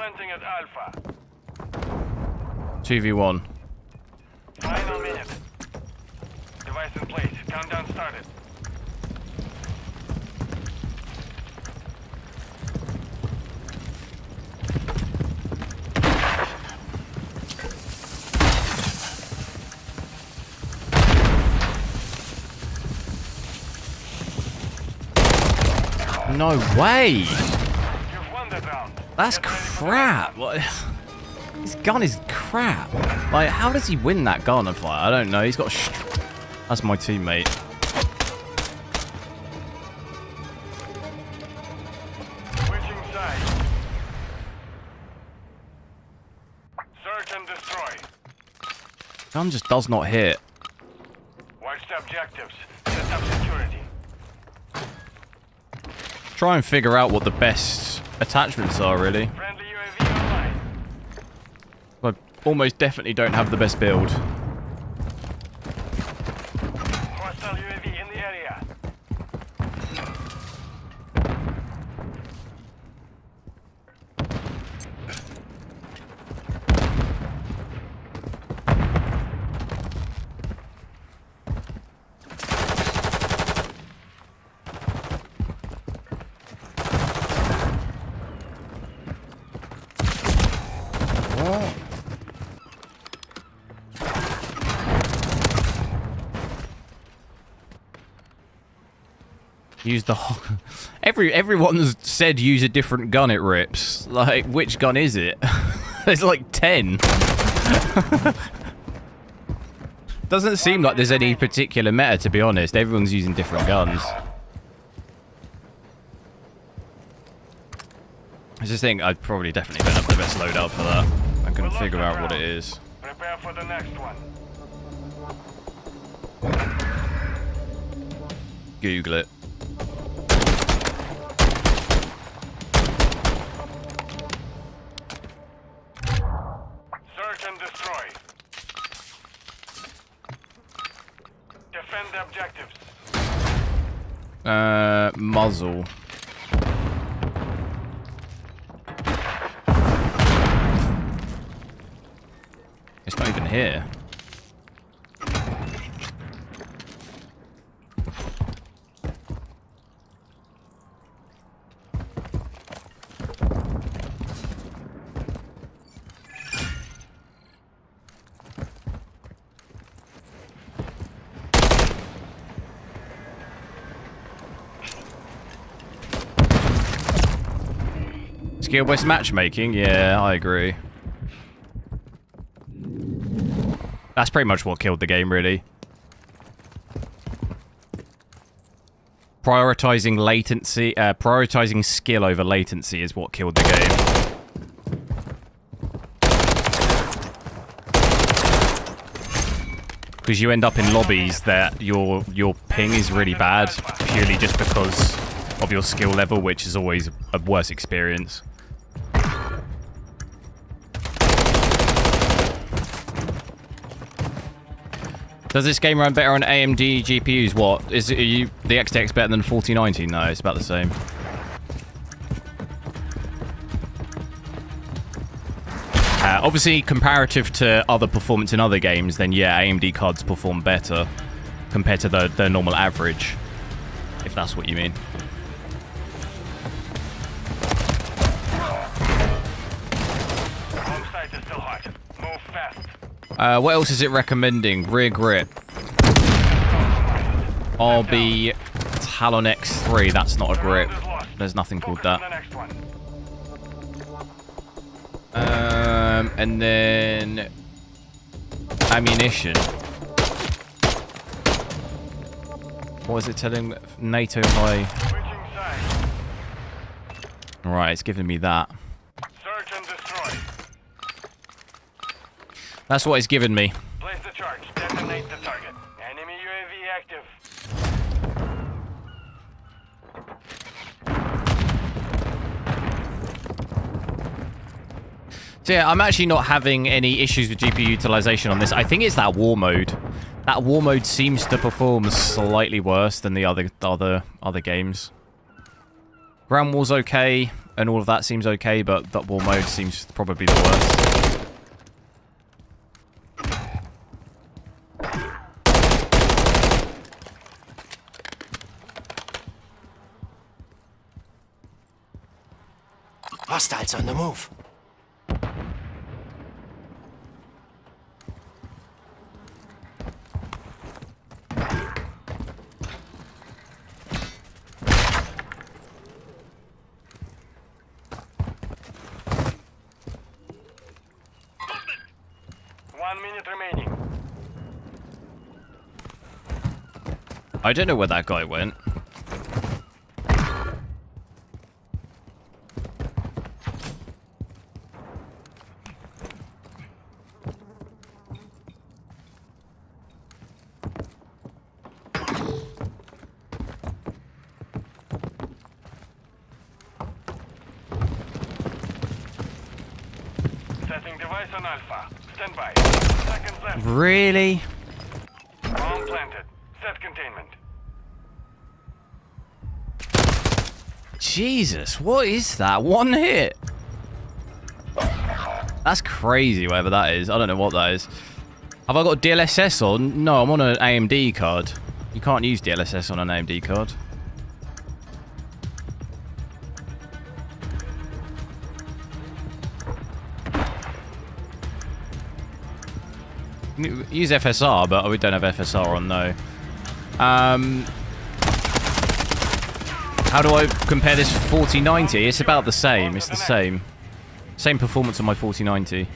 planting at Alpha. 2v1. Final minute. Device in place. Countdown started. No way! You've won that round. That's crap. What? His gun is crap. Like, how does he win that gun of fire? I don't know. He's got. That's my teammate. Switching sides. Search and destroy. gun just does not hit. Watch the objectives. Set up security. Try and figure out what the best attachments are, really. Friendly UAV online. I almost definitely don't have the best build. Hostile UAV in the area. Use the everyone's said use a different gun, it rips. Like, which gun is it? There's like 10. Doesn't seem like there's any particular meta, to be honest. Everyone's using different guns. I just think I probably definitely don't have the best loadout for that. I can figure out what it is. Prepare for the next one. Google it. Search and destroy. Defend the objectives. Muzzle. It's not even here. Skill-based matchmaking? Yeah, I agree. That's pretty much what killed the game, really. Prioritizing latency, prioritizing skill over latency is what killed the game. Because you end up in lobbies that your ping is really bad, purely just because of your skill level, which is always a worse experience. Does this game run better on AMD GPUs? What? Is it, the XTX better than 4090? No, it's about the same. Obviously, comparative to other performance in other games, then yeah, AMD cards perform better compared to the normal average, if that's what you mean. Home site is still hot. Move fast. What else is it recommending? Rear grip. RB Talon X3. That's not a grip. There's nothing called that. And then ammunition. What is it telling? NATO high. Alright, it's giving me that. Search and destroy. That's what it's given me. Place the charge. Detonate the target. Enemy UAV active. So yeah, I'm actually not having any issues with GPU utilization on this. I think it's that war mode. That war mode seems to perform slightly worse than the other games. Ground war's okay, and all of that seems okay, but that war mode seems probably the worst. Hostiles on the move. Remaining. I don't know where that guy went. Device on Alpha. Stand by. Seconds left. Really? Bomb planted. Set containment. Jesus, what is that? One hit? That's crazy, whatever that is. I don't know what that is. Have I got DLSS on? No, I'm on an AMD card. You can't use DLSS on an AMD card. Use FSR, but we don't have FSR on, no. How do I compare this 4090? It's about the same. It's the same. Same performance on my 4090.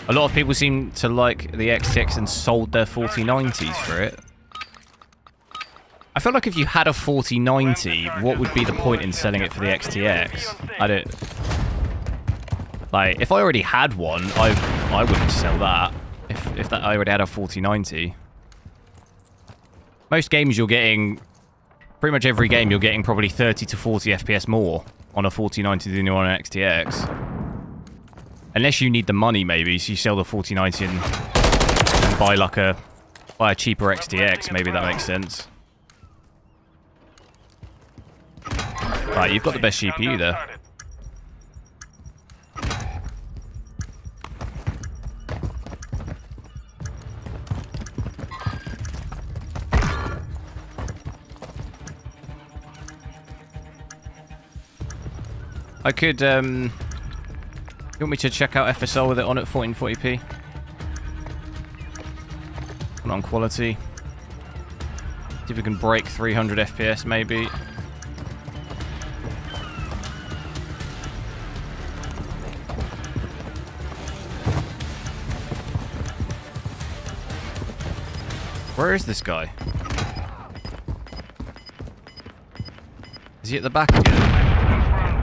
A lot of people seem to like the XTX and sold their 4090s for it. I feel like if you had a 4090, what would be the point in selling it for the XTX? I don't... Like, if I already had one, I wouldn't sell that. If that I already had a 4090. Most games you're getting... Pretty much every game you're getting probably 30 to 40 FPS more on a 4090 than you're on an XTX. Unless you need the money, maybe, so you sell the 4090 and buy like a cheaper XTX. Maybe that makes sense. Right, you've got the best GPU there. I could, you want me to check out FSR with it on at 1440p? And on quality. See if we can break 300 FPS, maybe. Where is this guy? Is he at the back again?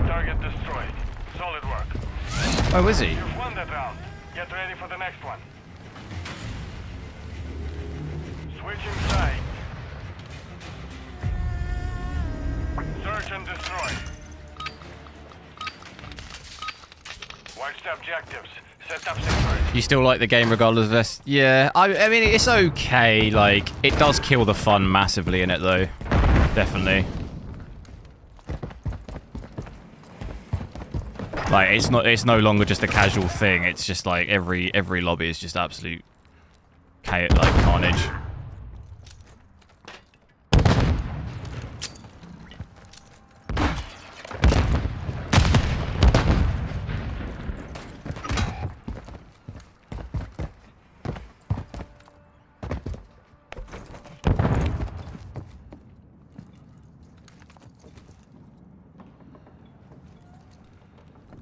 Target destroyed. Solid work. Oh, is he? You've won that round. Get ready for the next one. Switching sides. Search and destroy. Watch the objectives. Set up security. You still like the game regardless of this? Yeah, I mean, it's okay. Like, it does kill the fun massively in it, though. Definitely. Like, it's no longer just a casual thing. It's just like every lobby is just absolute carnage.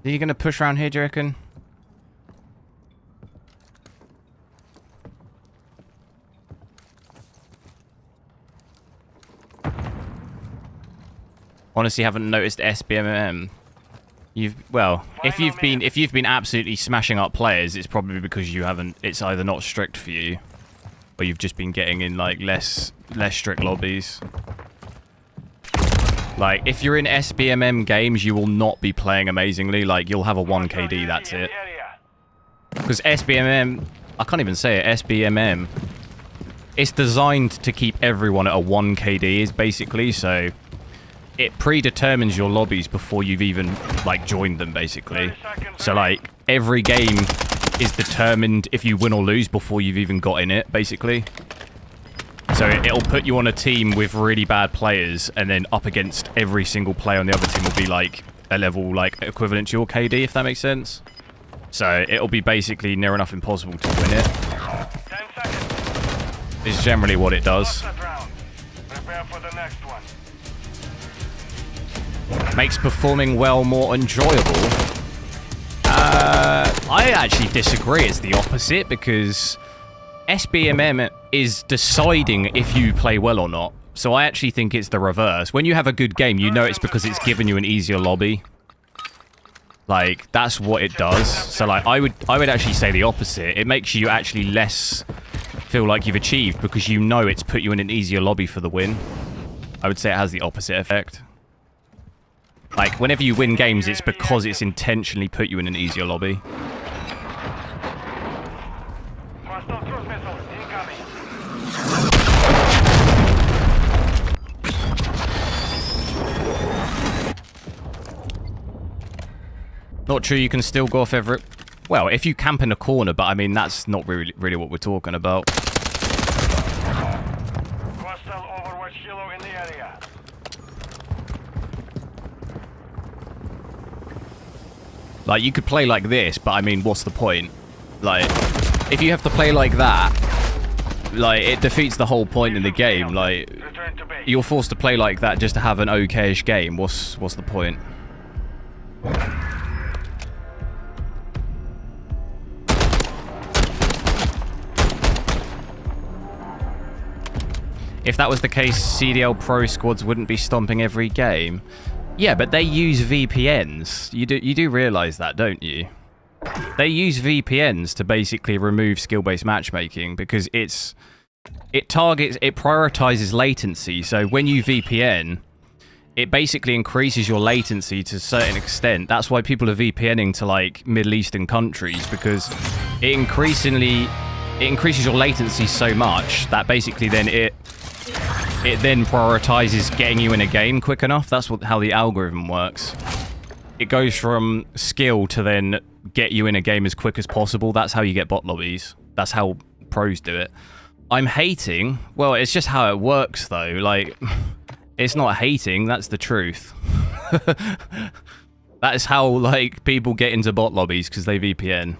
Are you going to push around here, do you reckon? Honestly, haven't noticed SBMM. If you've been absolutely smashing up players, it's probably because you haven't. It's either not strict for you, or you've just been getting in like less strict lobbies. Like, if you're in SBMM games, you will not be playing amazingly. Like, you'll have a 1 KD, that's it. Because SBMM... I can't even say it. SBMM. It's designed to keep everyone at a 1 KD, basically. So, it predetermines your lobbies before you've even, like, joined them, basically. So, like, every game is determined if you win or lose before you've even got in it, basically. So it'll put you on a team with really bad players, and then up against every single player on the other team will be like a level like equivalent to your KD, if that makes sense. So it'll be basically near enough impossible to win it. 10 seconds. Is generally what it does. Prepare for the next one. Makes performing well more enjoyable. I actually disagree. It's the opposite, because SBMM is deciding if you play well or not. So I actually think it's the reverse. When you have a good game, you know it's because it's given you an easier lobby. Like, that's what it does. So, like, I would actually say the opposite. It makes you actually less feel like you've achieved, because you know it's put you in an easier lobby for the win. I would say it has the opposite effect. Like, whenever you win games, it's because it's intentionally put you in an easier lobby. Hostile cruise missile incoming. Not true, you can still go off every... Well, if you camp in a corner, but I mean, that's not really what we're talking about. Hostile Overwatch helo in the area. Like, you could play like this, but I mean, what's the point? Like, if you have to play like that, like, it defeats the whole point in the game. Like, Return to base. you're forced to play like that just to have an okay-ish game. What's the point? If that was the case, CDL Pro squads wouldn't be stomping every game. Yeah, but they use VPNs. You do realize that, don't you? They use VPNs to basically remove skill-based matchmaking because it prioritizes latency. So when you VPN, it basically increases your latency to a certain extent. That's why people are VPNing to like Middle Eastern countries, because it increases your latency so much that basically then it then prioritizes getting you in a game quick enough. That's how the algorithm works. It goes from skill to then get you in a game as quick as possible. That's how you get bot lobbies. That's how pros do it. I'm hating. Well, it's just how it works, though. Like, it's not hating. That's the truth. That is how, like, people get into bot lobbies, because they VPN.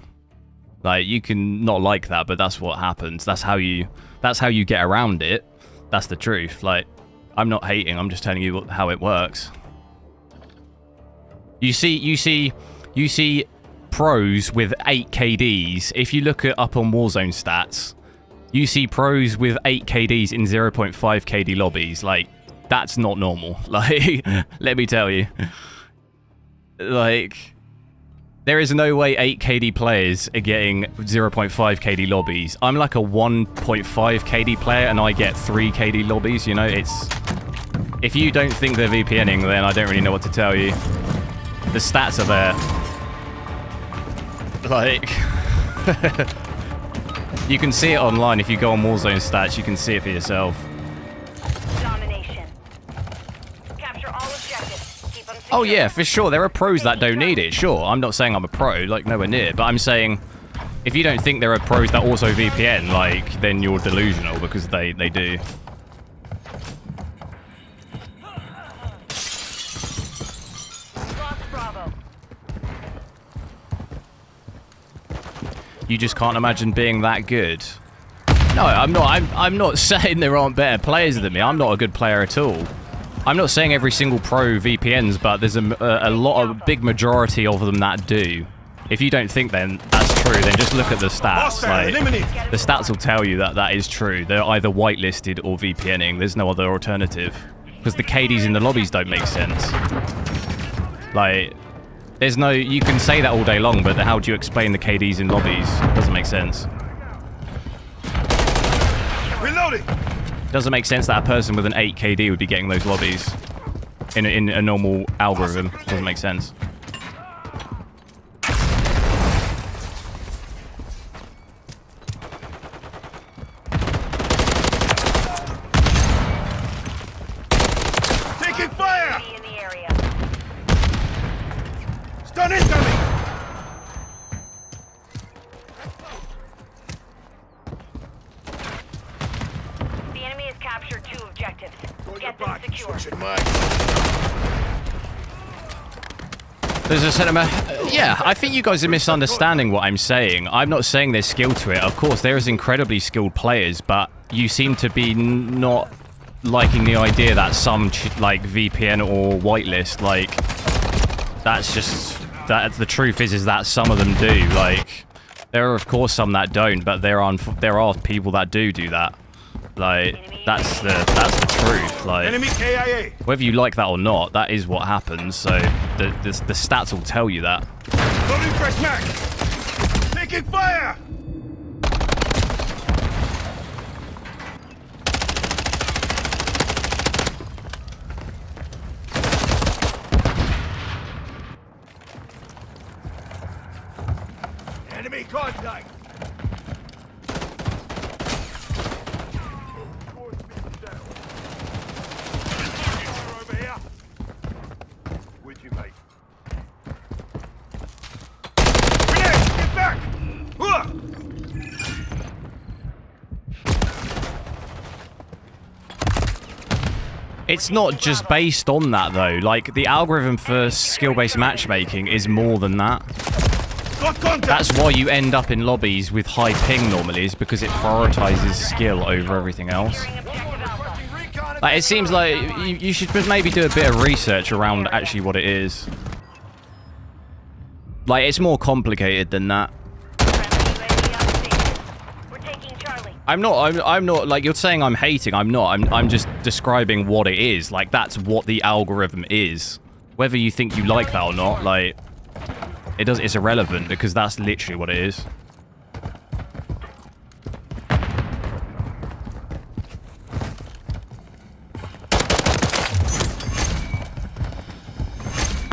Like, you can not like that, but that's what happens. That's how you get around it. That's the truth. Like, I'm not hating. I'm just telling you how it works. You see pros with 8 KDs. If you look up on Warzone stats, you see pros with 8 KDs in 0.5 KD lobbies. Like, that's not normal. Like, let me tell you. Like, there is no way 8 KD players are getting 0.5 KD lobbies. I'm like a 1.5 KD player and I get 3 KD lobbies, you know? It's... If you don't think they're VPNing, then I don't really know what to tell you. The stats are there. Like... You can see it online. If you go on Warzone stats, you can see it for yourself. Domination. Capture all objectives. Keep them Oh secure. yeah, for sure. There are pros that don't need it. Sure, I'm not saying I'm a pro, like nowhere near. But I'm saying, if you don't think there are pros that also VPN, like, then you're delusional, because they do. Lost Bravo. You just can't imagine being that good. No, I'm not. I'm not saying there aren't better players than me. I'm not a good player at all. I'm not saying every single pro VPNs, but there's a big majority of them that do. If you don't think then that's true, then just look at the stats. Like, the stats will tell you that that is true. They're either whitelisted or VPNing. There's no other alternative. Because the KDs in the lobbies don't make sense. Like, there's no... You can say that all day long, but how do you explain the KDs in lobbies? It doesn't make sense. Reloading. Doesn't make sense that a person with an 8 KD would be getting those lobbies in a normal algorithm. Doesn't make sense. Taking fire. Enemy in the area. Stun incoming. The enemy has captured 2 objectives. Get them secure. Switching mine. There's a cinema. Yeah, I think you guys are misunderstanding what I'm saying. I'm not saying there's skill to it. Of course, there is incredibly skilled players, but you seem to be not liking the idea that some like VPN or whitelist. Like, that's just the truth is that some of them do. Like, there are of course some that don't, but there are people that do that. Like, that's the truth. Like, Enemy KIA. whether you like that or not, that is what happens. So the stats will tell you that. Loading fresh mag. Taking fire. Enemy contact! Over here. With you, mate. Grenade! Get back! It's not just based on that, though. Like, the algorithm for skill-based matchmaking is more than that. Got contact! That's why you end up in lobbies with high ping normally, is because it prioritizes skill over everything else. Like, it seems like you should maybe do a bit of research around actually what it is. Like, it's more complicated than that. I'm not, like, you're saying I'm hating, I'm not. I'm just describing what it is. Like, that's what the algorithm is. Whether you think you like that or not, like, it's irrelevant, because that's literally what it is.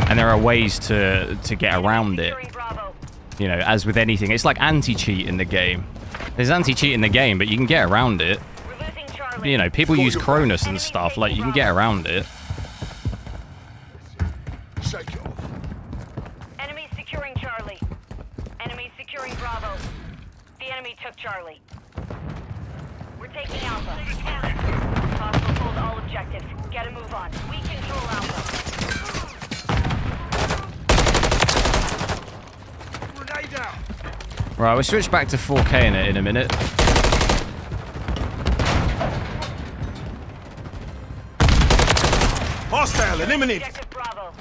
And there are ways to get around it. You know, as with anything. It's like anti-cheat in the game. There's anti-cheat in the game, but you can get around it. You know, people use Cronus and stuff. Like, you can get around it. Shake it off. Enemy securing Charlie. Enemy securing Bravo. The enemy took Charlie. We're taking Alpha. Hostile hold all objectives. Get a move on. We control Alpha. Grenade out! Right, we'll switch back to 4K in a minute. Hostile eliminated! Objective Bravo.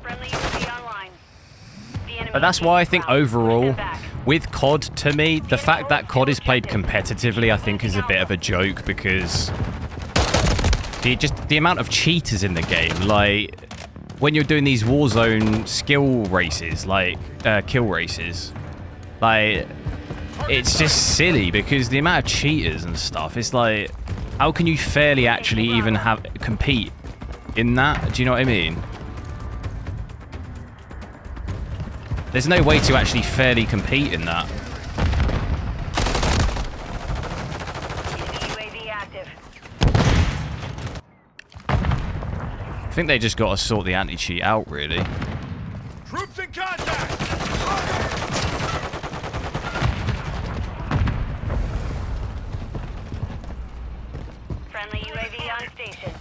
Friendly UAV online. The enemy But that's why I think Bravo. overall, Stand back. with COD, to me, the fact that COD is played competitively, I think, is a bit of a joke, because the amount of cheaters in the game, like, when you're doing these Warzone skill races, like, kill races, like, it's just silly, because the amount of cheaters and stuff, it's like, how can you fairly actually even compete in that? Do you know what I mean? There's no way to actually fairly compete in that. UAV active. I think they just got to sort the anti-cheat out, really. Troops in contact! Friendly UAV on station.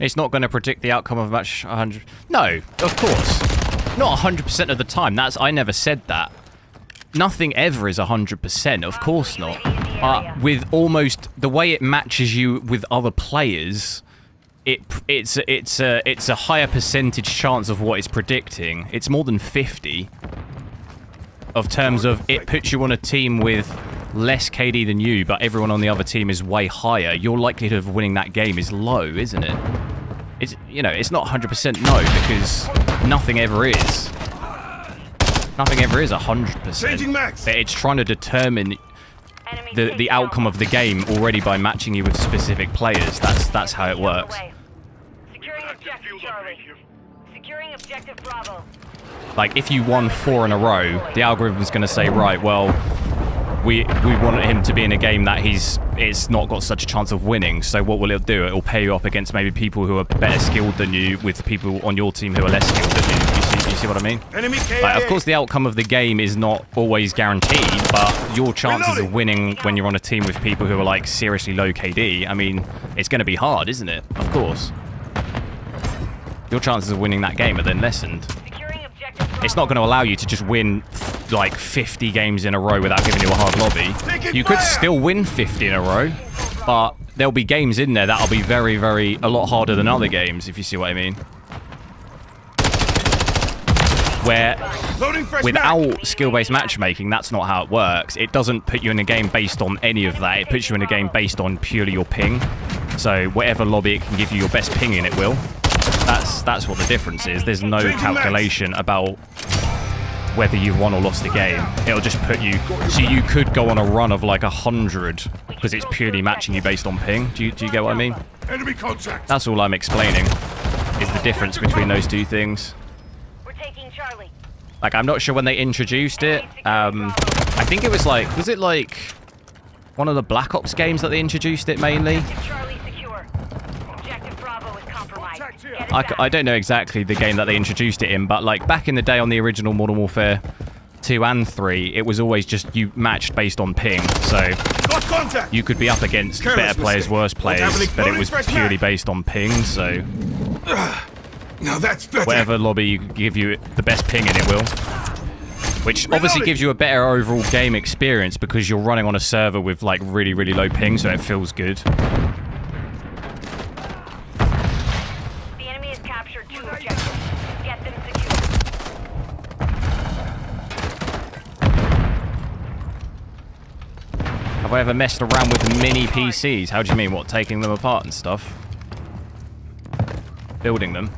It's not going to predict the outcome of a match 100... No, of course. Not 100% of the time. I never said that. Nothing ever is 100%, of course not. But with almost... The way it matches you with other players, it's a higher percentage chance of what it's predicting. It's more than 50. Of terms of, it puts you on a team with less KD than you, but everyone on the other team is way higher. Your likelihood of winning that game is low, isn't it? It's, you know, it's not 100% no, because nothing ever is. Nothing ever is 100%. But it's trying to determine the outcome of the game already by matching you with specific players. That's how it works. Securing objective Charlie. Securing objective Bravo. Like, if you won 4 in a row, the algorithm is going to say, right, well, we want him to be in a game that it's not got such a chance of winning. So what will it do? It will pair you up against maybe people who are better skilled than you with people on your team who are less skilled than you. You see what I mean? Like, of course, the outcome of the game is not always guaranteed, but your chances of winning when you're on a team with people who are, like, seriously low KD, I mean, it's going to be hard, isn't it? Of course. Your chances of winning that game are then lessened. It's not going to allow you to just win, like, 50 games in a row without giving you a hard lobby. You could still win 50 in a row, but there'll be games in there that'll be very, very, a lot harder than other games, if you see what I mean. Where, without skill-based matchmaking, that's not how it works. It doesn't put you in a game based on any of that. It puts you in a game based on purely your ping. So whatever lobby it can give you your best ping in, it will. That's what the difference is. There's no calculation about whether you've won or lost a game. It'll just put you... So you could go on a run of like 100 because it's purely matching you based on ping. Do you get what I mean? Enemy contact. That's all I'm explaining, is the difference between those two things. We're taking Charlie. Like, I'm not sure when they introduced it. I think it was like... Was it like one of the Black Ops games that they introduced it mainly? Charlie secure. Objective Bravo is compromised. Get it I back. don't know exactly the game that they introduced it in, but like back in the day on the original Modern Warfare 2 and 3, it was always just you matched based on ping. So you could be up against better players, worse players, but it was purely based on ping. So Now that's better. whatever lobby you give you the best ping in, it will. Which obviously gives you a better overall game experience because you're running on a server with like really, really low ping, so it feels good. The enemy has captured 2 objectives. Get them secure. Have I ever messed around with mini PCs? How do you mean? What, taking them apart and stuff? Building them?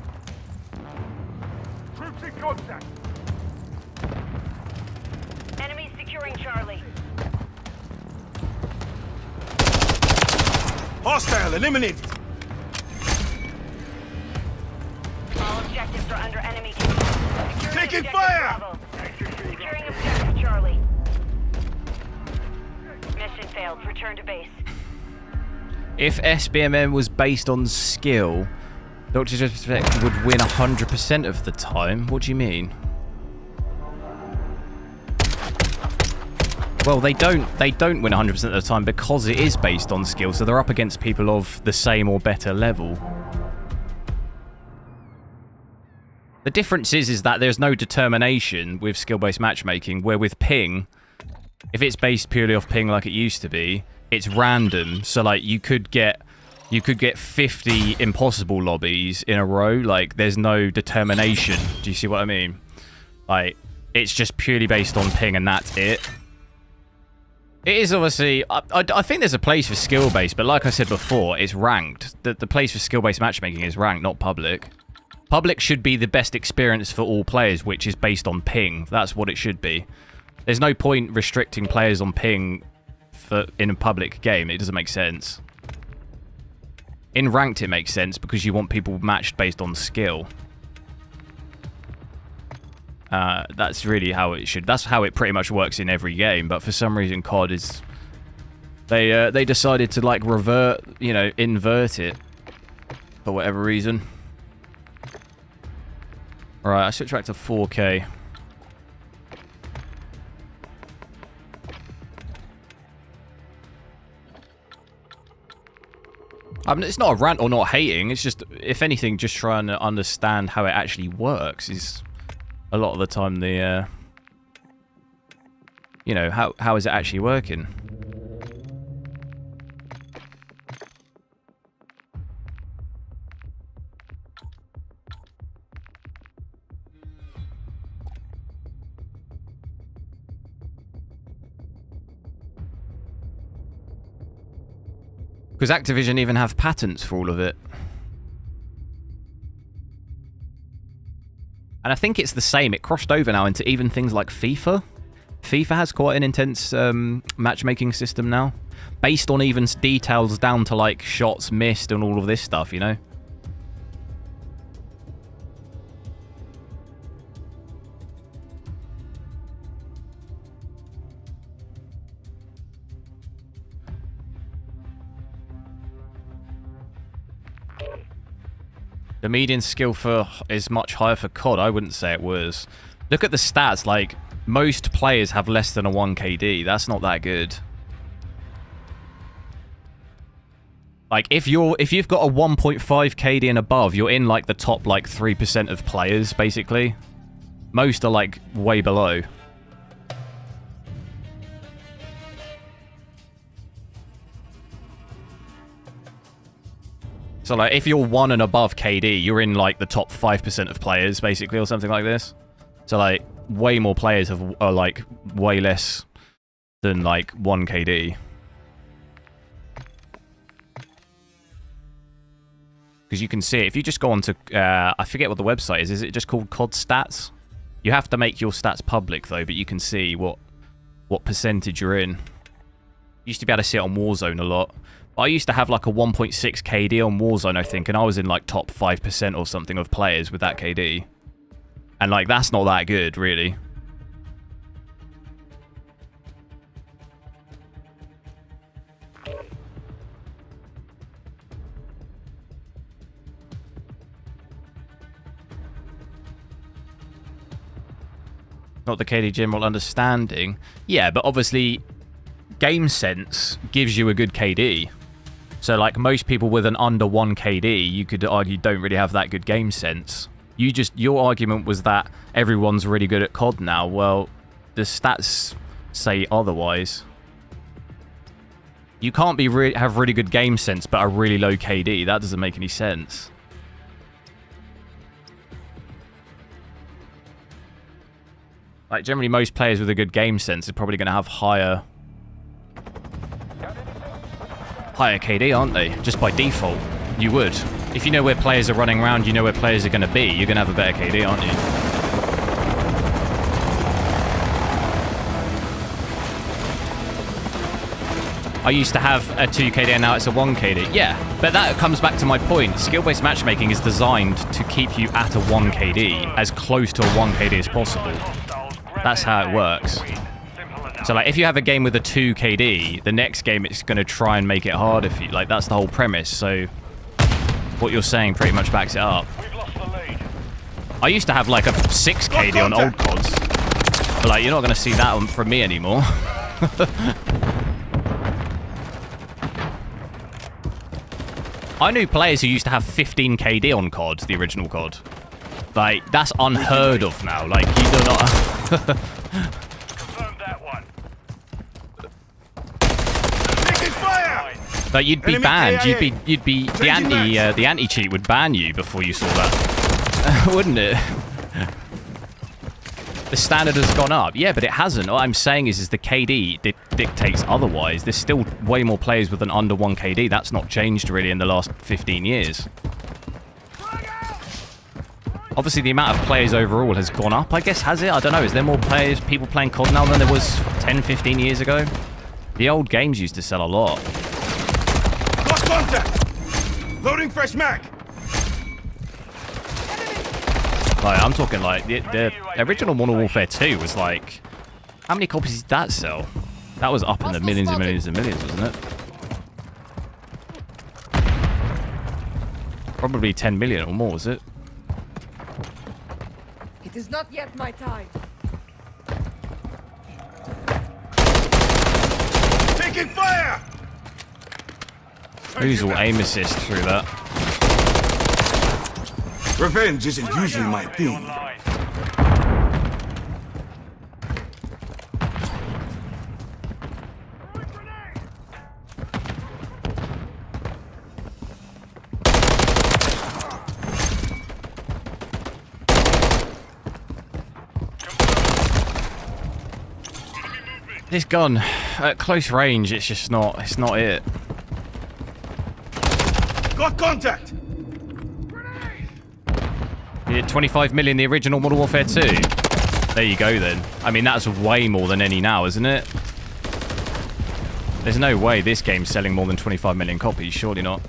Troops in contact. Enemy securing Charlie. Hostile eliminated. All objectives are under enemy control. Securing Taking objective fire! Bravo. Securing objective Charlie. Mission failed. Return to base. If SBMM was based on skill, Dr. Spec would win 100% of the time. What do you mean? Well, they don't win 100% of the time because it is based on skill, so they're up against people of the same or better level. The difference is that there's no determination with skill-based matchmaking, where with ping, if it's based purely off ping like it used to be, it's random. So like you could get 50 impossible lobbies in a row. Like there's no determination. Do you see what I mean? Like it's just purely based on ping and that's it. It is obviously... I think there's a place for skill-based, but like I said before, it's ranked. The place for skill-based matchmaking is ranked, not public. Public should be the best experience for all players, which is based on ping. That's what it should be. There's no point restricting players on ping in a public game. It doesn't make sense. In ranked, it makes sense because you want people matched based on skill. That's really how it should. That's how it pretty much works in every game. But for some reason, COD is they decided to like invert it for whatever reason. All right, I switch back to 4K. It's not a rant or not hating. It's just, if anything, just trying to understand how it actually works is a lot of the time the, how is it actually working? Because Activision even have patents for all of it. And I think it's the same. It crossed over now into even things like FIFA. FIFA has quite an intense matchmaking system now. Based on even details down to like shots missed and all of this stuff, you know? The median skill is much higher for COD. I wouldn't say it was. Look at the stats. Like, most players have less than a 1 KD. That's not that good. Like, if you've got a 1.5 KD and above, you're in like the top like 3% of players, basically. Most are like way below. So, like, if you're 1 and above KD, you're in, like, the top 5% of players, basically, or something like this. So, like, way more players are, like, way less than, like, 1 KD. Because you can see it. If you just go on to... I forget what the website is. Is it just called COD Stats? You have to make your stats public though, but you can see what percentage you're in. Used to be able to see it on Warzone a lot. I used to have like a 1.6 KD on Warzone, I think, and I was in like top 5% or something of players with that KD. And like, that's not that good, really. Not the KD general understanding. Yeah, but obviously game sense gives you a good KD. So like most people with an under 1 KD, you could argue don't really have that good game sense. Your argument was that everyone's really good at COD now. Well, the stats say otherwise. You can't have really good game sense but a really low KD. That doesn't make any sense. Like, generally, most players with a good game sense are probably going to have higher KD, aren't they? Just by default, you would. If you know where players are running around, you know where players are going to be, you're going to have a better KD, aren't you? I used to have a 2 KD and now it's a 1 KD. Yeah, but that comes back to my point. Skill-based matchmaking is designed to keep you at a 1 KD, as close to a 1 KD as possible. That's how it works. So like, if you have a game with a 2 KD, the next game it's going to try and make it harder for you. Like, that's the whole premise. So what you're saying pretty much backs it up. I used to have like a 6 KD on old CODs, but like, you're not going to see that from me anymore. I knew players who used to have 15 KD on COD, the original COD. Like, that's unheard of now. Like, you do not... Confirm that one. Taking fire! Like, you'd be Enemy banned. KIA. You'd be the anti-cheat would ban you before you saw that, wouldn't it? The standard has gone up. Yeah, but it hasn't. What I'm saying is the KD dictates otherwise. There's still way more players with an under 1 KD. That's not changed really in the last 15 years. Obviously, the amount of players overall has gone up, I guess, has it? I don't know. Is there more people playing COD now than there was 10, 15 years ago? The old games used to sell a lot. Lost contact! Loading fresh mag! Like, I'm talking like the original Modern Warfare 2 was like... How many copies did that sell? That was up in the millions and millions and millions, wasn't it? Probably 10 million or more, was it? It is not yet my time. Taking fire! Who's all aim assist through that? Revenge isn't usually my thing. This gun, at close range, it's just not, it's not it. Got contact! Yeah, 25 million, the original Modern Warfare 2. There you go then. I mean, that's way more than any now, isn't it? There's no way this game's selling more than 25 million copies, surely not.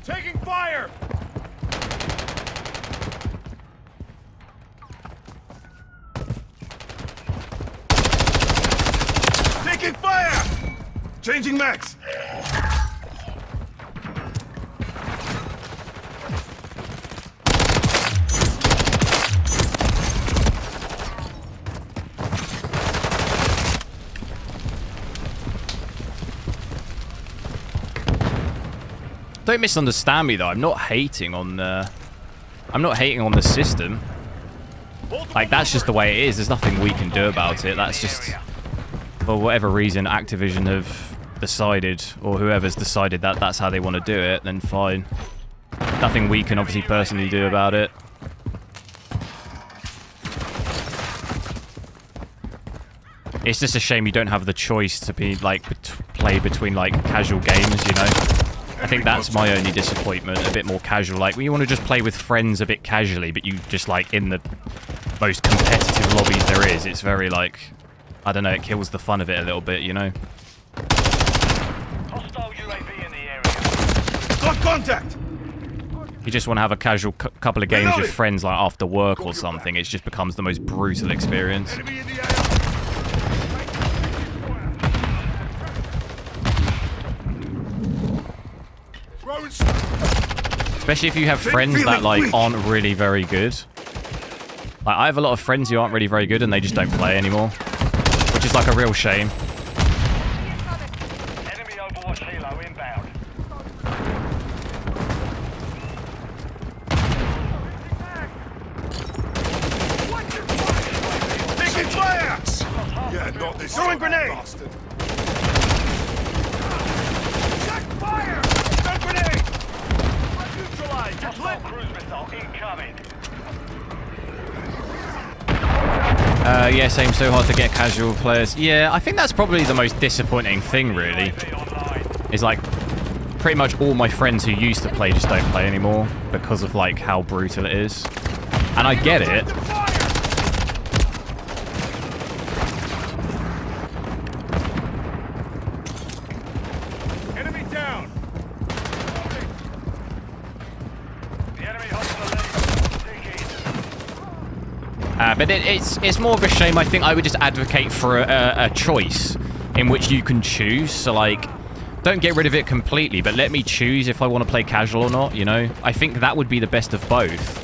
Taking fire! Taking fire! Changing max! Don't misunderstand me though. I'm not hating on the system. Like, that's just the way it is. There's nothing we can do about it. That's just, for whatever reason, Activision have decided, or whoever's decided that that's how they want to do it, then fine. Nothing we can obviously personally do about it. It's just a shame you don't have the choice to be like play between like casual games, you know. I think that's my only disappointment. A bit more casual, like, well, you want to just play with friends a bit casually, but you just like in the most competitive lobbies there is. It's very like, I don't know, it kills the fun of it a little bit, you know? Hostile UAV in the area. Got contact! You just want to have a casual couple of games with Reloading. friends like after work or something. It just becomes the most brutal experience. Enemy in the air. Throwing Especially if you have friends that like aren't really very good. Like I have a lot of friends who aren't really very good and they just don't play anymore, which is like a real shame. Enemy Overwatch helo inbound. taking fire! Yeah, not this. Throwing grenade! Bastard. Check fire! Stun grenade! Neutralized! Hostile cruise missile incoming. Yeah, same. So hard to get casual players. Yeah, I think that's probably the most disappointing thing, really. Is like, pretty much all my friends who used to play just don't play anymore because of like how brutal it is. And I get it. Enemy down! The enemy hostile But it's more of a shame. I think I would just advocate for a choice in which you can choose. So like, don't get rid of it completely, but let me choose if I want to play casual or not, you know? I think that would be the best of both.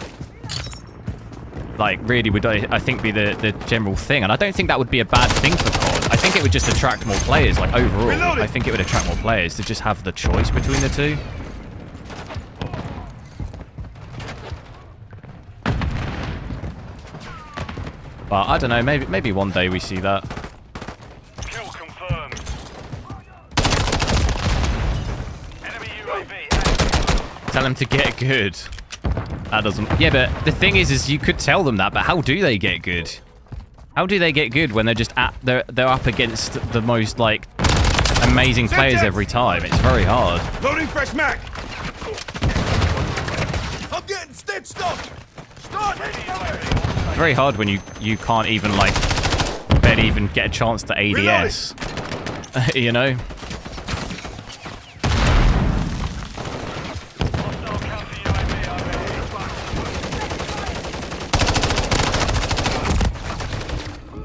Like, really would, I think, be the general thing. And I don't think that would be a bad thing for COD. I think it would just attract more players, like, overall. Reloading. I think it would attract more players to just have the choice between the two. But I don't know, maybe one day we see that. kill confirmed. Enemy UAV. Tell them to get good. That doesn't... Yeah, but the thing is you could tell them that, but how do they get good? How do they get good when they're just they're up against the most, like, amazing players every time? It's very hard. Loading fresh mag! I'm getting stitched up! Start! It's very hard when you can't even, like, barely even get a chance to ADS. You know? Hostile counter UAV overhead.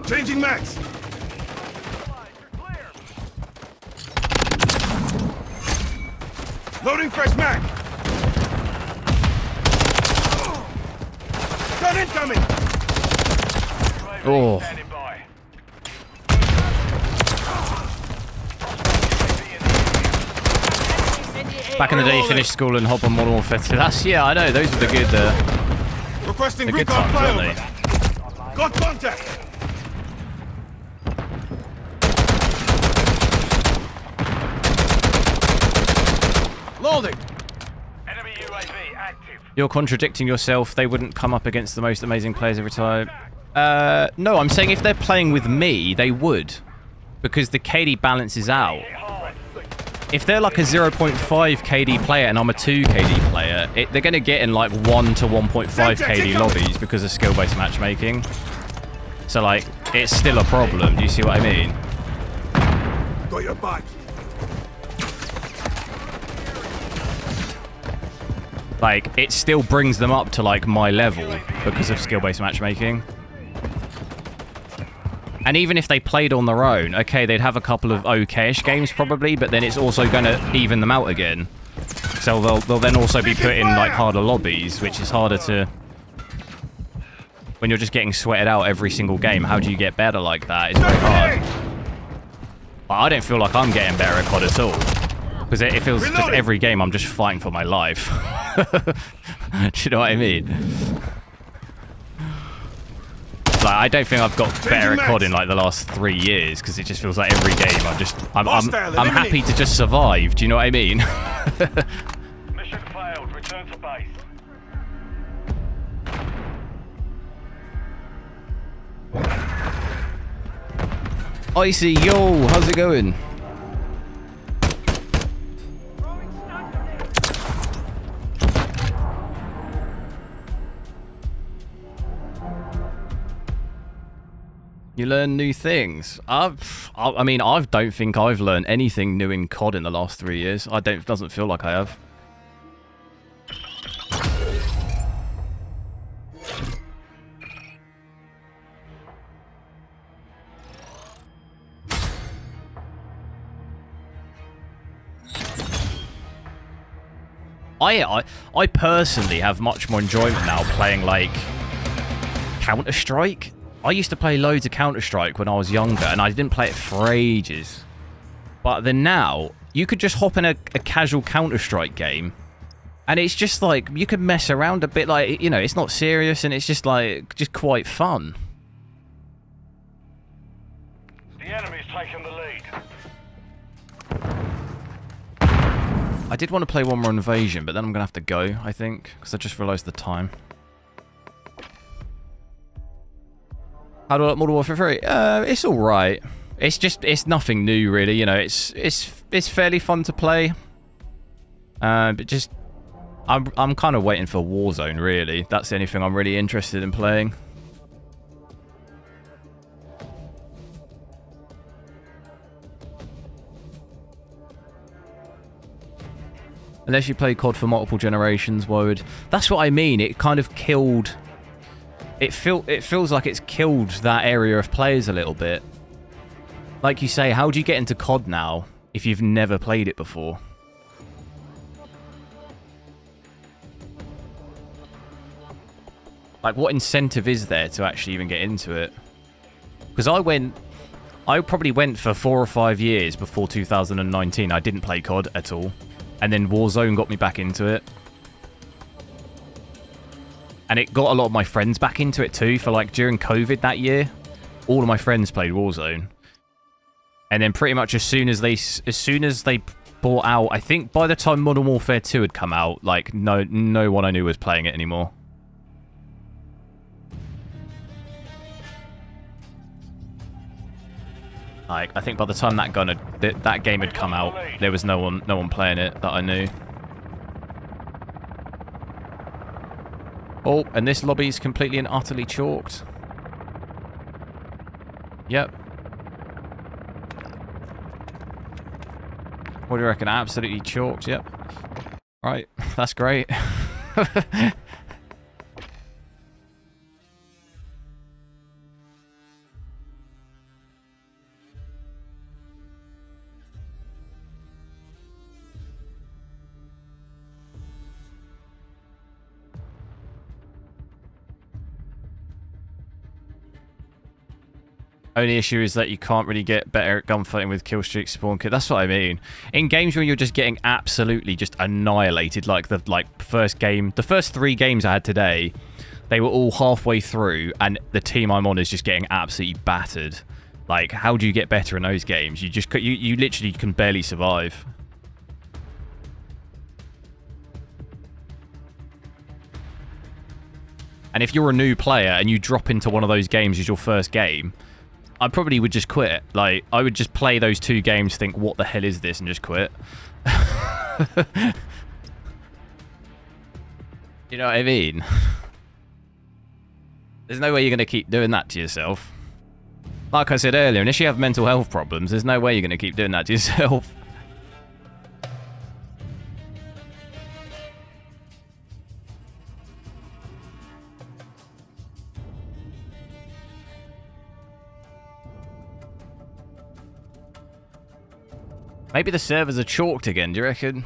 Changing mags! Loading fresh mag! Gun incoming! Oh. Standing by. Back in the day, finish school and hop on Modern Warfare 2. That's, yeah, I know, those were the good Requesting good recon times, aren't they? flyover! Got contact! Loading! Enemy UAV active. You're contradicting yourself. They wouldn't come up against the most amazing players every time. No, I'm saying if they're playing with me, they would. Because the KD balances out. If they're like a 0.5 KD player and I'm a 2 KD player, they're going to get in like 1 to 1.5 KD lobbies because of skill-based matchmaking. So like, it's still a problem. Do you see what I mean? Got your back. Like, it still brings them up to like my level because of skill-based matchmaking. And even if they played on their own, okay, they'd have a couple of okay-ish games probably, but then it's also going to even them out again. So they'll then also be put in like harder lobbies, which is harder to... When you're just getting sweated out every single game, how do you get better like that? It's very hard. But I don't feel like I'm getting better at COD at all. Because it feels just every game I'm just fighting for my life. Do you know what I mean? Like, I don't think I've got better at COD in like the last 3 years because it just feels like every game I'm happy to just survive. Do you know what I mean? Mission failed. Return to base. Icy, yo, how's it going? You learn new things. I mean, I don't think I've learned anything new in COD in the last 3 years. Doesn't feel like I have. I personally have much more enjoyment now playing like Counter-Strike. I used to play loads of Counter-Strike when I was younger, and I didn't play it for ages. But then now, you could just hop in a casual Counter-Strike game, and it's just like, you could mess around a bit, like, you know, it's not serious, and it's just like, just quite fun. The enemy's taken the lead. I did want to play one more Invasion, but then I'm going to have to go, I think, because I just realised the time. How do I like Modern Warfare 3? It's alright. It's nothing new, really, you know, it's fairly fun to play. But just, I'm kind of waiting for Warzone, really. That's the only thing I'm really interested in playing. Unless you play COD for multiple generations, why would... That's what I mean, it kind of killed... It feels like it's killed that area of players a little bit. Like you say, how do you get into COD now if you've never played it before? Like, what incentive is there to actually even get into it? Because I probably went for 4 or 5 years before 2019. I didn't play COD at all. And then Warzone got me back into it. And it got a lot of my friends back into it too, for like during COVID that year. All of my friends played Warzone. And then pretty much as soon as they bought out, I think by the time Modern Warfare 2 had come out, like no one I knew was playing it anymore. Like, I think by the time that game had come out, there was no one playing it that I knew. Oh, and this lobby's completely and utterly chalked. Yep. What do you reckon? Absolutely chalked, yep. Right, that's great. Only issue is that you can't really get better at gunfighting with killstreak spawn kit. That's what I mean. In games where you're just getting absolutely just annihilated, like the first game, the first 3 games I had today, they were all halfway through, and the team I'm on is just getting absolutely battered. Like, how do you get better in those games? You literally can barely survive. And if you're a new player and you drop into one of those games as your first game, I probably would just quit. Like, I would just play those 2 games, think, what the hell is this, and just quit. You know what I mean? There's no way you're going to keep doing that to yourself. Like I said earlier, unless you have mental health problems, there's no way you're going to keep doing that to yourself. Maybe the servers are chalked again, do you reckon?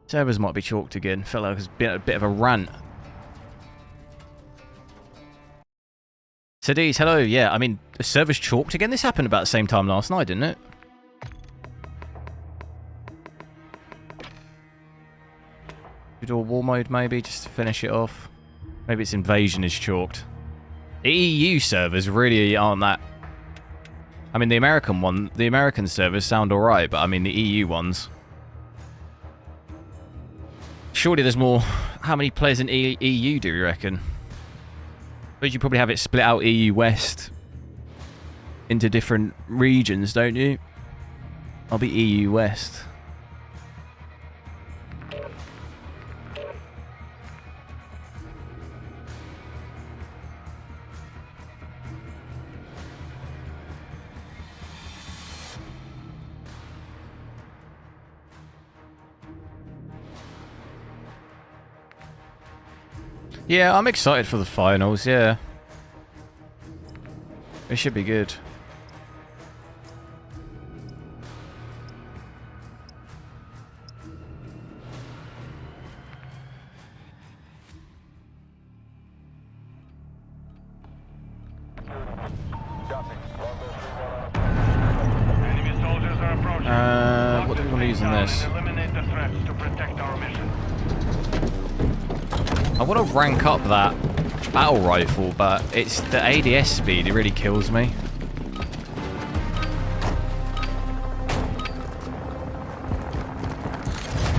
Servers might be chalked again. Felt like it's been a bit of a rant. Sadiz, hello. Yeah, I mean, the server's chalked again? This happened about the same time last night, didn't it? We do a war mode maybe, just to finish it off. Maybe it's Invasion is chalked. The EU servers really aren't that... I mean, the American servers sound alright, but I mean, the EU ones. Surely there's more... How many players in EU do you reckon? But you probably have it split out EU West into different regions, don't you? I'll be EU West. Yeah, I'm excited for the finals, yeah. It should be good. Enemy soldiers are approaching. What do we want to use in this? Eliminate the threats to protect our mission. I want to rank up that battle rifle, but it's the ADS speed, it really kills me.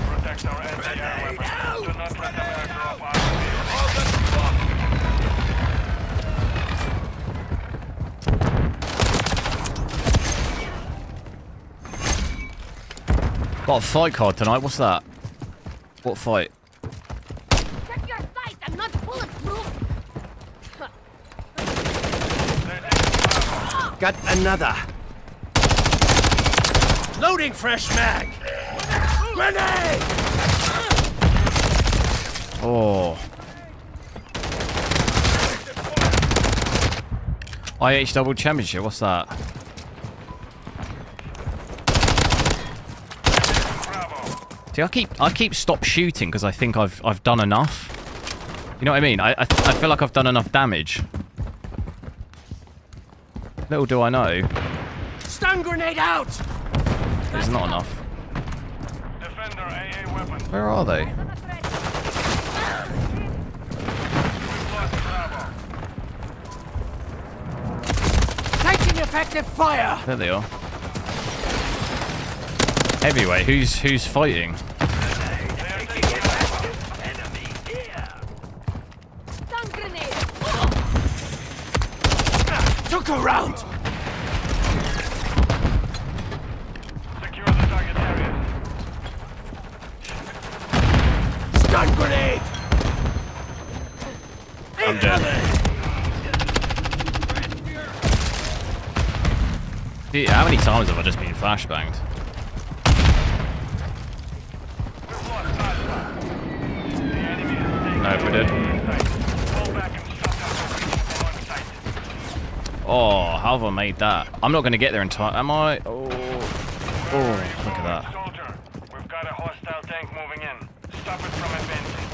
Protect our anti-air weapons. Do not let them airdrop our Got a fight card tonight, what's that? What fight? Check your sight. I'm not bulletproof. Got another. Loading fresh mag. Grenade! Oh. IH Double Championship, what's that? See, I keep stop shooting because I think I've done enough. You know what I mean? I feel like I've done enough damage. Little do I know, Stun grenade out! there's not enough. Defender AA weapon. Where are they? We've lost Bravo. Taking effective fire! There they are. Heavyweight, who's fighting? Stun grenade. Took a round! Secure the target area. Stun grenade! I'm dead. Dude, how many times have I just been flashbanged? We've lost Alpha. The enemy has taken No, we did. Fall back and stop them from reaching alongside. Oh, how have I made that? I'm not going to get there in time, am I? Oh, look at that. Soldier, we've got a hostile tank moving in. Stop it from advancing.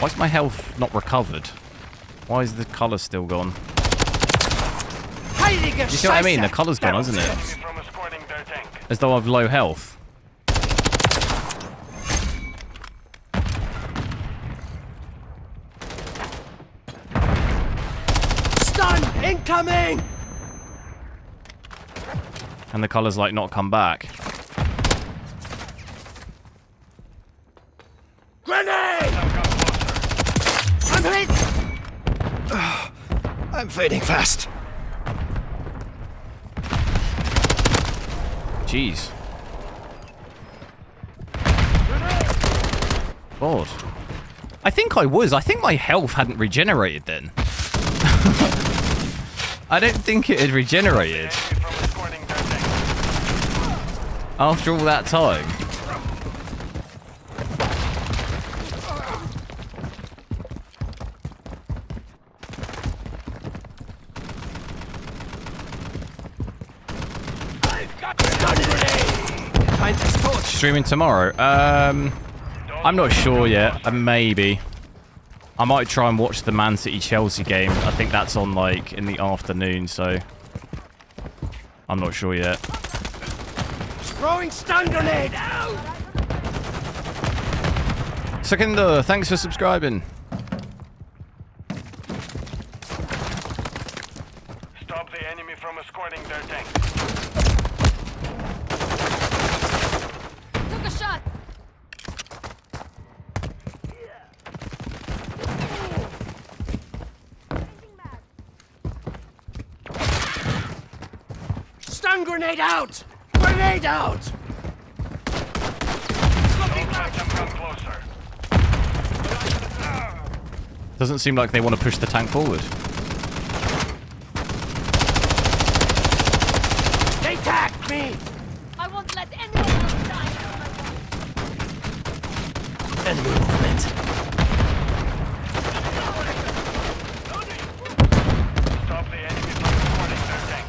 Why is my health not recovered? Why is the colour still gone? Hiding You see what I mean? The colour's gone, hasn't it? Enemy from escorting their tank. As though I've low health. Stun incoming! And the colour's like not come back. Grenade! Some come closer. I'm hit! I'm fading fast. Jeez. God. I think I was. I think my health hadn't regenerated then. I don't think it had regenerated Enemy from escorting their tank. after all that time. Find this torch. Streaming tomorrow? I'm not sure yet. Maybe. I might try and watch the Man City Chelsea game. I think that's on like in the afternoon, so I'm not sure yet. Throwing stun grenade out! Secundo, thanks for subscribing. Stop the enemy from escorting their tank. Took a shot. Stun grenade out! Grenade out! Don't let them come closer. Doesn't seem like they want to push the tank forward. They tagged me! I won't let anyone else die. Enemy movement. Stop the enemy from recording their tank.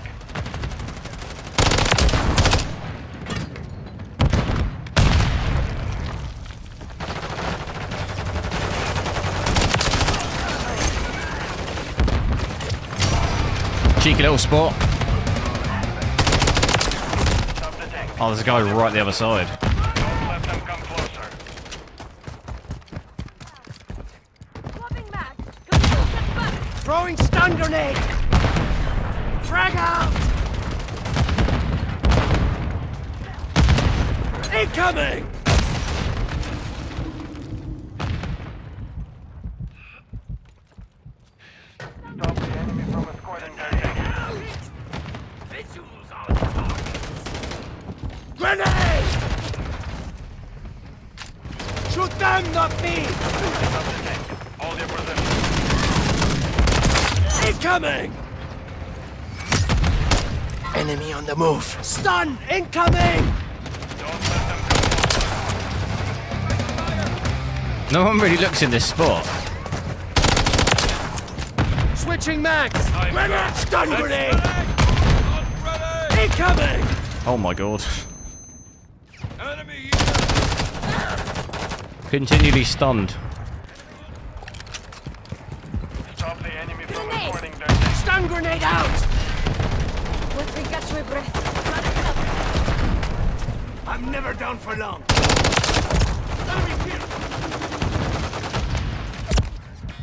Cheeky little spot. Stop the tank. Oh, there's a guy right the other side. Don't let them come closer. Swapping mag. Go, get back. Throwing stun grenade. Frag out. Incoming. Stop the enemy from escorting their tank. Visuals on targets. Grenade. Shoot them, not me. Stop the tank. Hold your position. Incoming. Enemy on the move. Stun incoming. Don't let them come closer. No one really looks in this spot. Switching mags. Grenade. Stun grenade. Incoming. Oh my god. Continually stunned. Stop the enemy from Grenade. escorting their tank. Stun grenade out. Let me catch my breath. I'm never down for long.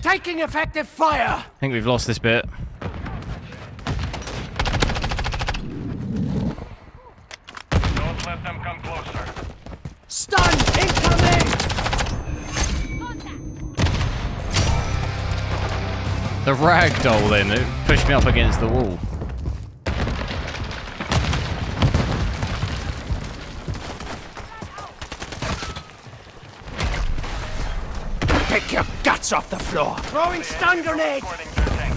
Taking effective fire. I think we've lost this bit. Don't let them come closer. Stun incoming. The ragdoll then, it pushed me up against the wall. Pick your guts off the floor. Throwing stun grenade. Escorting their tank.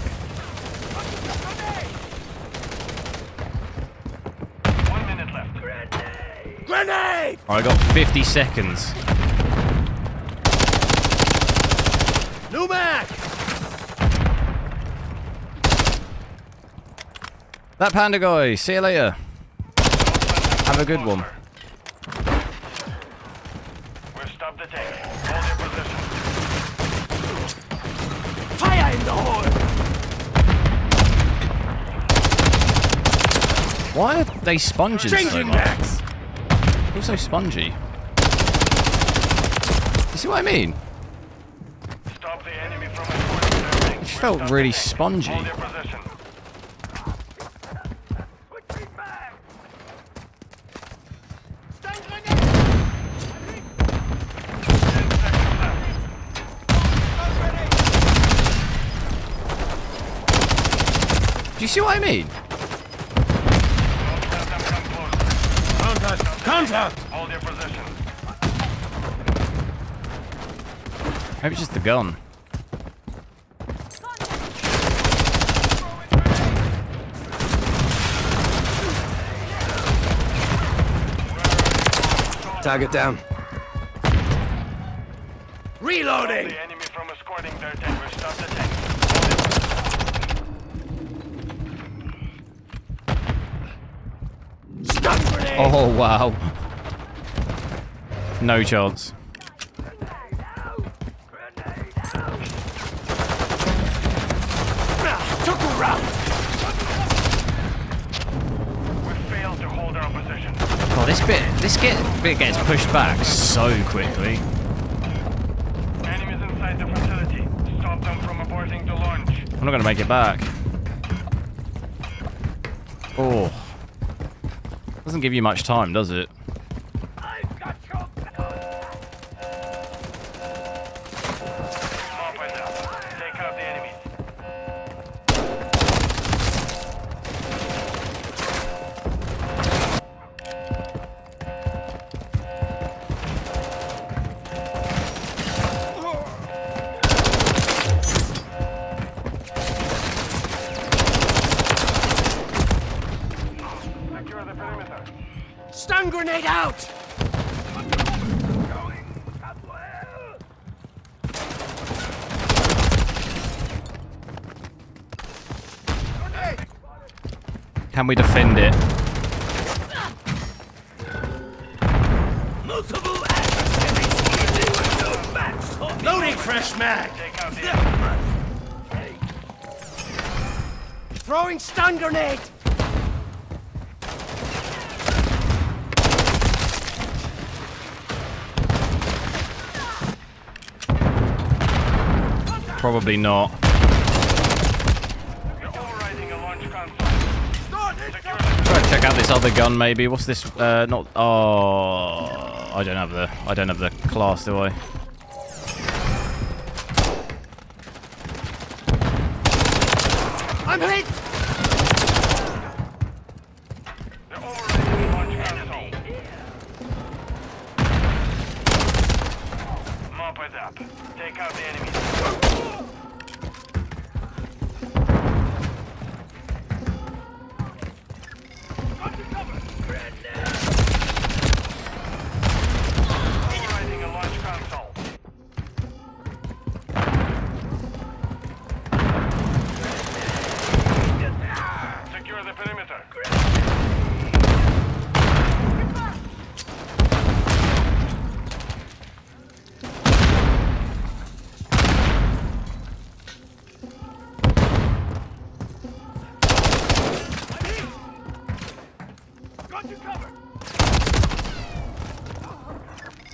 1 minute left. Grenade. I got 50 seconds. New mag. That panda guy, see you later. Have a good one. We've stopped the tank. Hold your position. Fire in the hole. Why are they sponging so Changing much? mags. They're so spongy. You see what I mean? Stop the enemy from escorting their tank. It just felt really spongy. Hold your position. Do you see what I mean? Don't let them come closer. Contact. Hold your position. Maybe it's just the gun. Target down. Reloading. The enemy from escorting their tank. We've stopped the tank. Stun grenade. Oh wow. No chance. Took a round. We failed to hold our position. Oh, this bit gets pushed back so quickly. Enemies inside the facility. Stop them from aborting the launch. I'm not gonna make it back. Oh. Doesn't give you much time, does it? Mop it up. Take out the enemies. Secure the perimeter. Stun grenade out. Can we defend it? Multiple actions. Loading fresh mag. Take out the enemy. Throwing stun grenade. Probably not. You're overriding a launch console. Try and check out this other gun, maybe. What's this? Not. Oh, I don't have the class, do I? I'm hit. You're overriding a launch console. Mop it up. Take out the enemy. Overriding a launch console. Secure the perimeter. Got you covered.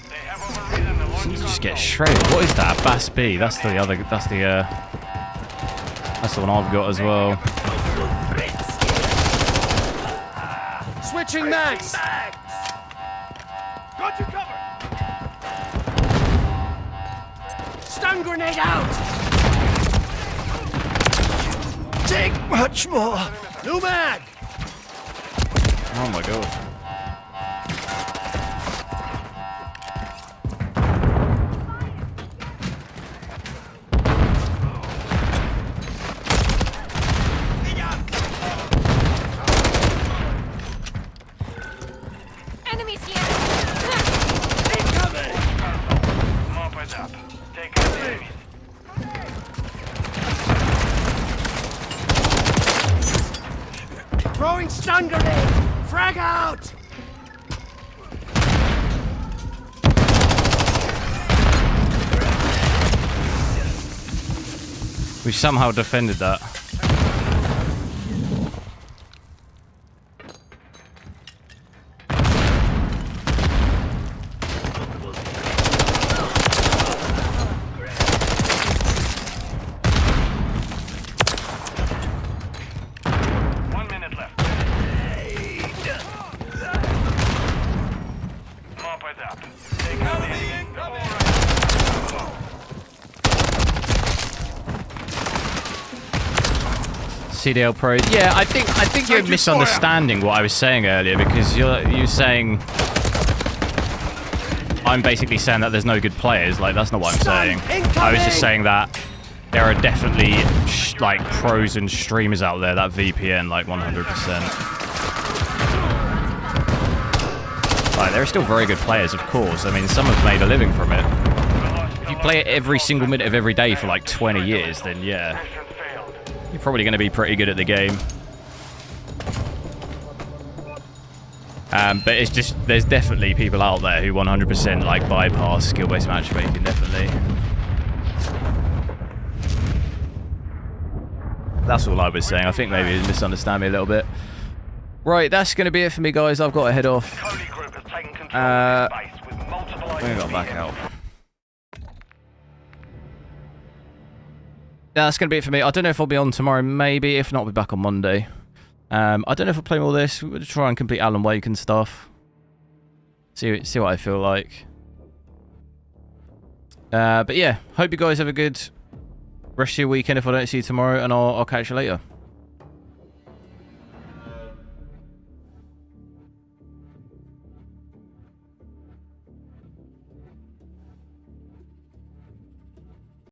They have overridden the launch Seems to just get console. shredded. What is that? Bass B. That's the other. That's the one I've got as well. Switching mags. Got you covered. Stun grenade out. Take much more. New mag. Oh my god. Enemies here! Incoming. Mop it up. Take out the enemies. Throwing stun grenade. Frag out. We somehow defended that. CDL Pros. Yeah, I think you're misunderstanding what I was saying earlier, because you're saying I'm basically saying that there's no good players. Like, that's not what I'm saying. I was just saying that there are definitely like pros and streamers out there that VPN like 100%. Like, there are still very good players, of course. I mean, some have made a living from it. If you play it every single minute of every day for like 20 years, then yeah, you're probably going to be pretty good at the game. But it's just, there's definitely people out there who 100% like bypass skill-based matchmaking, definitely. That's all I was saying. I think maybe you misunderstand me a little bit. Right, that's going to be it for me, guys. I've got to head off. I'm going to go back out. Yeah, that's going to be it for me. I don't know if I'll be on tomorrow, maybe. If not, I'll be back on Monday. I don't know if I'll play all this. We'll try and complete Alan Wake and stuff. See what I feel like. But yeah, hope you guys have a good rest of your weekend if I don't see you tomorrow, and I'll catch you later.